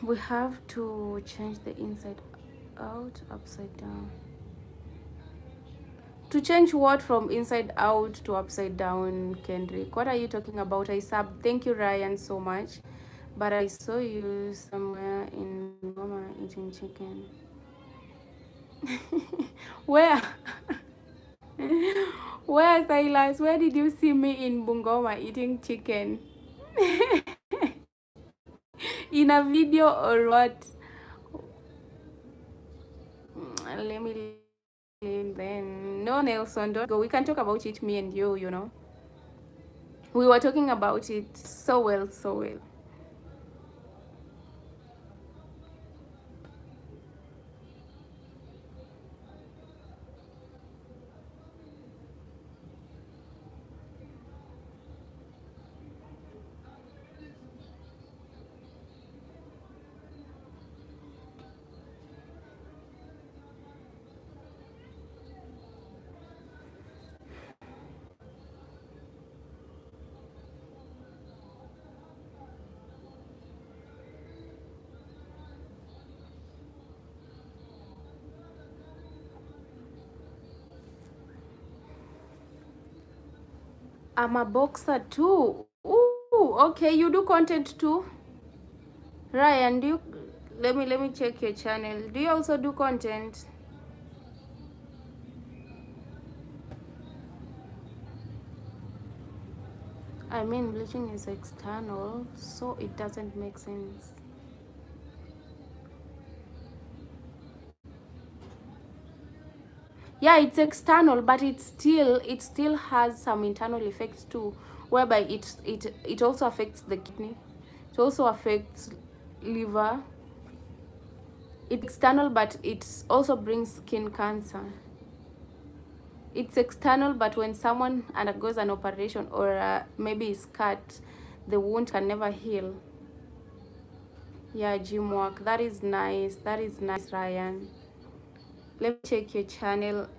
We have to change the inside out, upside down. To change what from inside out to upside down, Kendrick? What are you talking about? I sub. Thank you, Ryan, so much. But I saw you somewhere in Goma eating chicken. Where? Where, Silas? Where did you see me in Bungoma eating chicken? In a video or what? Let me leave then. No, Nelson, don't go. We can talk about it, me and you know. We were talking about it so well, so well. I'm a boxer too. Ooh, okay. You do content too, Ryan? Do you? Let me check your channel. Do you also do content? I mean, bleaching is external, so it doesn't make sense. Yeah, it's external, but it still has some internal effects too, whereby it also affects the kidney. It also affects liver. It's external, but it also brings skin cancer. It's external, but when someone undergoes an operation or maybe is cut, the wound can never heal. Yeah, gym work. That is nice. That is nice, Ryan. Let me check your channel.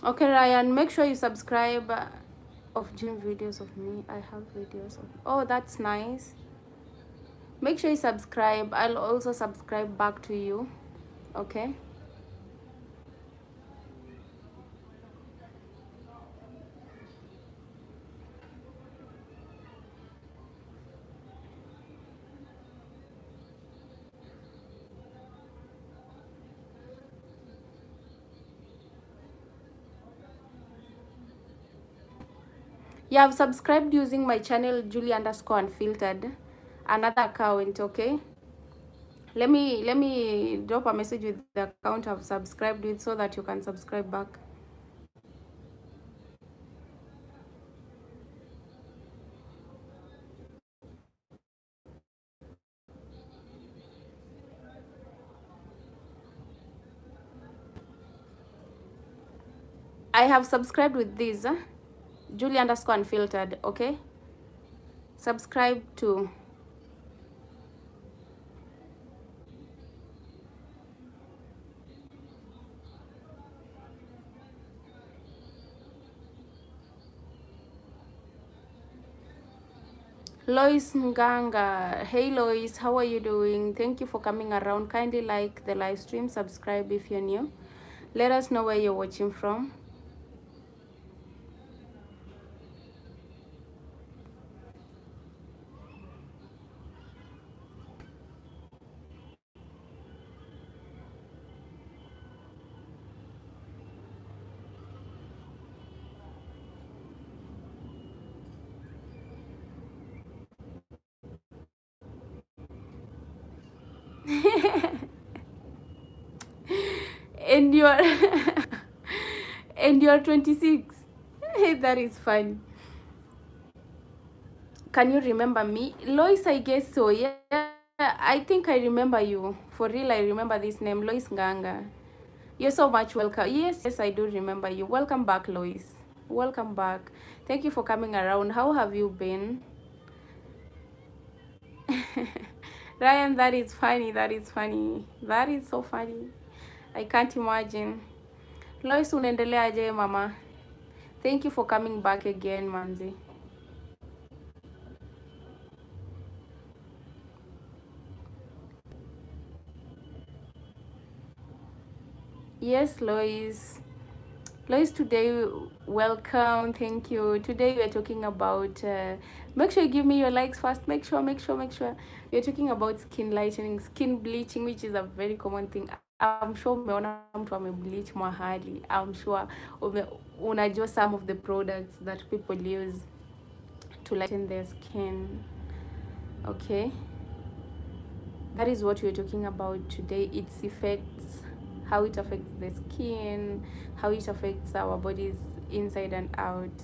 Okay, Ryan, make sure you subscribe. Of gym videos of me, I have videos of. Oh, that's nice. Make sure you subscribe. I'll also subscribe back to you. Okay. Yeah, I've subscribed using my channel Julie underscore unfiltered, another account. Okay. Let me drop a message with the account I've subscribed with so that you can subscribe back. I have subscribed with this, Julie underscore unfiltered, okay? Subscribe to. Lois Nganga. Hey Lois, how are you doing? Thank you for coming around. Kindly like the live stream, subscribe if you're new. Let us know where you're watching from. And you're and you're 26. That is funny. Can you remember me? Lois, I guess so. Yeah, I think I remember you. For real, I remember this name, Lois Nganga. You're so much welcome. Yes, yes, I do remember you. Welcome back, Lois. Welcome back. Thank you for coming around. How have you been? Ryan, that is funny. That is funny. That is so funny. I can't imagine. Lois, unaendeleaje mama? Thank you for coming back again, Manzi. Yes, Lois. Lois, today, welcome. Thank you. Today we're talking about, make sure you give me your likes first. Make sure. We're talking about skin lightening, skin bleaching, which is a very common thing. I'm sure umeona mtu amebleach mahali. I'm sure unajua some of the products that people use to lighten their skin. Okay, that is what we're talking about today. Its effects, how it affects the skin, how it affects our bodies inside and out.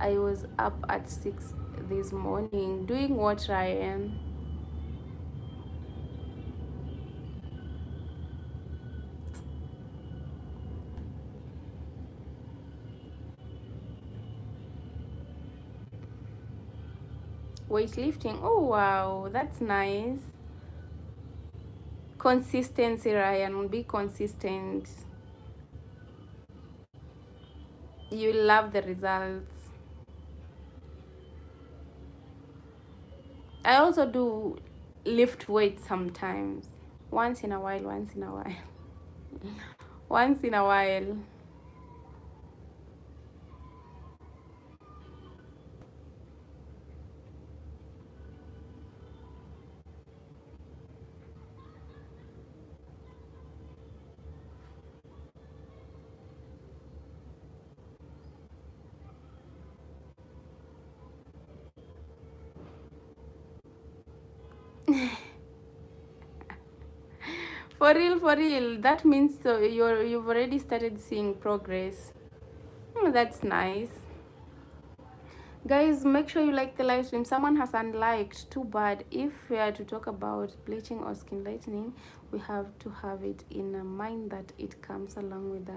I was up at 6 this morning. Doing what, Ryan? Weightlifting. Oh wow, that's nice. Consistency, Ryan. Be consistent. You love the results. I also do lift weights sometimes. Once in a while, once in a while. Once in a while. For real, for real. That means you've already started seeing progress. That's nice. Guys, make sure you like the live stream. Someone has unliked. Too bad. If we are to talk about bleaching or skin lightening, we have to have it in mind that it comes along with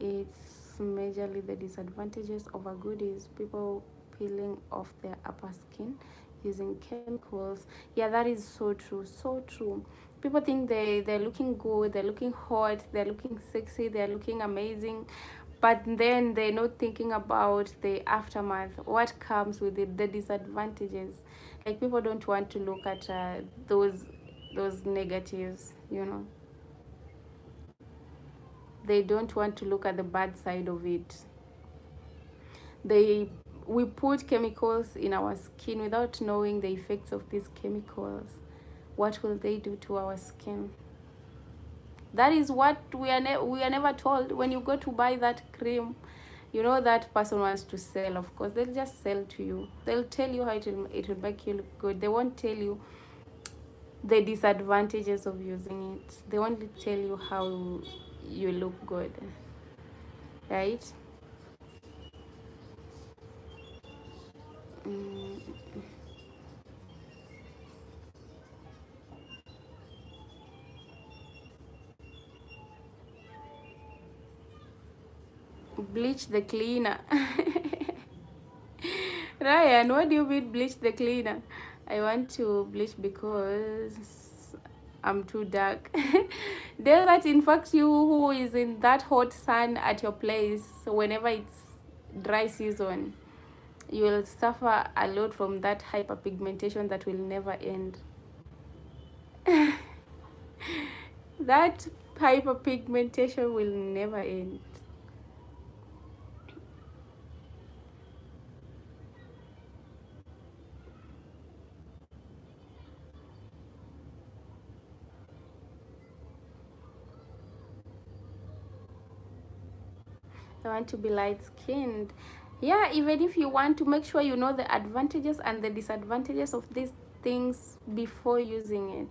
it's majorly the disadvantages of a good is people peeling off their upper skin using chemicals. Yeah, that is so true, so true. People think they're looking good, they're looking hot, they're looking sexy, they're looking amazing, but then they're not thinking about the aftermath, what comes with it, the disadvantages. Like people don't want to look at those negatives, you know. They don't want to look at the bad side of it. We put chemicals in our skin without knowing the effects of these chemicals. What will they do to our skin? That is what we are never told. When you go to buy that cream, you know that person wants to sell. Of course, they'll just sell to you. They'll tell you how it will make you look good. They won't tell you the disadvantages of using it. They won't tell you how you look good, right? Mm. Bleach the cleaner. Ryan, what do you mean bleach the cleaner? I want to bleach because I'm too dark. There's that, in fact, you who is in that hot sun at your place, whenever it's dry season, you will suffer a lot from that hyperpigmentation that will never end. That hyperpigmentation will never end. I want to be light skinned. Yeah, even if you want to, make sure you know the advantages and the disadvantages of these things before using it.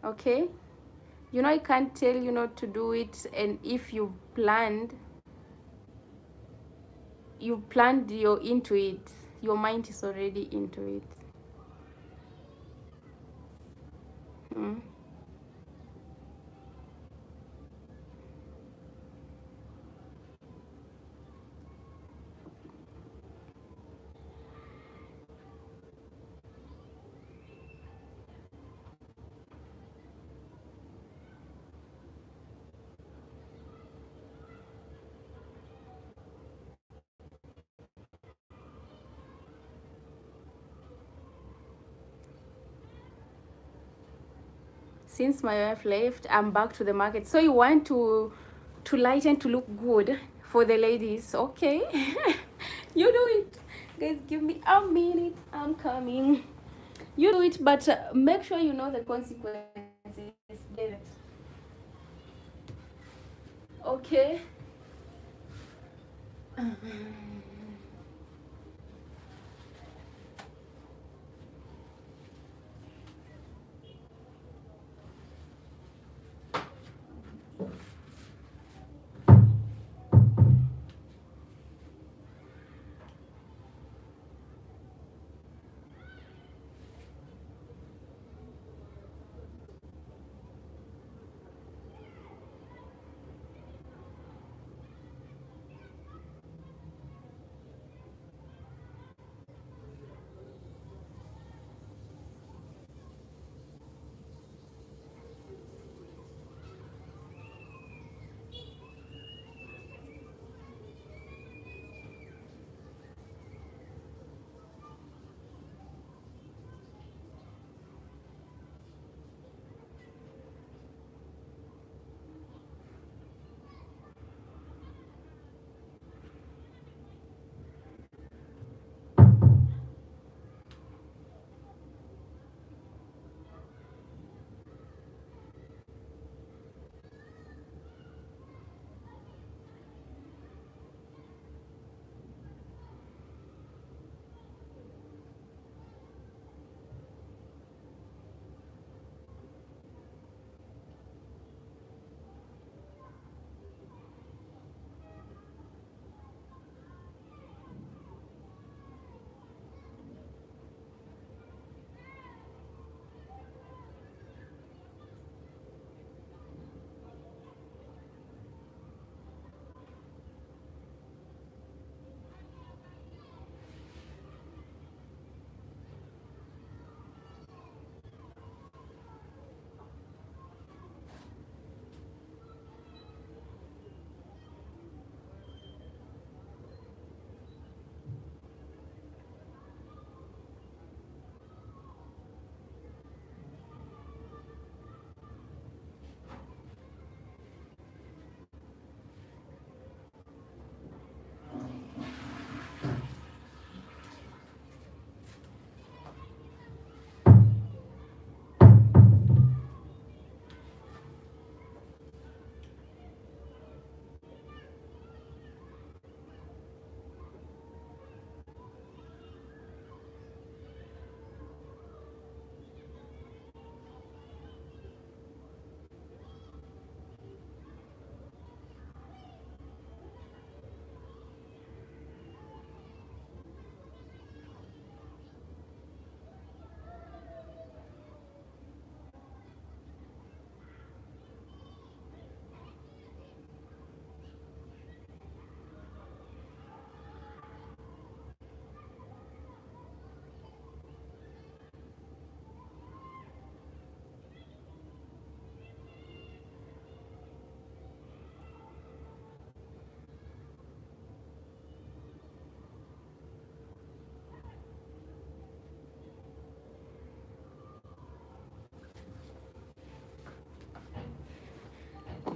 Okay? You know, I can't tell you not to do it, and if you planned, you're into it. Your mind is already into it. Mm. Since my wife left, I'm back to the market. So you want to lighten, to look good for the ladies? Okay. You do it, guys. Give me a minute, I'm coming. You do it, but make sure you know the consequences. Get it? Okay.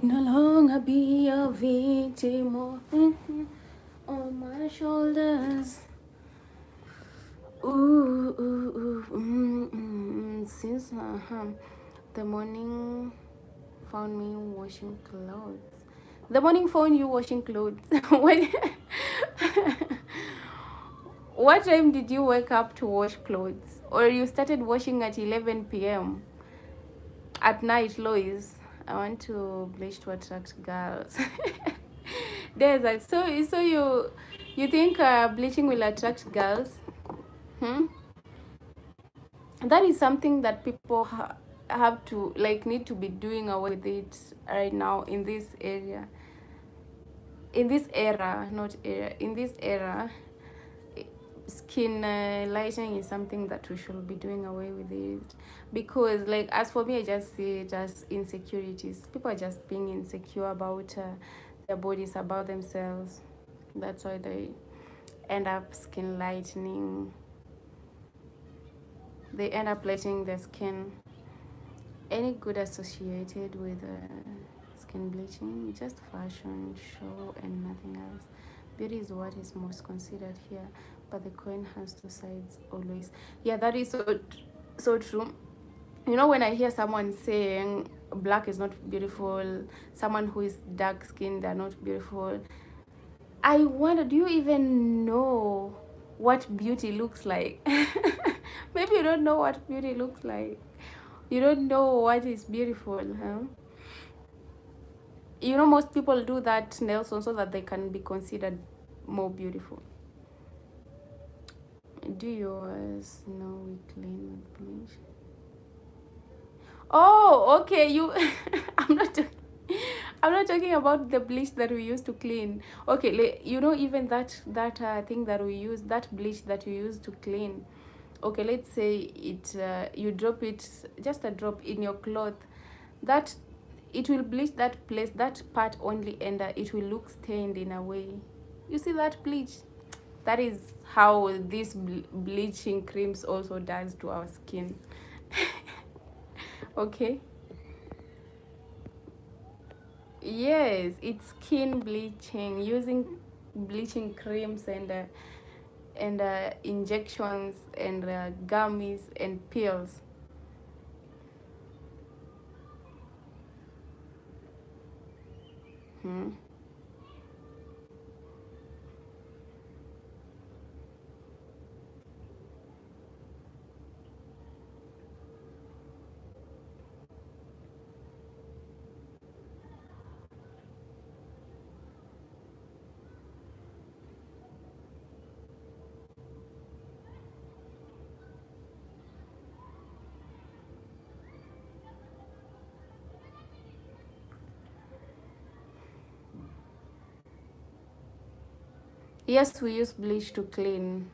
No longer be a victim on my shoulders. Ooh, ooh, ooh, since the morning found me washing clothes. The morning found you washing clothes. What? What time did you wake up to wash clothes? Or you started washing at 11 p.m. at night, Lois? I want to bleach to attract girls. There's a, so you think bleaching will attract girls? Hmm? That is something that people have to like need to be doing away with it right now in this area, in this era, not era, in this era. Skin lightening is something that we should be doing away with it, because like as for me, I just see it as insecurities. People are just being insecure about their bodies, about themselves. That's why they end up skin lightening. They end up lightening their skin. Any good associated with skin bleaching? Just fashion, show, and nothing else. Beauty is what is most considered here, but the coin has two sides always. Yeah, that is so true. You know, when I hear someone saying black is not beautiful, someone who is dark skinned, they're not beautiful, I wonder, do you even know what beauty looks like? Maybe you don't know what beauty looks like. You don't know what is beautiful, huh? You know, most people do that, Nelson, so that they can be considered more beautiful. Do yours know we clean with bleach? Oh, okay. You, I'm not. I'm not talking about the bleach that we use to clean. Okay, you know, even that thing that we use, that bleach that you use to clean. Okay, let's say it. You drop it, just a drop in your cloth. That it will bleach that place, that part only, and it will look stained in a way. You see that bleach? That is how this bleaching creams also does to our skin. Okay. Yes, it's skin bleaching using bleaching creams and injections and gummies and pills. Hmm. Yes, we use bleach to clean.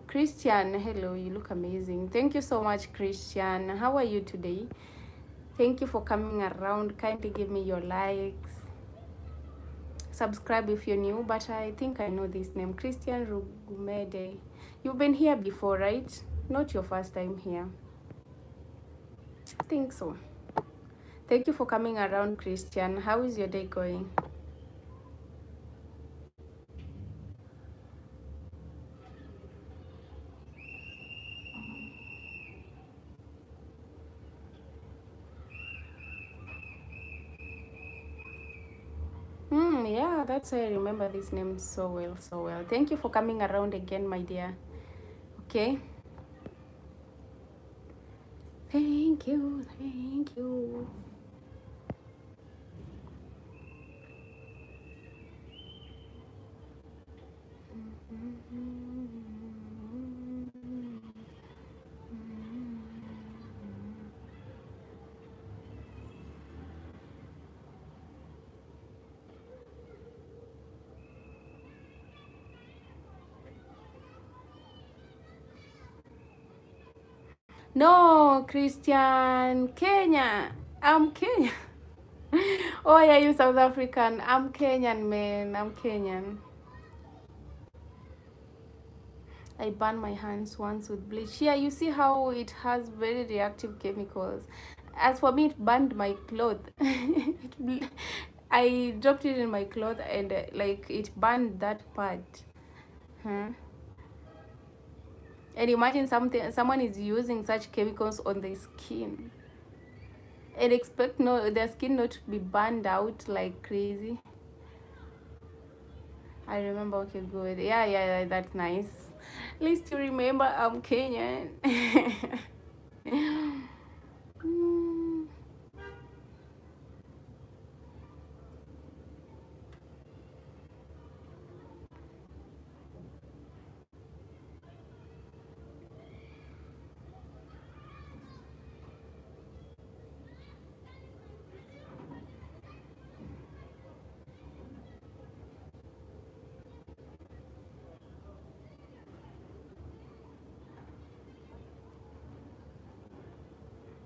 Christian, hello, you look amazing. Thank you so much, Christian. How are you today? Thank you for coming around. Kindly give me your likes. Subscribe if you're new, but I think I know this name, Christian Rugumede. You've been here before, right? Not your first time here. I think so. Thank you for coming around, Christian. How is your day going? Yeah, that's why I remember this name so well, so well. Thank you for coming around again, my dear. Okay. Thank you, thank you. No, Christian, Kenya. I'm Kenya. Oh, yeah, you South African. I'm Kenyan, man. I'm Kenyan. I burned my hands once with bleach. Yeah, you see how it has very reactive chemicals. As for me, it burned my cloth. I dropped it in my cloth and like it burned that part. Huh? And imagine someone is using such chemicals on their skin and expect their skin not to be burned out like crazy. I remember. Okay, good. Yeah, that's nice. At least you remember I'm Kenyan. Mm.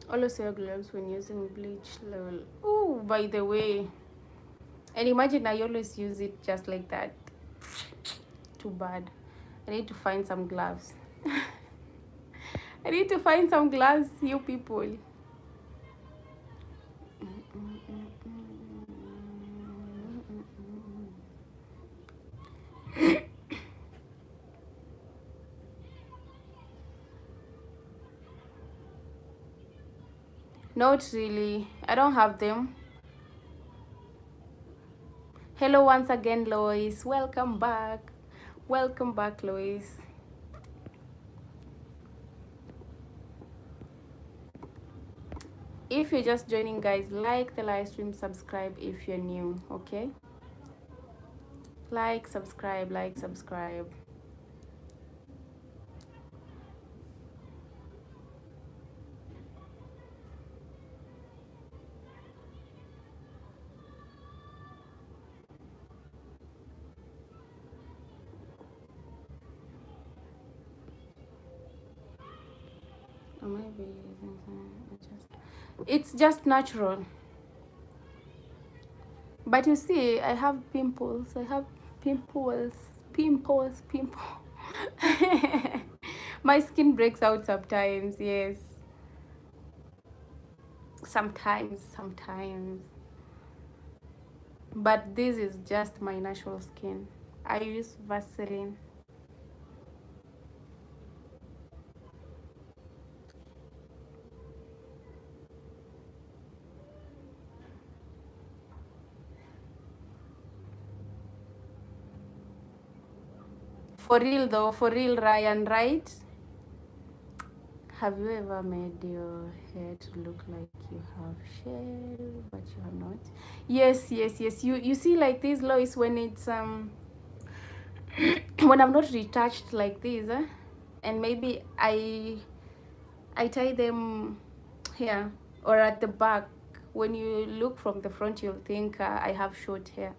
Always wear gloves when using bleach level. Oh, by the way. And imagine I always use it just like that. Too bad. I need to find some gloves. I need to find some gloves, you people. Not really. I don't have them. Hello once again, Lois. Welcome back. Welcome back, Lois. If you're just joining, guys, like the live stream, subscribe if you're new, okay? Like, subscribe, like, subscribe. Or maybe it's just natural. But you see, I have pimples. I have pimples. Pimples. My skin breaks out sometimes, yes. Sometimes. But this is just my natural skin. I use Vaseline. For real though, for real, Ryan, right? Have you ever made your hair to look like you have shaved, but you have not? Yes. You see, like this, Lois, when it's when I'm not retouched like this, and maybe I tie them here or at the back. When you look from the front, you'll think I have short hair.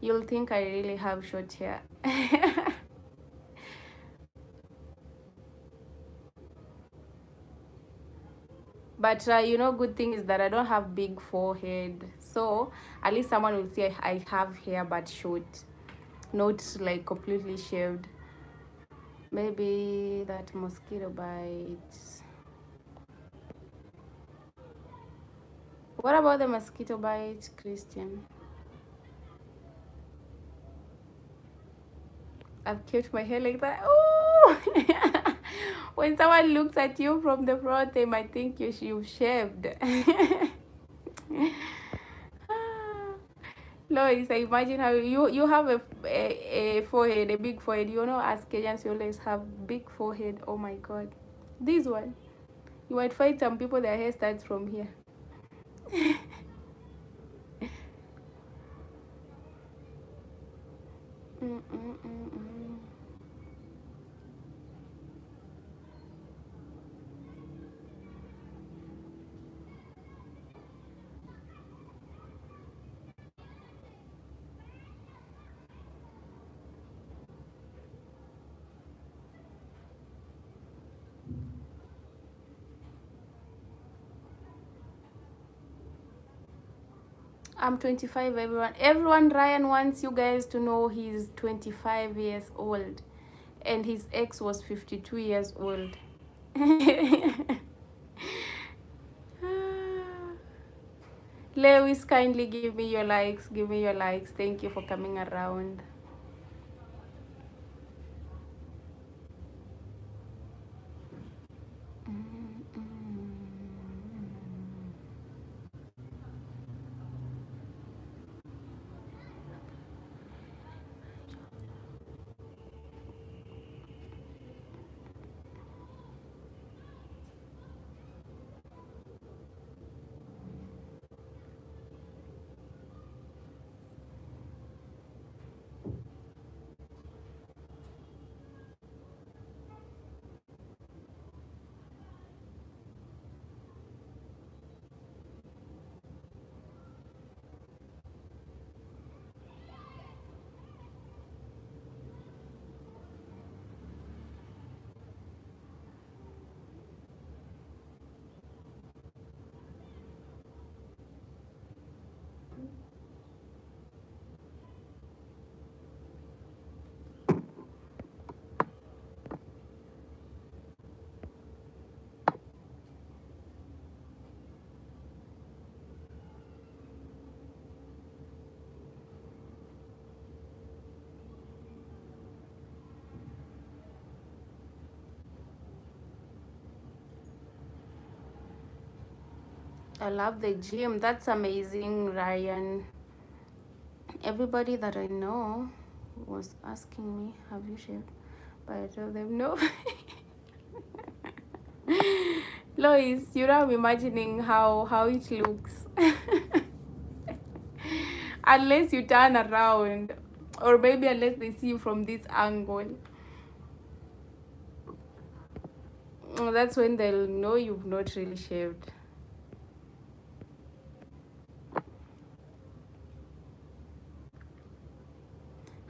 You'll think I really have short hair. But good thing is that I don't have big forehead, so at least someone will say I have hair but short, not like completely shaved. Maybe that mosquito bite. What about the mosquito bite, Christian? I've kept my hair like that. Oh! When someone looks at you from the front, they might think you've shaved. Lois, I imagine how you have a forehead, a big forehead. You know, as Kenyans, you always have big forehead. Oh my God, this one. You might find some people their hair starts from here. Mm-mm-mm-mm. I'm 25, everyone. Everyone, Ryan wants you guys to know he's 25 years old. And his ex was 52 years old. Lewis, kindly give me your likes. Give me your likes. Thank you for coming around. I love the gym. That's amazing, Ryan. Everybody that I know was asking me, have you shaved? But I told them no. Lois, you know, I'm imagining how it looks. Unless you turn around, or maybe unless they see you from this angle. That's when they'll know you've not really shaved.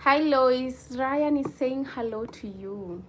Hi Lois, Ryan is saying hello to you.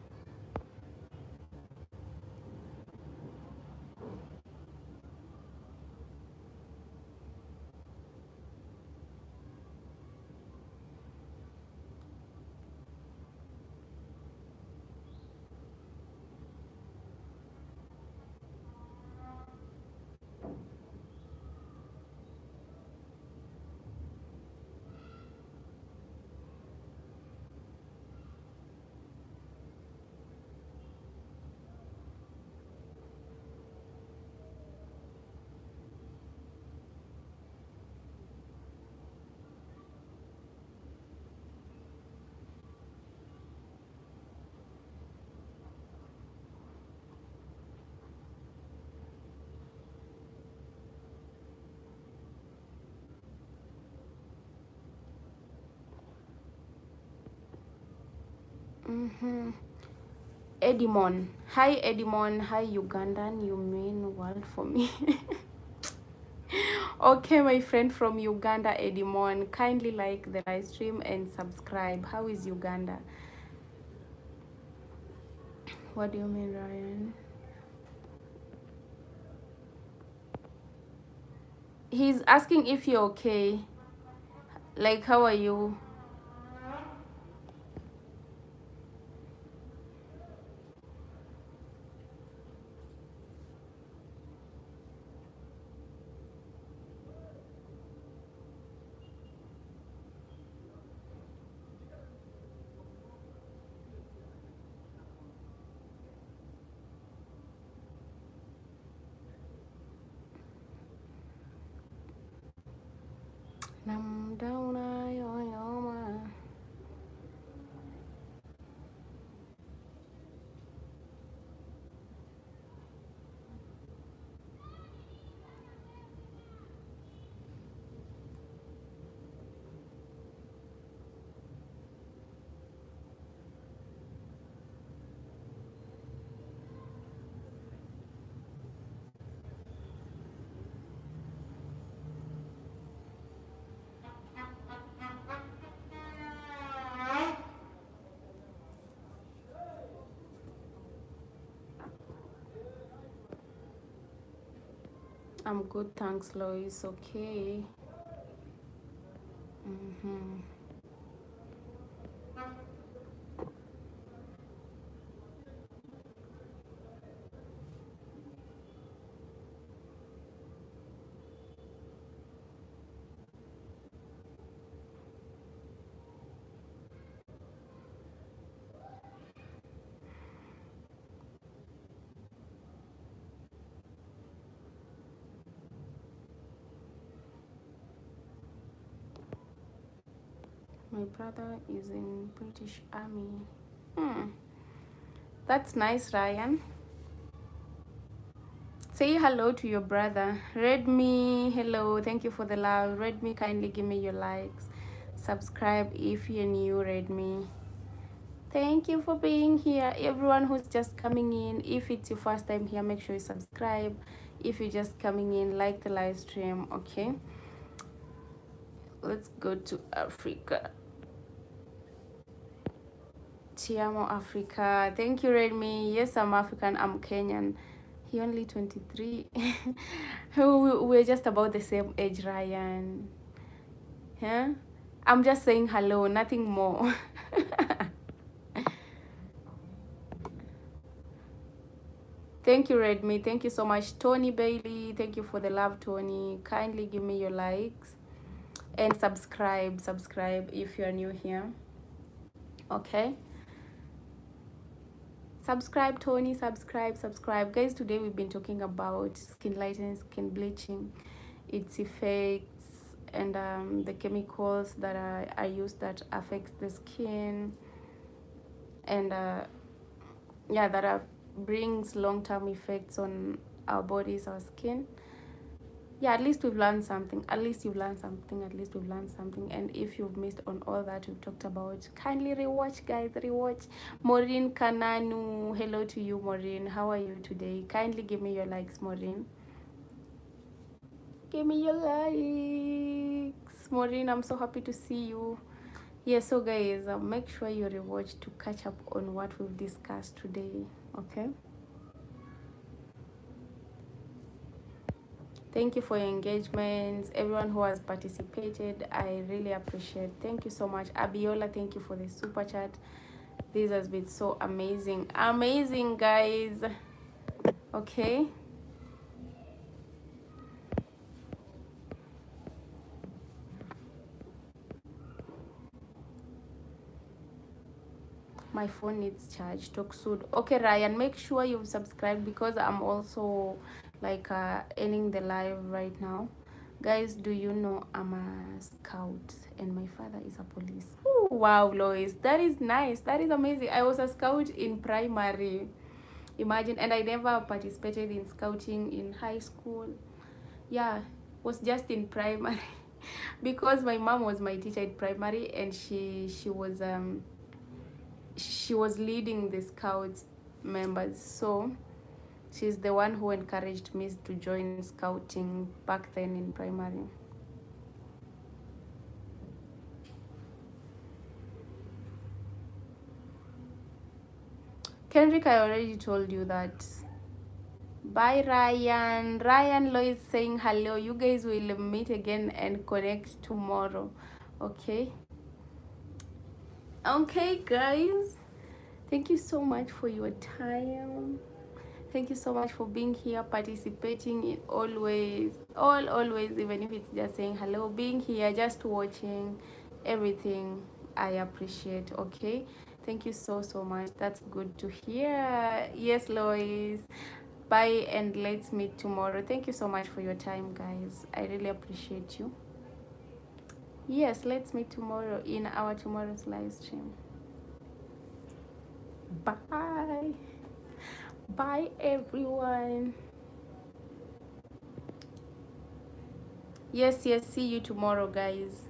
Edimon. Hi Edimon. Hi Ugandan. You mean world for me. Okay, my friend from Uganda, Edimon. Kindly like the live stream and subscribe. How is Uganda? What do you mean, Ryan? He's asking if you're okay. Like, how are you? Nam down. I'm good, thanks, Lois. Okay. My brother is in British Army. Hmm. That's nice, Ryan. Say hello to your brother. Redmi, hello. Thank you for the love. Redmi, kindly give me your likes. Subscribe if you're new, Redmi. Thank you for being here. Everyone who's just coming in, if it's your first time here, make sure you subscribe. If you're just coming in, like the live stream, okay? Let's go to Africa. Tiamo Africa. Thank you, Redmi. Yes, I'm African. I'm Kenyan. He only 23. We're just about the same age, Ryan. Yeah? I'm just saying hello, nothing more. Thank you, Redmi. Thank you so much. Tony Bailey, thank you for the love, Tony. Kindly give me your likes and subscribe. Subscribe if you're new here. Okay? Subscribe, Tony. Subscribe. Guys, today we've been talking about skin lightening, skin bleaching, its effects, and the chemicals that are used that affect the skin, and yeah, that brings long-term effects on our bodies, our skin. Yeah, at least we've learned something. At least you've learned something. At least we've learned something. And if you've missed on all that we've talked about, kindly rewatch, guys. Rewatch. Maureen Kananu, hello to you, Maureen. How are you today? Kindly give me your likes, Maureen. Give me your likes, Maureen. I'm so happy to see you. Yeah, so guys, make sure you rewatch to catch up on what we've discussed today. Okay. Thank you for your engagements, everyone who has participated. I really appreciate. Thank you so much. Abiola, thank you for the super chat. This has been so amazing. Amazing, guys. Okay. My phone needs charge. Talk soon. Okay, Ryan, make sure you subscribe because I'm also like ending the live right now. Guys, do you know I'm a scout and my father is a police? Ooh, wow, Lois, that is nice. That is amazing. I was a scout in primary. Imagine, and I never participated in scouting in high school. Yeah, was just in primary because my mom was my teacher in primary, and she was leading the scouts members, so she's the one who encouraged me to join scouting back then in primary. Kendrick, I already told you that. Bye, Ryan. Ryan Lois saying hello. You guys will meet again and connect tomorrow. Okay. Okay, guys. Thank you so much for your time. Thank you so much for being here, participating in always, even if it's just saying hello, being here, just watching everything. I appreciate. Okay. Thank you so much. That's good to hear. Yes, Lois. Bye, and let's meet tomorrow. Thank you so much for your time, guys. I really appreciate you. Yes, let's meet tomorrow in our tomorrow's live stream. Bye. Bye, everyone. Yes, see you tomorrow, guys.